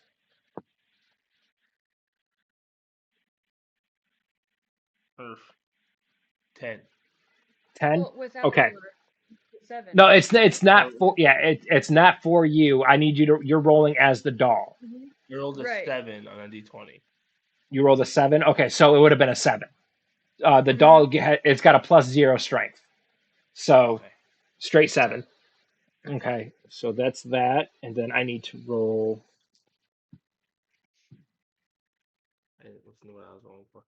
Speaker 2: Perf. 10.
Speaker 1: 10.
Speaker 3: Well, without
Speaker 1: Okay.
Speaker 3: your 7.
Speaker 1: No, it's not
Speaker 2: Oh,
Speaker 1: for it's not for you. I need you to you're rolling as the doll.
Speaker 2: I rolled a
Speaker 3: Right.
Speaker 2: 7 on a d20.
Speaker 1: You rolled a 7. Okay, so it would have been a 7. The
Speaker 3: Mhm.
Speaker 1: doll it's got a +0 strength. So
Speaker 2: Okay.
Speaker 1: straight 7. Okay, so that's that, and then I need to roll.
Speaker 2: I didn't listen to what I was rolling for.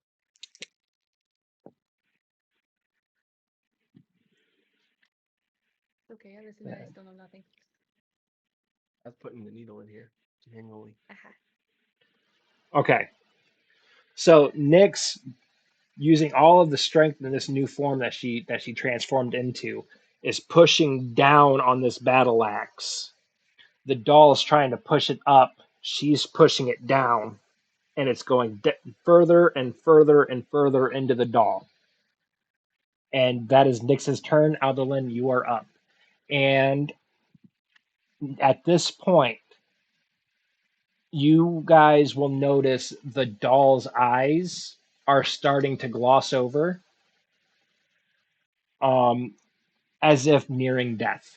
Speaker 3: Okay, I listen, I still know nothing.
Speaker 2: I was putting the needle in here manually.
Speaker 3: Aha.
Speaker 1: Okay, so Nyx, using all of the strength in this new form that she transformed into, is pushing down on this battle axe. The doll is trying to push it up. She's pushing it down, and it's going further and further and further into the doll. And that is Nyx's turn. Alderlyn, you are up. And at this point, you guys will notice the doll's eyes are starting to gloss over, um, as if nearing death.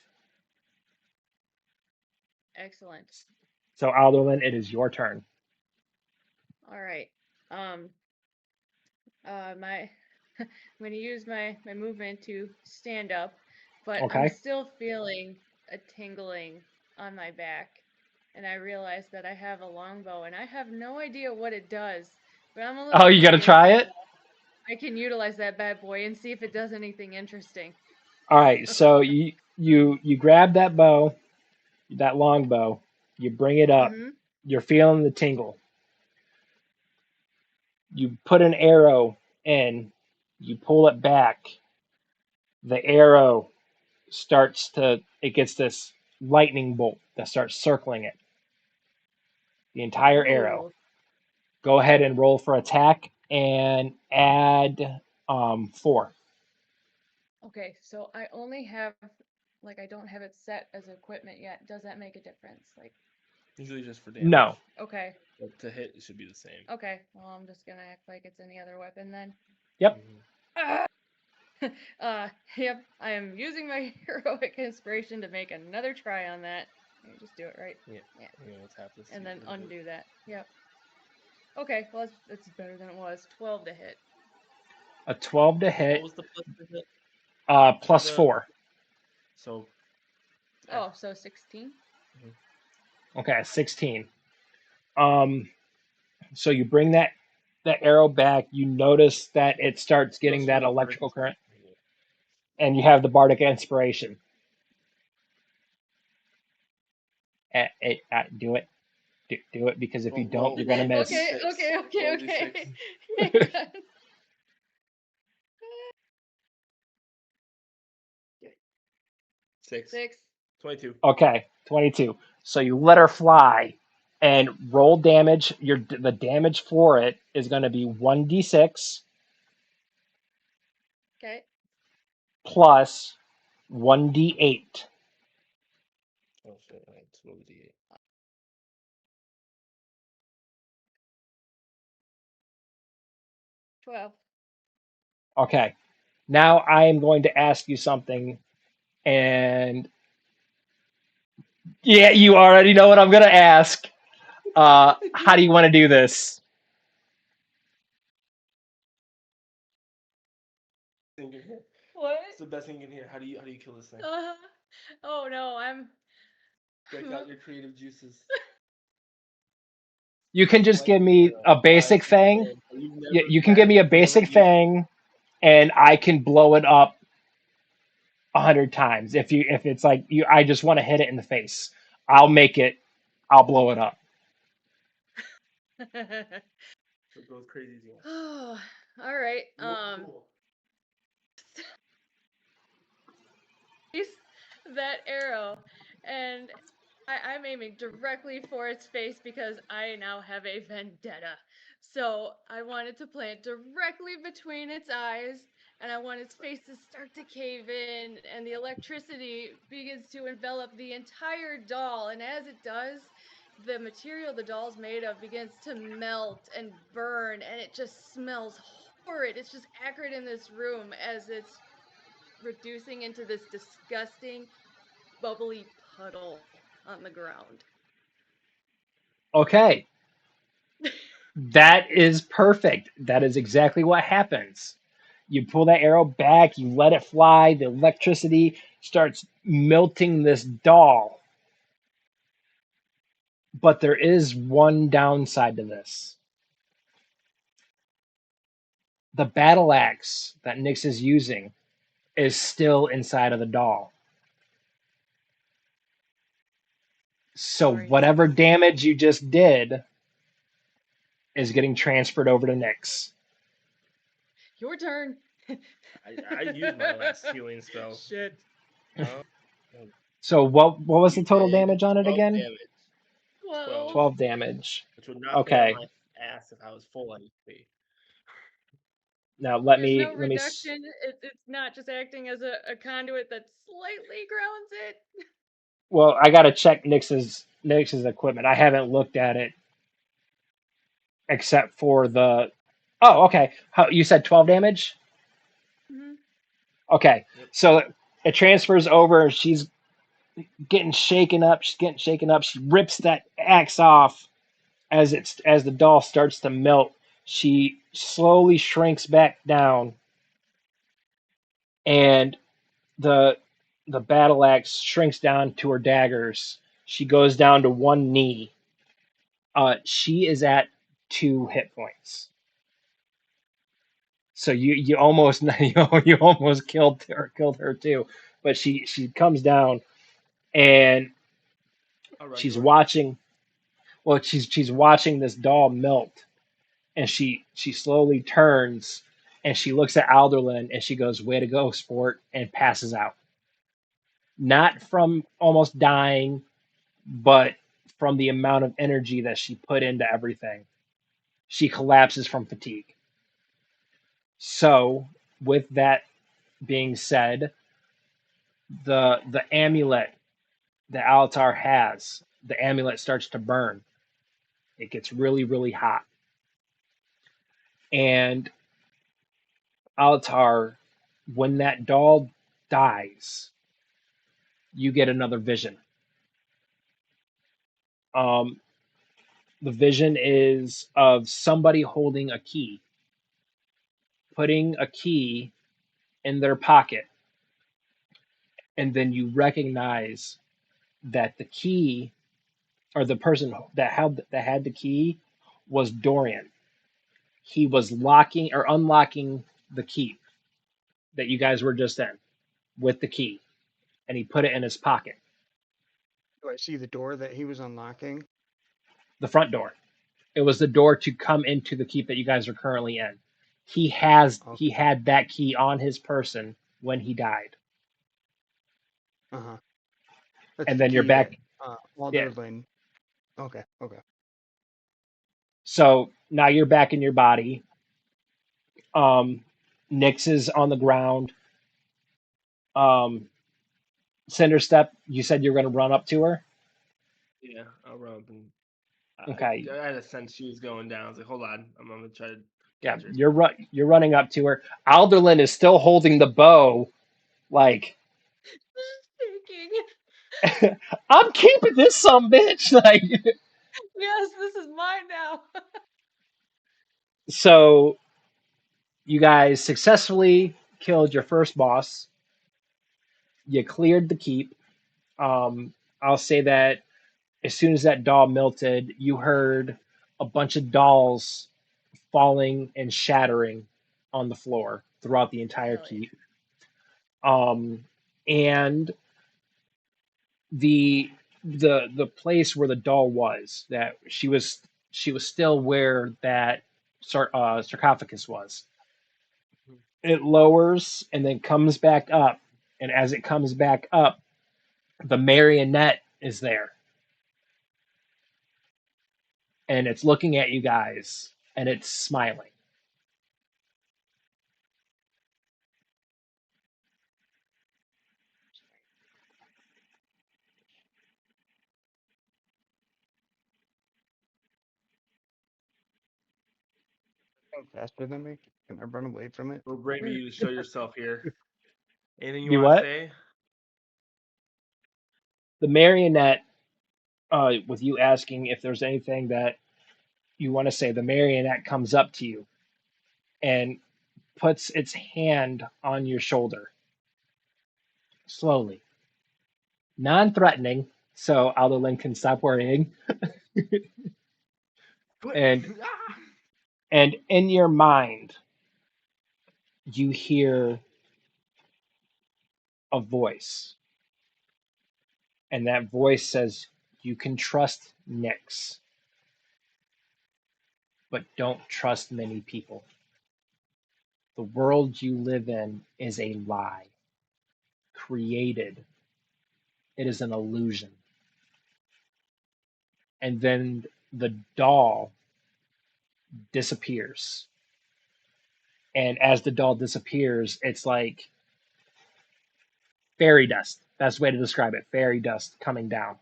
Speaker 3: Excellent.
Speaker 1: So, Alderlyn, it is your turn.
Speaker 3: All right. My I'm gonna use my movement to stand up, but I'm
Speaker 1: Okay.
Speaker 3: still feeling a tingling on my back, and I realize that I have a longbow, and I have no idea what it does, but I'm a little
Speaker 1: Oh, you got to
Speaker 3: curious
Speaker 1: try
Speaker 3: if
Speaker 1: it?
Speaker 3: I can utilize that bad boy and see if it does anything interesting.
Speaker 1: All right. So, you grab that bow, that long bow, you bring it up.
Speaker 3: Mm-hmm.
Speaker 1: You're feeling the tingle. You put an arrow in, you pull it back. The arrow it gets this lightning bolt that starts circling it. The entire arrow.
Speaker 3: Ooh.
Speaker 1: Go ahead and roll for attack and add 4.
Speaker 3: Okay, so I only have, like, I don't have it set as equipment yet. Does that make a difference? Like,
Speaker 2: Usually just for damage.
Speaker 1: No.
Speaker 3: okay,
Speaker 2: But to hit, it should be the same.
Speaker 3: okay. Well, I'm just gonna act like it's any other weapon then.
Speaker 1: Yep.
Speaker 2: Mhm.
Speaker 3: Yep. I am using my heroic inspiration to make another try on that. Let me just do it right.
Speaker 2: Yeah.
Speaker 3: Yeah.
Speaker 2: Yeah, let's have this.
Speaker 3: And
Speaker 2: see
Speaker 3: then
Speaker 2: what it is.
Speaker 3: undo that. Yep. Okay, well that's better than it was. 12 to hit.
Speaker 1: A 12 to
Speaker 2: What
Speaker 1: hit,
Speaker 2: was the plus to hit?
Speaker 1: plus
Speaker 2: The
Speaker 1: 4.
Speaker 2: so
Speaker 3: Oh, so 16?
Speaker 1: Okay, 16. Um, so you bring that arrow back. You notice that it starts
Speaker 2: you
Speaker 1: getting
Speaker 2: also
Speaker 1: that
Speaker 2: have a bardic
Speaker 1: electrical current,
Speaker 2: inspiration.
Speaker 1: and you have the bardic inspiration. Do it. Do it because if you don't, you're gonna
Speaker 2: Roll
Speaker 1: miss.
Speaker 3: Okay,
Speaker 2: d6.
Speaker 3: okay, okay,
Speaker 2: Roll
Speaker 3: okay.
Speaker 2: d6.
Speaker 3: Hang on.
Speaker 2: 6.
Speaker 3: 6.
Speaker 2: 22.
Speaker 1: Okay, 22. So you let her fly and roll damage. The damage for it is going to be 1d6
Speaker 3: Okay.
Speaker 1: plus 1d8.
Speaker 2: Oh shit! Alright, let's roll the d8.
Speaker 3: 12.
Speaker 1: Okay. Now I am going to ask you something, and yeah, you already know what I'm going to ask. How do you want to do this?
Speaker 3: What?
Speaker 2: It's the best thing you can hear. How do you kill this thing?
Speaker 3: Oh no, I'm.
Speaker 2: Break out your creative juices.
Speaker 1: You can just
Speaker 2: Like
Speaker 1: give me
Speaker 2: arrow,
Speaker 1: a basic
Speaker 2: flies from your
Speaker 1: thing.
Speaker 2: hand. You've
Speaker 1: You can give me a
Speaker 2: never
Speaker 1: basic
Speaker 2: used it.
Speaker 1: thing, and I can blow it up 100 times. If it's like you, I just want to hit it in the face. I'll make it. I'll blow it up.
Speaker 2: So it goes crazy.
Speaker 3: Oh, all right.
Speaker 2: Cool.
Speaker 3: That arrow, and I'm aiming directly for its face because I now have a vendetta. So I wanted to plant directly between its eyes, and I want its face to start to cave in, and the electricity begins to envelop the entire doll. And as it does, the material the doll's made of begins to melt and burn, and it just smells horrid. It's just acrid in this room as it's reducing into this disgusting, bubbly puddle on the ground.
Speaker 1: Okay. That is perfect. That is exactly what happens. You pull that arrow back, you let it fly, the electricity starts melting this doll. But there is one downside to this. The battle axe that Nyx is using is still inside of the doll. So
Speaker 3: Sorry,
Speaker 1: whatever
Speaker 3: Nyx.
Speaker 1: damage you just did is getting transferred over to Nyx.
Speaker 3: Your turn.
Speaker 2: I used my last healing spell.
Speaker 3: Shit.
Speaker 1: So what was the
Speaker 2: You
Speaker 1: total
Speaker 2: did
Speaker 1: damage on it
Speaker 2: 12
Speaker 1: again?
Speaker 2: damage.
Speaker 1: 12 damage.
Speaker 2: Which would knock me on
Speaker 1: Okay.
Speaker 2: my ass if I was full HP.
Speaker 1: Now let
Speaker 3: There's no
Speaker 1: me
Speaker 3: reduction. It's not just acting as a conduit that slightly grounds it.
Speaker 1: well, I gotta check Nyx's equipment. I haven't looked at it except for the. Oh, okay. How you said 12 damage?
Speaker 3: Mhm.
Speaker 1: Okay,
Speaker 2: Yep.
Speaker 1: so it transfers over. She's getting shaken up. She's getting shaken up. She rips that axe off as the doll starts to melt. She slowly shrinks back down, and the the battle axe shrinks down to her daggers. She goes down to one knee. She is at 2 hit points. So you almost you almost killed her too, but she comes down and
Speaker 2: I'll run
Speaker 1: she's
Speaker 2: to her.
Speaker 1: watching. Well, she's watching this doll melt, and she slowly turns and she looks at Alderlyn and she goes, "Way to go, sport," and passes out. Not from almost dying, but from the amount of energy that she put into everything. She collapses from fatigue. So, with that being said, the amulet that Alatar has, the amulet starts to burn. It gets really, really hot. And Alatar, when that doll dies, you get another vision. Um, the vision is of somebody holding a key, putting a key in their pocket, and then you recognize that the key or the person that had the key was Dorian. He was locking or unlocking the keep that you guys were just in with the key, and he put it in his pocket,
Speaker 4: Do I see the door that he was unlocking?
Speaker 1: the front door. It was the door to come into the keep that you guys are currently in. He had that key on his person when he died.
Speaker 4: Uh-huh. That's
Speaker 1: And
Speaker 4: the
Speaker 1: then you're
Speaker 4: key that
Speaker 1: back. Yeah.
Speaker 4: Alderlyn. Okay.
Speaker 1: So now you're back in your body. Nyx is on the ground. Cinderstep, you said you were going to run up to her.
Speaker 2: Yeah, I'll run up and
Speaker 1: Okay.
Speaker 2: I had a sense she was going down. I was like, hold on, I'm gonna try to
Speaker 1: Yeah,
Speaker 2: answers.
Speaker 1: you're running up to her. Alderlyn is still holding the bow, like
Speaker 3: Shaking.
Speaker 1: I'm keeping this some bitch. Like
Speaker 3: Yes, this is mine now.
Speaker 1: so, you guys successfully killed your first boss. You cleared the keep. I'll say that as soon as that doll melted, you heard a bunch of dolls falling and shattering on the floor throughout the entire
Speaker 3: Hell yeah.
Speaker 1: keep. And the place where the doll was, that she was still where that sarcophagus was. It lowers and then comes back up, and as it comes back up, the marionette is there, and it's looking at you guys, and it's smiling.
Speaker 4: Faster than me? Can I run away from it?
Speaker 2: So brave of you to show yourself here. Anything you
Speaker 1: You
Speaker 2: want
Speaker 1: what?
Speaker 2: to say?
Speaker 1: The marionette, with you asking if there's anything that you want to say, the marionette comes up to you and puts its hand on your shoulder slowly, non-threatening, so Alderlyn can stop worrying. And
Speaker 2: Ah!
Speaker 1: and in your mind, you hear a voice, and that voice says, "You can trust Nyx, but don't trust many people. The world you live in is a lie, created. It is an illusion." And then the doll disappears. And as the doll disappears, it's like fairy dust. That's the way to describe it. Fairy dust coming down.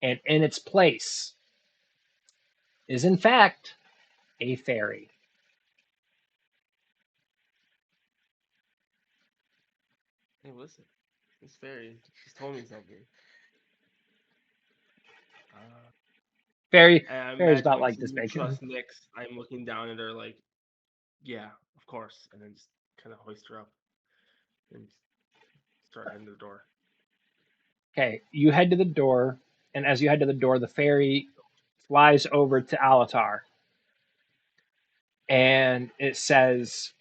Speaker 1: And in its place is, in fact, a fairy.
Speaker 2: Hey, listen. This fairy, she's told me something.
Speaker 1: Fairy,
Speaker 2: I
Speaker 1: fairy's
Speaker 2: imagine
Speaker 1: about
Speaker 2: when
Speaker 1: like
Speaker 2: she
Speaker 1: this
Speaker 2: says you
Speaker 1: big.
Speaker 2: trust Nyx, I'm looking down at her like, yeah, of course. And then just kind of hoist her up and start heading to the door.
Speaker 1: Okay, you head to the door, and as you head to the door, the fairy flies over to Alatar, and it says,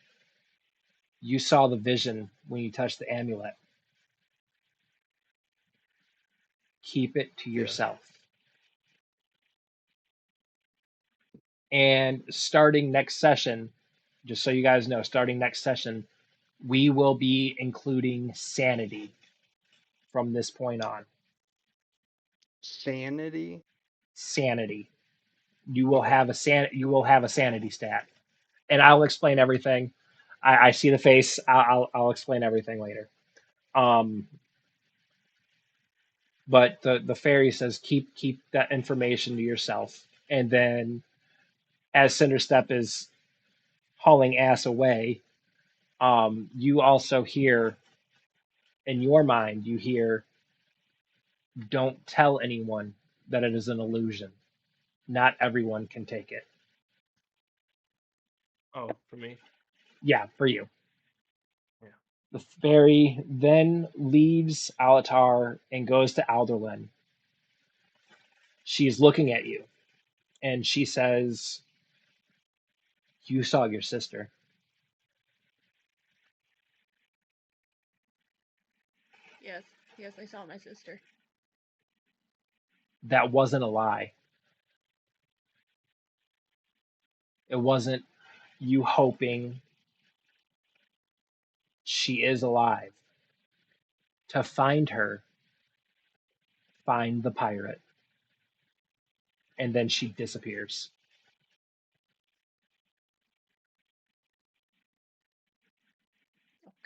Speaker 1: "You saw the vision when you touched the amulet. Keep it to
Speaker 2: Yes.
Speaker 1: yourself." And starting next session, just so you guys know, starting next session, we will be including sanity from this point on.
Speaker 4: Sanity?
Speaker 1: Sanity. You will
Speaker 4: Okay.
Speaker 1: have a sanity stat, and I'll explain everything. I see the face. I'll explain everything later. Um, but the fairy says keep that information to yourself, and then as Cinderstep is hauling ass away, you also hear in your mind, you hear, "Don't tell anyone that it is an illusion. Not everyone can take it."
Speaker 2: Oh, for me?
Speaker 1: Yeah, for you.
Speaker 2: Yeah.
Speaker 1: The fairy then leaves Alatar and goes to Alderlyn. She's looking at you, and she says, "You saw your sister."
Speaker 3: Yes, yes, I saw my sister.
Speaker 1: That wasn't a lie. It wasn't you hoping. She is alive. To find her, find the pirate. And then she disappears.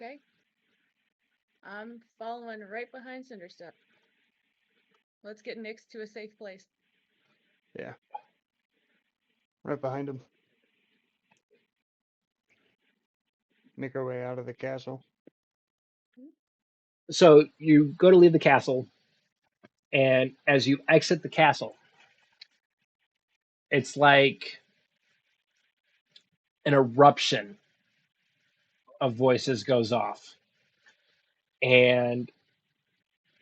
Speaker 3: Okay. I'm following right behind Cinderstep. Let's get Nyx to a safe place.
Speaker 4: Yeah. Right behind him. make our way out of the castle.
Speaker 1: So you go to leave the castle, and as you exit the castle, it's like an eruption of voices goes off, and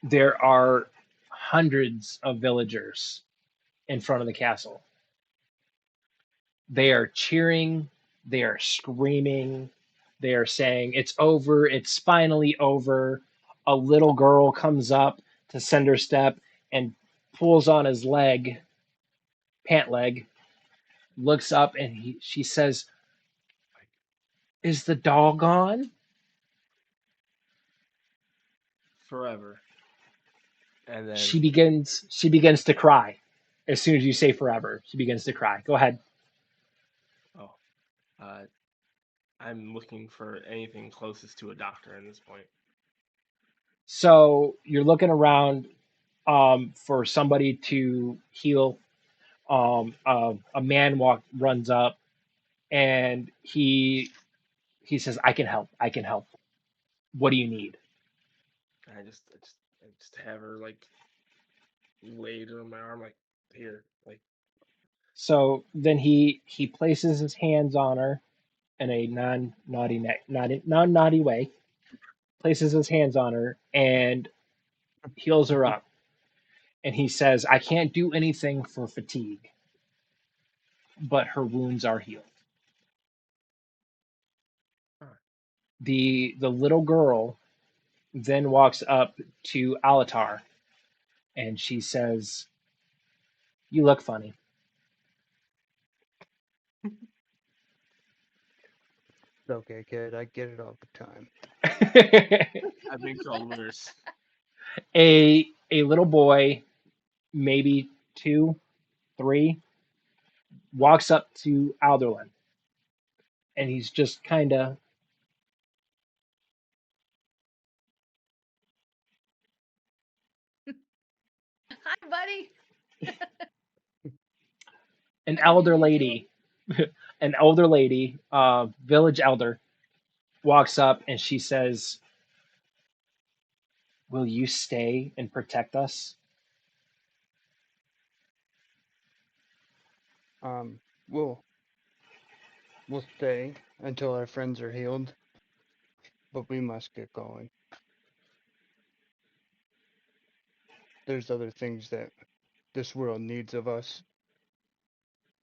Speaker 1: there are hundreds of villagers in front of the castle. They are cheering, they are screaming, they are saying, "It's over, it's finally over." A little girl comes up to Cinderstep and pulls on his leg, pant leg, looks up, and she says, "Is the doll gone?"
Speaker 2: Forever. And then
Speaker 1: She begins to cry. As soon as you say forever, she begins to cry. Go ahead.
Speaker 2: oh, uh, I'm looking for anything closest to a doctor at this point.
Speaker 1: So you're looking around for somebody to heal. A man runs up, and he says, "I can help. I can help. What do you need?"
Speaker 2: And I just have her like laid on my arm, like here, like
Speaker 1: So then he places his hands on her in a non naughty way. Places his hands on her and heals her up. And he says, "I can't do anything for fatigue, but her wounds are healed."
Speaker 2: Alright.
Speaker 1: The little girl then walks up to Alatar and she says, "You look funny."
Speaker 4: Okay, kid, I get it all the time.
Speaker 2: I've been called worse.
Speaker 1: A little boy, maybe 2, 3, walks up to Alderlyn and he's just kind of,
Speaker 3: Hi, buddy.
Speaker 1: an
Speaker 3: I
Speaker 1: elder
Speaker 3: beat you to
Speaker 1: lady, an older lady, village elder, walks up and she says, "Will you stay and protect us?"
Speaker 4: Um, we'll we'll stay until our friends are healed, but we must get going. There's other things that this world needs of us.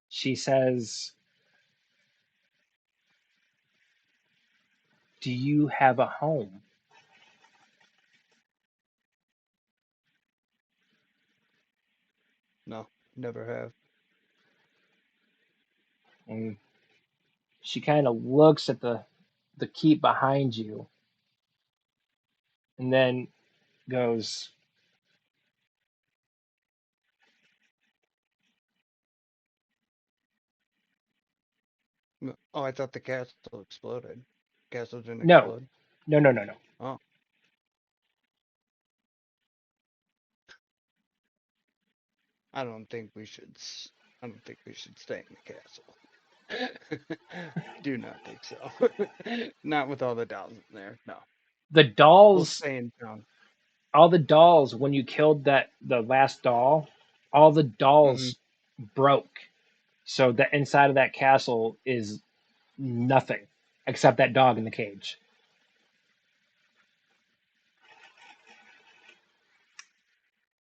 Speaker 1: She says, "Do you have a home?"
Speaker 4: No, never have.
Speaker 1: And she kind of looks at the keep behind you and then goes,
Speaker 4: Oh, I thought the castle exploded. Castle didn't
Speaker 1: "No,
Speaker 4: explode.
Speaker 1: no, no, no, no."
Speaker 4: Oh, I don't think we should. I don't think we should stay in the castle. Do not think so. Not with all the dolls in there. No,
Speaker 1: The
Speaker 4: we'll
Speaker 1: dolls,
Speaker 4: stay in town.
Speaker 1: all the dolls, when you killed the last doll, all the
Speaker 4: Hmm.
Speaker 1: dolls broke. So the inside of that castle is nothing except that dog in the cage.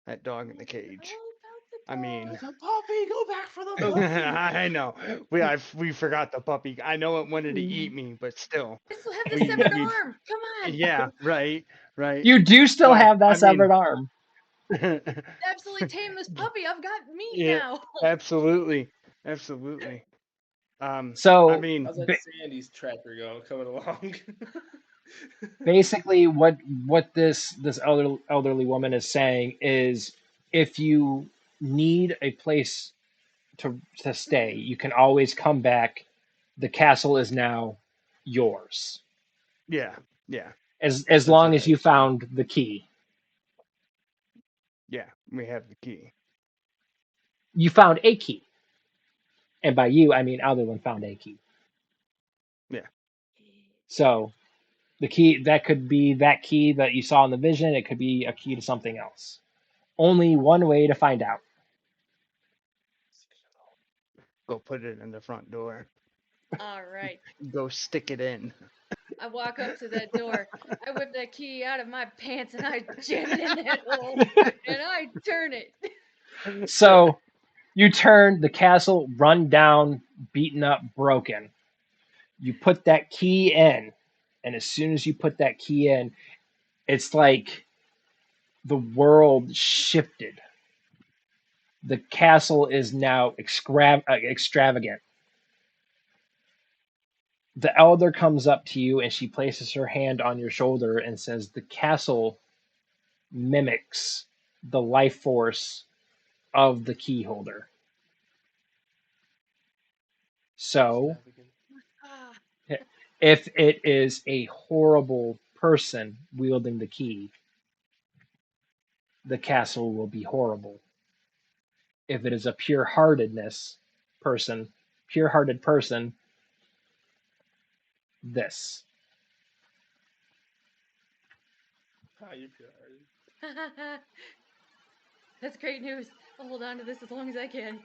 Speaker 4: That dog in the cage.
Speaker 3: all about the
Speaker 4: I mean,
Speaker 2: The puppy, go back for the
Speaker 1: Oh.
Speaker 2: puppy.
Speaker 4: I know. We forgot the puppy. I know it wanted to eat me, but still,
Speaker 3: I still have the
Speaker 4: we
Speaker 3: severed
Speaker 4: we
Speaker 3: arm. Come on.
Speaker 4: yeah, right, right.
Speaker 1: You do still
Speaker 4: But
Speaker 1: have that
Speaker 4: I mean,
Speaker 1: severed arm.
Speaker 3: Absolutely tame this puppy. I've got meat
Speaker 4: yeah,
Speaker 3: now.
Speaker 4: absolutely, absolutely. I
Speaker 1: So
Speaker 4: mean,
Speaker 2: How's that Sandy's tracker going? Coming along?
Speaker 1: basically, what this elderly woman is saying is, if you need a place to stay, you can always come back. The castle is now yours,
Speaker 4: yeah, yeah.
Speaker 1: as
Speaker 4: That's
Speaker 1: long
Speaker 4: what
Speaker 1: as
Speaker 4: I
Speaker 1: you
Speaker 4: assume.
Speaker 1: found the key.
Speaker 4: Yeah, we have the key.
Speaker 1: You found a key, and by you I mean Alderlyn found a key.
Speaker 4: Yeah,
Speaker 1: So the key that could be that key that you saw in the vision. It could be a key to something else. Only one way to find out.
Speaker 4: Go put it in the front door.
Speaker 3: All right.
Speaker 4: Go stick it in.
Speaker 3: I walk up to that door. I whip that key out of my pants and I jam it in that hole. And I turn it.
Speaker 1: So you turn the castle run down, beaten up, broken. You put that key in, and as soon as you put that key in, it's like the world shifted. The castle is now extravagant. The elder comes up to you and she places her hand on your shoulder and says, "The castle mimics the life force of the key holder. So,
Speaker 2: Extravagant.
Speaker 3: Ah,
Speaker 1: if it is a horrible person wielding the key, the castle will be horrible. If it is a pure-hearted person, this."
Speaker 2: Ah, you're pure-hearted.
Speaker 3: that's great news. I'll hold on to this as long as I can.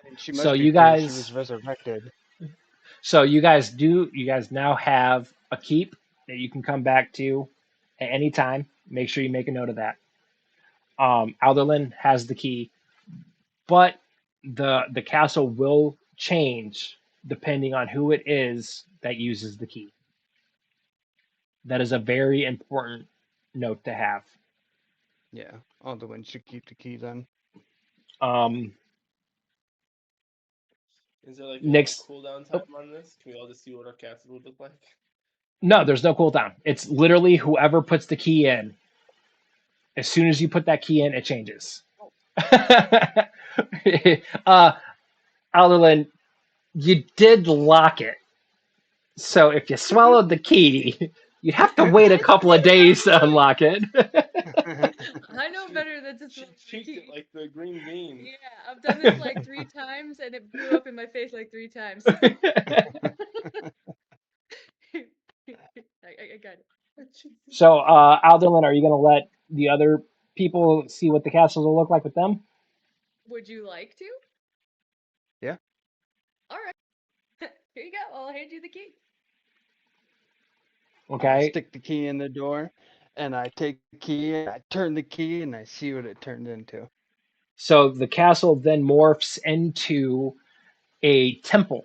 Speaker 4: And she
Speaker 1: So
Speaker 4: must be
Speaker 1: you
Speaker 4: pure. She
Speaker 1: guys,
Speaker 4: was resurrected.
Speaker 1: you guys now have a keep that you can come back to at any time. Make sure you make a note of that. Alderlyn has the key, but the castle will change depending on who it is that uses the key. That is a very important note to have.
Speaker 4: Yeah. Alderlyn should keep the key then.
Speaker 1: Um,
Speaker 2: Is there like a
Speaker 1: next,
Speaker 2: cooldown
Speaker 1: oh,
Speaker 2: time on this? Can we all just see what our castle would look like?
Speaker 1: no, there's no cooldown. It's literally whoever puts the key in. As soon as you put that key in, it changes. uh, Alderlyn, you did lock it. So if you swallowed the key, you'd have to wait a
Speaker 3: I
Speaker 1: couple of
Speaker 3: still
Speaker 1: days to
Speaker 3: have it.
Speaker 1: unlock it.
Speaker 3: I know better than to
Speaker 2: She
Speaker 3: swallow the
Speaker 2: cheeked it
Speaker 3: key.
Speaker 2: like the green bean.
Speaker 3: Yeah, I've done this like 3 times and it blew up in my face like 3 times. I got it.
Speaker 1: So, Alderlyn, are you going to let the other people see what the castles will look like with them?
Speaker 3: Would you like to?
Speaker 4: Yeah.
Speaker 3: All right. Here you go. I'll hand you the key.
Speaker 4: I
Speaker 1: Okay.
Speaker 4: stick the key in the door, and I take the key, and I turn the key, and I see what it turned into.
Speaker 1: So the castle then morphs into a temple.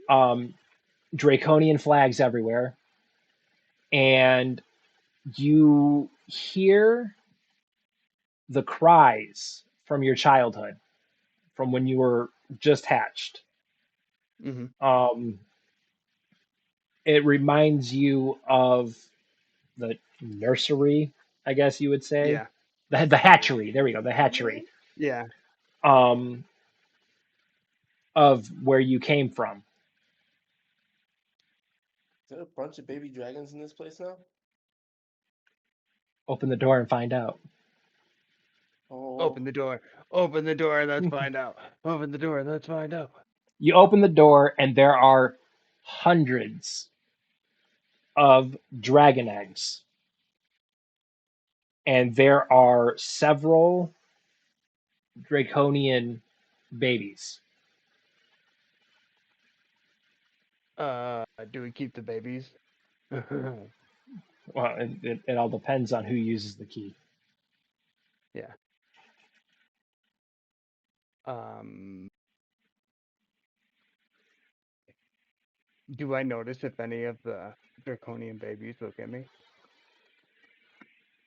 Speaker 1: Um, Draconian flags everywhere, and you hear the cries from your childhood, from when you were just hatched.
Speaker 4: Mm-hmm.
Speaker 1: Um, it reminds you of the nursery, I guess you would say.
Speaker 4: Yeah.
Speaker 1: The hatchery. There we go. The hatchery.
Speaker 4: Yeah.
Speaker 1: Um, of where you came from.
Speaker 2: Is there a bunch of baby dragons in this place now?
Speaker 1: Open the door and find out.
Speaker 2: Oh,
Speaker 4: Open the door. Open the door. Let's find out. Open the door. Let's find out.
Speaker 1: You open the door, and there are hundreds of dragon eggs. And there are several draconian babies.
Speaker 4: Do we keep the babies?
Speaker 1: Well, it all depends on who uses the key.
Speaker 4: Yeah. Um. Do I notice if any of the draconian babies look at me?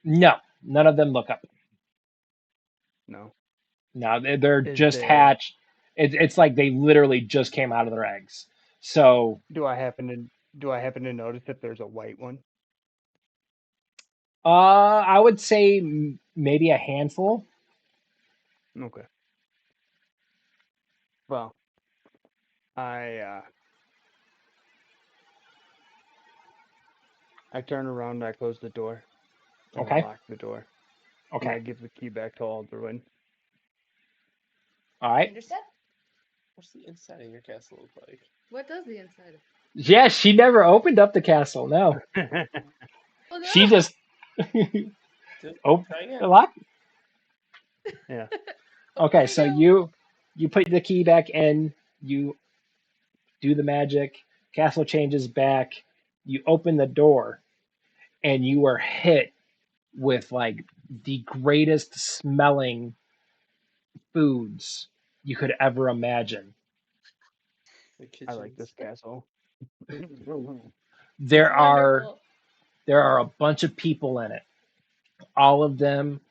Speaker 1: No, none of them look up.
Speaker 4: No.
Speaker 1: No, they're
Speaker 4: Is
Speaker 1: just
Speaker 4: there?
Speaker 1: hatched. It's like they literally just came out of their eggs. So,
Speaker 4: Do I happen to? Do I happen to notice if there's a white one?
Speaker 1: I would say maybe a handful.
Speaker 4: Okay. Well, I I turn around and I close the door and I
Speaker 1: Okay,
Speaker 4: lock the door and I
Speaker 1: okay,
Speaker 4: give the key back to Alderlyn.
Speaker 1: all right.
Speaker 3: Cinderstep?
Speaker 2: what's the inside of your castle look like?
Speaker 3: What does the inside of?
Speaker 1: Yeah, she never opened up the castle. No,
Speaker 3: Oh no.
Speaker 1: she just
Speaker 2: Just
Speaker 1: opened
Speaker 2: try
Speaker 1: the
Speaker 2: again.
Speaker 1: lock.
Speaker 4: Yeah.
Speaker 1: Okay,
Speaker 3: Open
Speaker 1: so
Speaker 3: it
Speaker 1: you put the key back in. You do the magic. Castle changes back. You open the door, and you are hit with like the greatest smelling foods you could ever imagine.
Speaker 2: The
Speaker 4: I like
Speaker 2: kitchens.
Speaker 4: this castle.
Speaker 1: There are
Speaker 3: Wonderful.
Speaker 1: there are a bunch of people in it. All of them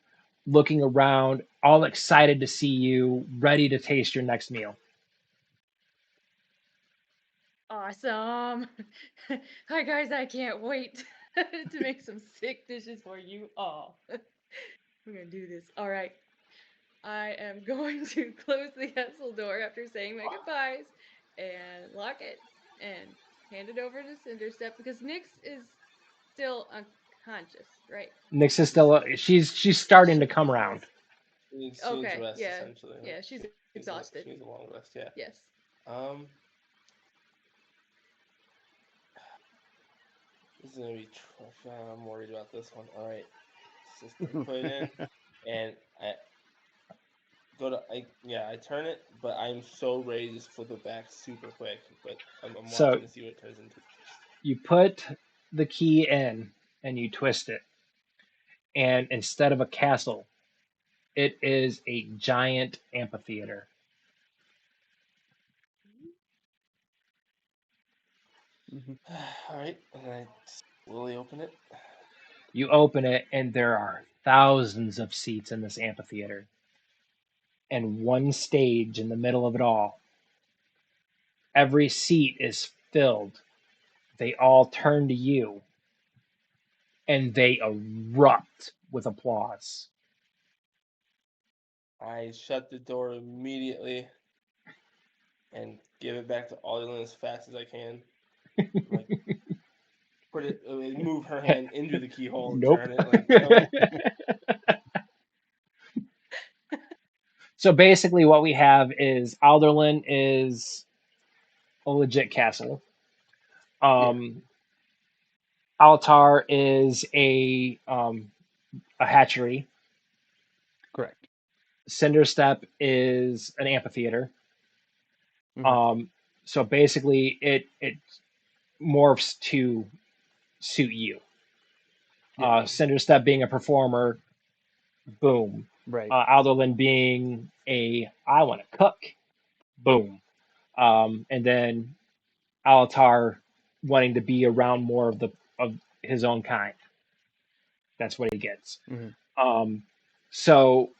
Speaker 1: looking around, all excited to see you, ready to taste your next meal.
Speaker 3: Awesome. Hi guys, I can't wait to make some sick dishes for you all. We're gonna do this. All right. I am going to close the castle door after saying my goodbyes and lock it and hand it over to Cinderstep because Nyx is still unconscious, right?
Speaker 1: Nyx is still she's starting to come around.
Speaker 2: She needs
Speaker 3: Okay,
Speaker 2: rest
Speaker 3: yeah.
Speaker 2: essentially.
Speaker 3: Yeah, she's exhausted.
Speaker 2: She needs a long rest. Yeah.
Speaker 3: Yes.
Speaker 2: Um, this is gonna be. I'm worried about this one. All right, system put it in, and I I turn it, but I'm so ready to just flip it back super quick. But I'm
Speaker 1: So
Speaker 2: watching to see what it turns into first.
Speaker 1: you put the key in and you twist it, and instead of a castle, it is a giant amphitheater.
Speaker 2: All right, and I slowly open it.
Speaker 1: You open it, and there are thousands of seats in this amphitheater, and one stage in the middle of it all. Every seat is filled. They all turn to you, and they erupt with applause.
Speaker 2: I shut the door immediately and give it back to Alderlyn as fast as I can. Like put it, move her hand into the keyhole and
Speaker 1: Nope.
Speaker 2: turn it. Like no.
Speaker 1: So basically, what we have is Alderlyn is a legit castle.
Speaker 4: Yeah,
Speaker 1: Um, Alatar is a hatchery.
Speaker 4: correct.
Speaker 1: Cinderstep is an amphitheater.
Speaker 4: Mhm.
Speaker 1: Um, so basically, it morphs to suit you.
Speaker 4: Yeah,
Speaker 1: Cinderstep being a performer, boom.
Speaker 4: right.
Speaker 1: Alderlyn being a I want to cook, boom. And then Alatar wanting to be around more of his own kind. That's what he gets.
Speaker 4: Mhm.
Speaker 1: Um, so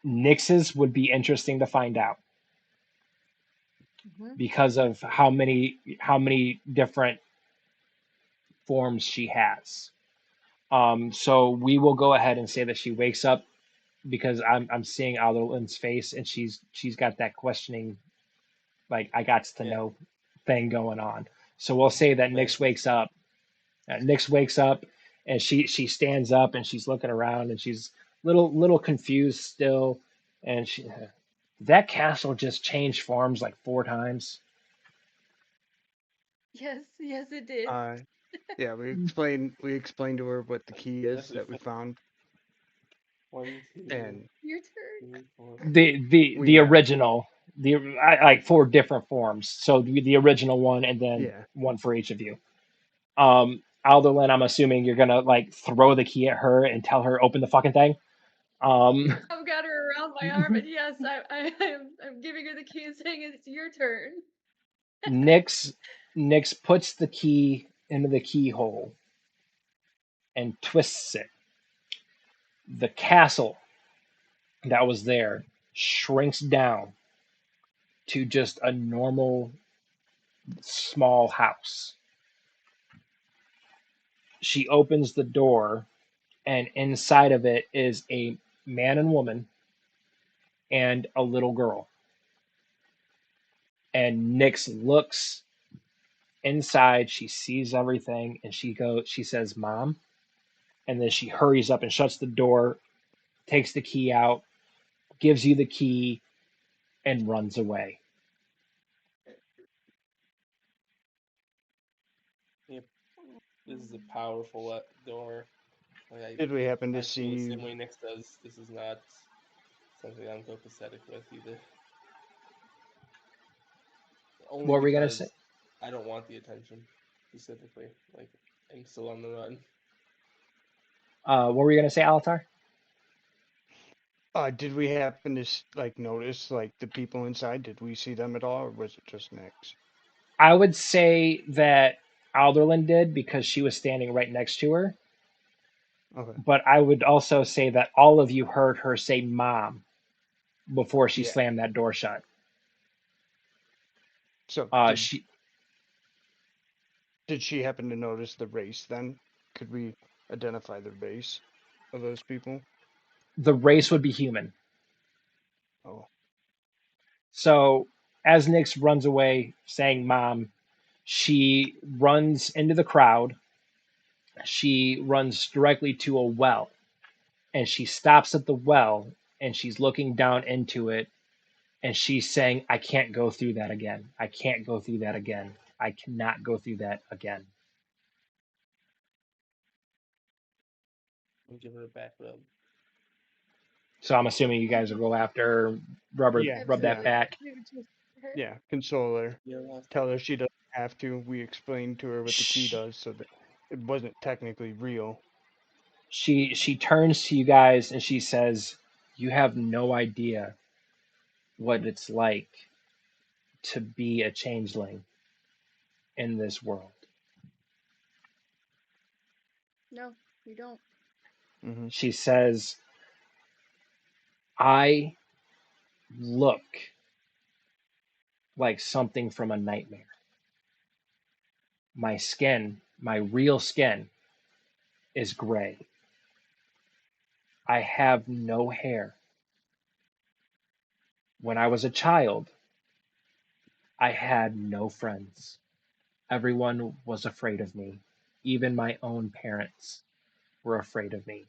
Speaker 1: Nyx's would be interesting to find out
Speaker 3: Hmm.
Speaker 1: because of how many different forms she has. So we will go ahead and say that she wakes up because I'm seeing Alderlyn's face and she's got that questioning like I got to
Speaker 2: Yeah,
Speaker 1: know thing going on. So we'll say that Nyx
Speaker 2: nice.
Speaker 1: wakes up. Nyx wakes up and she stands up and she's looking around and she's little confused still and that castle just changed forms like 4 times.
Speaker 3: Yes, yes, it did.
Speaker 4: Uh, yeah, we explained to her what the key is
Speaker 2: Definitely
Speaker 4: that we found,
Speaker 2: 1, 2,
Speaker 4: and
Speaker 3: Your turn.
Speaker 2: 3, 4.
Speaker 1: The
Speaker 4: we
Speaker 1: original like 4 different forms. So the original one and then
Speaker 4: yeah.
Speaker 1: one for each of you. Alderlyn, I'm assuming you're gonna like throw the key at her and tell her open the fucking thing. Um,
Speaker 3: I've got her around my arm, and yes, I'm giving her the key and saying it's your turn.
Speaker 1: Nyx Nyx puts the key into the keyhole and twists it. The castle that was there shrinks down to just a normal small house. She opens the door, and inside of it is a man and woman and a little girl. And Nyx looks inside, she sees everything, and she says, "Mom," and then she hurries up and shuts the door, takes the key out, gives you the key, and runs away.
Speaker 2: This is a powerful door. Like
Speaker 4: Did we happen to
Speaker 2: I feel the
Speaker 4: see?
Speaker 2: same way Nix does. This is not something I'm copacetic with either. Only
Speaker 1: What were we gonna say?
Speaker 2: because I don't want the attention specifically. Like I'm still on the run.
Speaker 1: What were you gonna say, Alatar?
Speaker 4: Did we happen to like notice like the people inside? Did we see them at all, or was it just Nyx?
Speaker 1: I would say that Alderlyn did because she was standing right next to her.
Speaker 4: Okay.
Speaker 1: But I would also say that all of you heard her say "mom" before she
Speaker 4: Yeah.
Speaker 1: slammed that door shut.
Speaker 4: So
Speaker 1: Uh,
Speaker 4: did
Speaker 1: she
Speaker 4: did she happen to notice the race then? Could we identify the race of those people?
Speaker 1: the race would be human.
Speaker 4: Oh.
Speaker 1: So as Nyx runs away saying "mom," she runs into the crowd. She runs directly to a well, and she stops at the well, and she's looking down into it, and she's saying, "I can't go through that again. I can't go through that again. I cannot go through that again."
Speaker 2: I'll give her a back rub.
Speaker 1: So I'm assuming you guys will go after rubber,
Speaker 4: Yeah.
Speaker 1: rub that
Speaker 4: Yeah.
Speaker 1: back.
Speaker 3: We would just her.
Speaker 4: Yeah. Console her.
Speaker 2: You're left.
Speaker 4: Tell her she doesn't have to. We explained to her what the key
Speaker 1: Shh.
Speaker 4: does, so that it wasn't technically real.
Speaker 1: She turns to you guys and she says, "You have no idea what it's like to be a changeling in this world."
Speaker 3: No, you don't.
Speaker 4: Mm-hmm.
Speaker 1: She says, "I look like something from a nightmare. My skin, my real skin, is gray. I have no hair. When I was a child, I had no friends. Everyone was afraid of me. Even my own parents were afraid of me.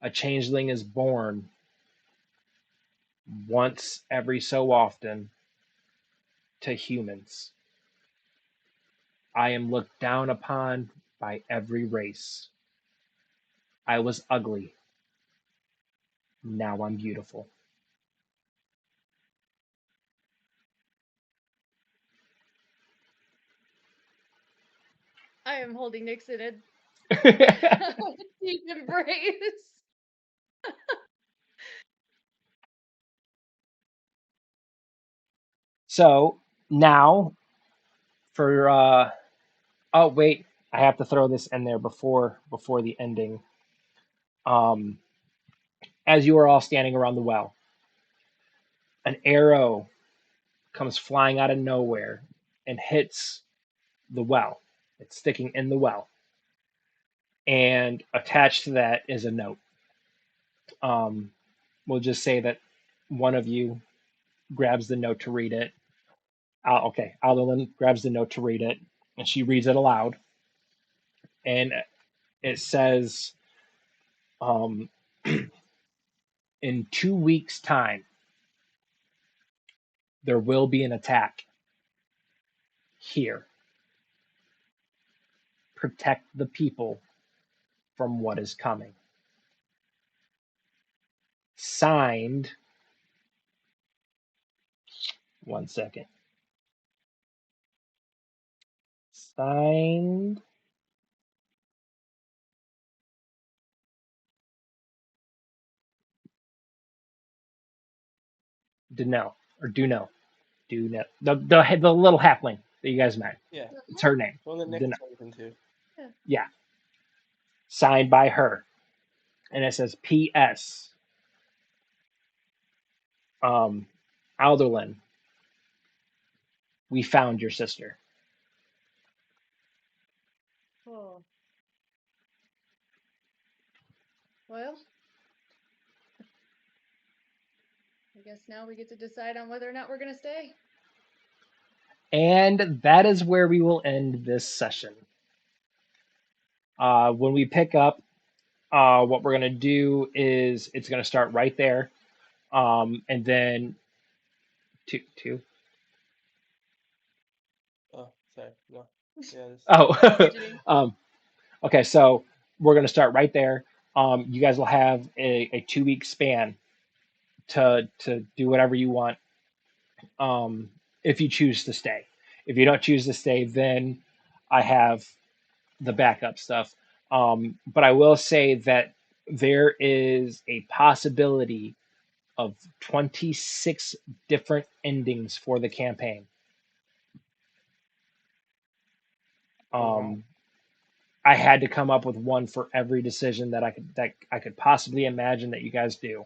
Speaker 1: A changeling is born once every so often to humans. I am looked down upon by every race. I was ugly. Now I'm beautiful."
Speaker 3: I am holding Nyx in a deep embrace.
Speaker 1: So now for oh wait, I have to throw this in there before the ending. Um, as you are all standing around the well, an arrow comes flying out of nowhere and hits the well. It's sticking in the well, and attached to that is a note. Um, we'll just say that one of you grabs the note to read it. Okay, Alderlyn grabs the note to read it, and she reads it aloud. And it says, um, "In 2 weeks' time, there will be an attack here. Protect the people from what is coming." Signed, one second. Signed, Dunell, or Duno. Duno. The little halfling that you guys met.
Speaker 2: Yeah.
Speaker 1: It's her name.
Speaker 2: The one that Nick
Speaker 1: Dunell.
Speaker 2: is into.
Speaker 1: Yeah. Signed by her. And it says P.S. Alderlyn, we found your sister.
Speaker 3: Oh. Well, I guess now we get to decide on whether or not we're gonna stay.
Speaker 1: And that is where we will end this session. When we pick up, what we're going to do is it's going to start right there. And then two.
Speaker 2: Oh, sorry. No. Yes.
Speaker 1: Oh,
Speaker 3: Fidgeting.
Speaker 1: okay. So we're going to start right there. You guys will have a 2 week span to do whatever you want. If you choose to stay. If you don't choose to stay, then I have the backup stuff. But I will say that there is a possibility of 26 different endings for the campaign.
Speaker 4: Oh, wow.
Speaker 1: I had to come up with one for every decision that I could possibly imagine that you guys do.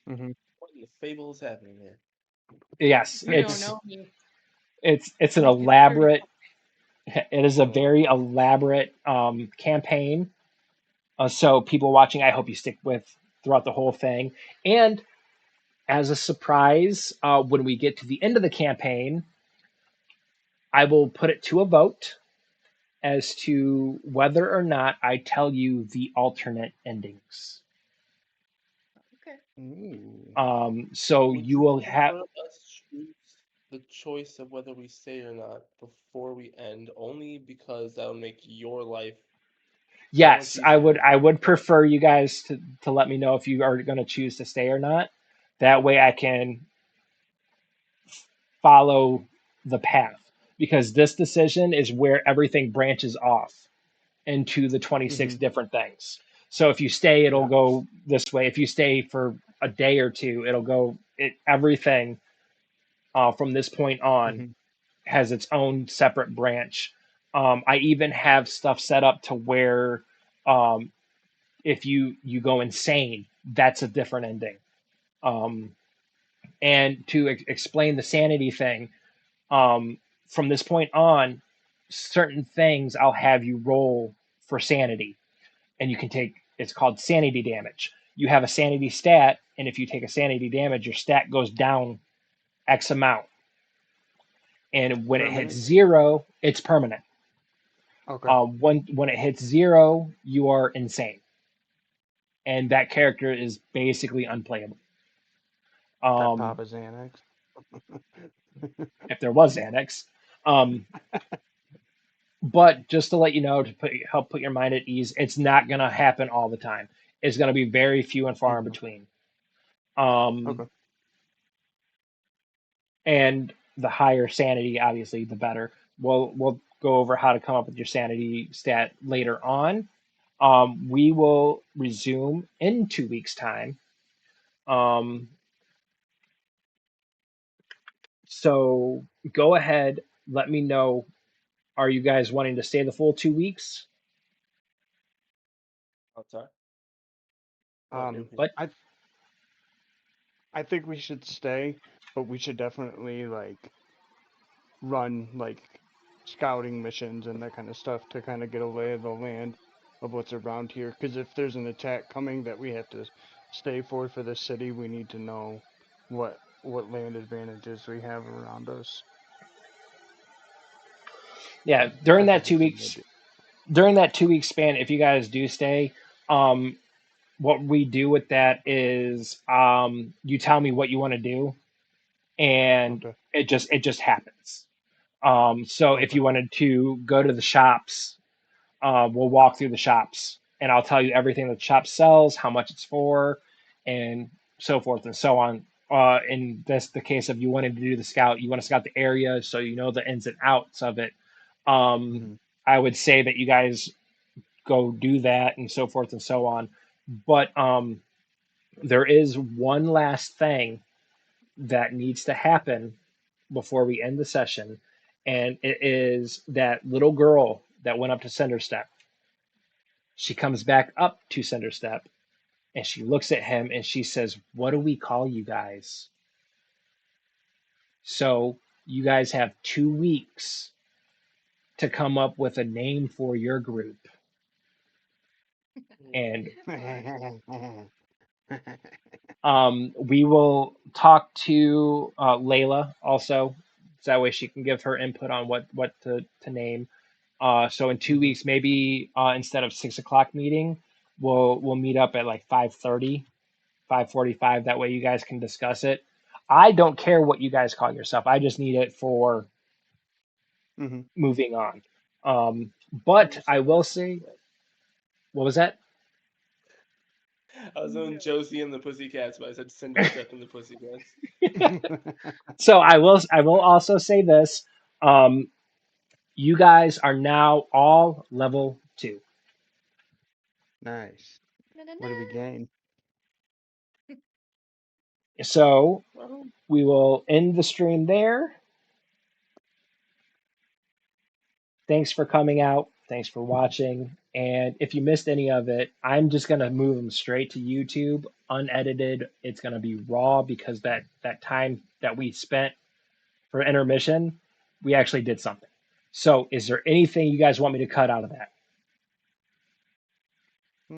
Speaker 4: Mm-hmm.
Speaker 2: What in the fable is happening here?
Speaker 1: Yes,
Speaker 3: You don't know me.
Speaker 1: it's an
Speaker 3: Might get dirty.
Speaker 1: elaborate. It is a
Speaker 2: Oh,
Speaker 1: very elaborate campaign. So people watching, I hope you stick with throughout the whole thing. And as a surprise, when we get to the end of the campaign, I will put it to a vote as to whether or not I tell you the alternate endings.
Speaker 3: Okay.
Speaker 4: Ooh.
Speaker 1: So
Speaker 2: would
Speaker 1: you
Speaker 2: you
Speaker 1: will have,
Speaker 2: prefer us choose the choice of whether we stay or not before we end, only because that would make your life so much
Speaker 1: yes, I would
Speaker 2: easier?
Speaker 1: I would prefer you guys to let me know if you are going to choose to stay or not. That way I can follow the path, because this decision is where everything branches off into the 26
Speaker 4: Mm-hmm.
Speaker 1: different things. So if you stay, it'll
Speaker 4: Yeah.
Speaker 1: go this way. If you stay for a day or two, it'll go everything from this point on
Speaker 4: Mm-hmm.
Speaker 1: has its own separate branch. I even have stuff set up to where um, if you go insane, that's a different ending. Um, and to explain the sanity thing, um, from this point on, certain things I'll have you roll for sanity, and you can take. It's called sanity damage. You have a sanity stat, and if you take a sanity damage, your stat goes down X amount. And when it hits
Speaker 4: Permanent.
Speaker 1: zero, it's permanent.
Speaker 4: Okay.
Speaker 1: When it hits zero, you are insane, and that character is basically unplayable.
Speaker 4: Got
Speaker 1: Um,
Speaker 4: Papa Xanax.
Speaker 1: if there was Xanax. Um, but just to let you know, to help put your mind at ease, it's not going to happen all the time. It's going to be very few and far in
Speaker 4: Mm-hmm.
Speaker 1: between. Um,
Speaker 4: Okay.
Speaker 1: and the higher sanity, obviously, the better. We'll go over how to come up with your sanity stat later on. We will resume in 2 weeks' time. Um, so go ahead, let me know. Are you guys wanting to stay the full 2 weeks?
Speaker 2: Alatar, what your
Speaker 4: Um,
Speaker 2: opinion?
Speaker 1: But
Speaker 4: I I think we should stay, but we should definitely like run like scouting missions and that kind of stuff to kind of get a lay of the land of what's around here. Because if there's an attack coming that we have to stay for the city, we need to know what land advantages we have around us.
Speaker 1: yeah,
Speaker 4: I think it's a good idea.
Speaker 1: during that 2 week span, if you guys do stay, um, what we do with that is you tell me what you want to do, and
Speaker 4: Okay.
Speaker 1: it just happens. So if
Speaker 4: Okay.
Speaker 1: you wanted to go to the shops, we'll walk through the shops, and I'll tell you everything that the shop sells, how much it's for, and so forth and so on. In this the case of you wanting to do the scout, you want to scout the area so you know the ins and outs of it. Um,
Speaker 4: Hmm.
Speaker 1: I would say that you guys go do that and so forth and so on. But there is one last thing that needs to happen before we end the session, and it is that little girl that went up to Cinderstep. She comes back up to Cinderstep and she looks at him and she says, "What do we call you guys?" So you guys have 2 weeks to come up with a name for your group. And we will talk to Lailah also, so that way she can give her input on what to name. So in two
Speaker 4: Hmm.
Speaker 1: weeks, maybe instead of 6 o'clock meeting, we'll meet up at like 5:30, 5:45. That way you guys can discuss it. I don't care what you guys call yourself. I just need it for
Speaker 4: Mhm.
Speaker 1: moving on. But I will say, what was that?
Speaker 2: I was on Josie and the Pussycats, but I said Cinderstep and the Pussycats.
Speaker 1: So I will also say this. Um, you guys are now all level 2.
Speaker 4: Nice. What do we gain?
Speaker 1: So
Speaker 2: Well,
Speaker 1: we will end the stream there. Thanks for coming out. Thanks for watching. And if you missed any of it, I'm just going to move them straight to YouTube, unedited. It's going to be raw because that time that we spent for intermission, we actually did something. So, is there anything you guys want me to cut out of that?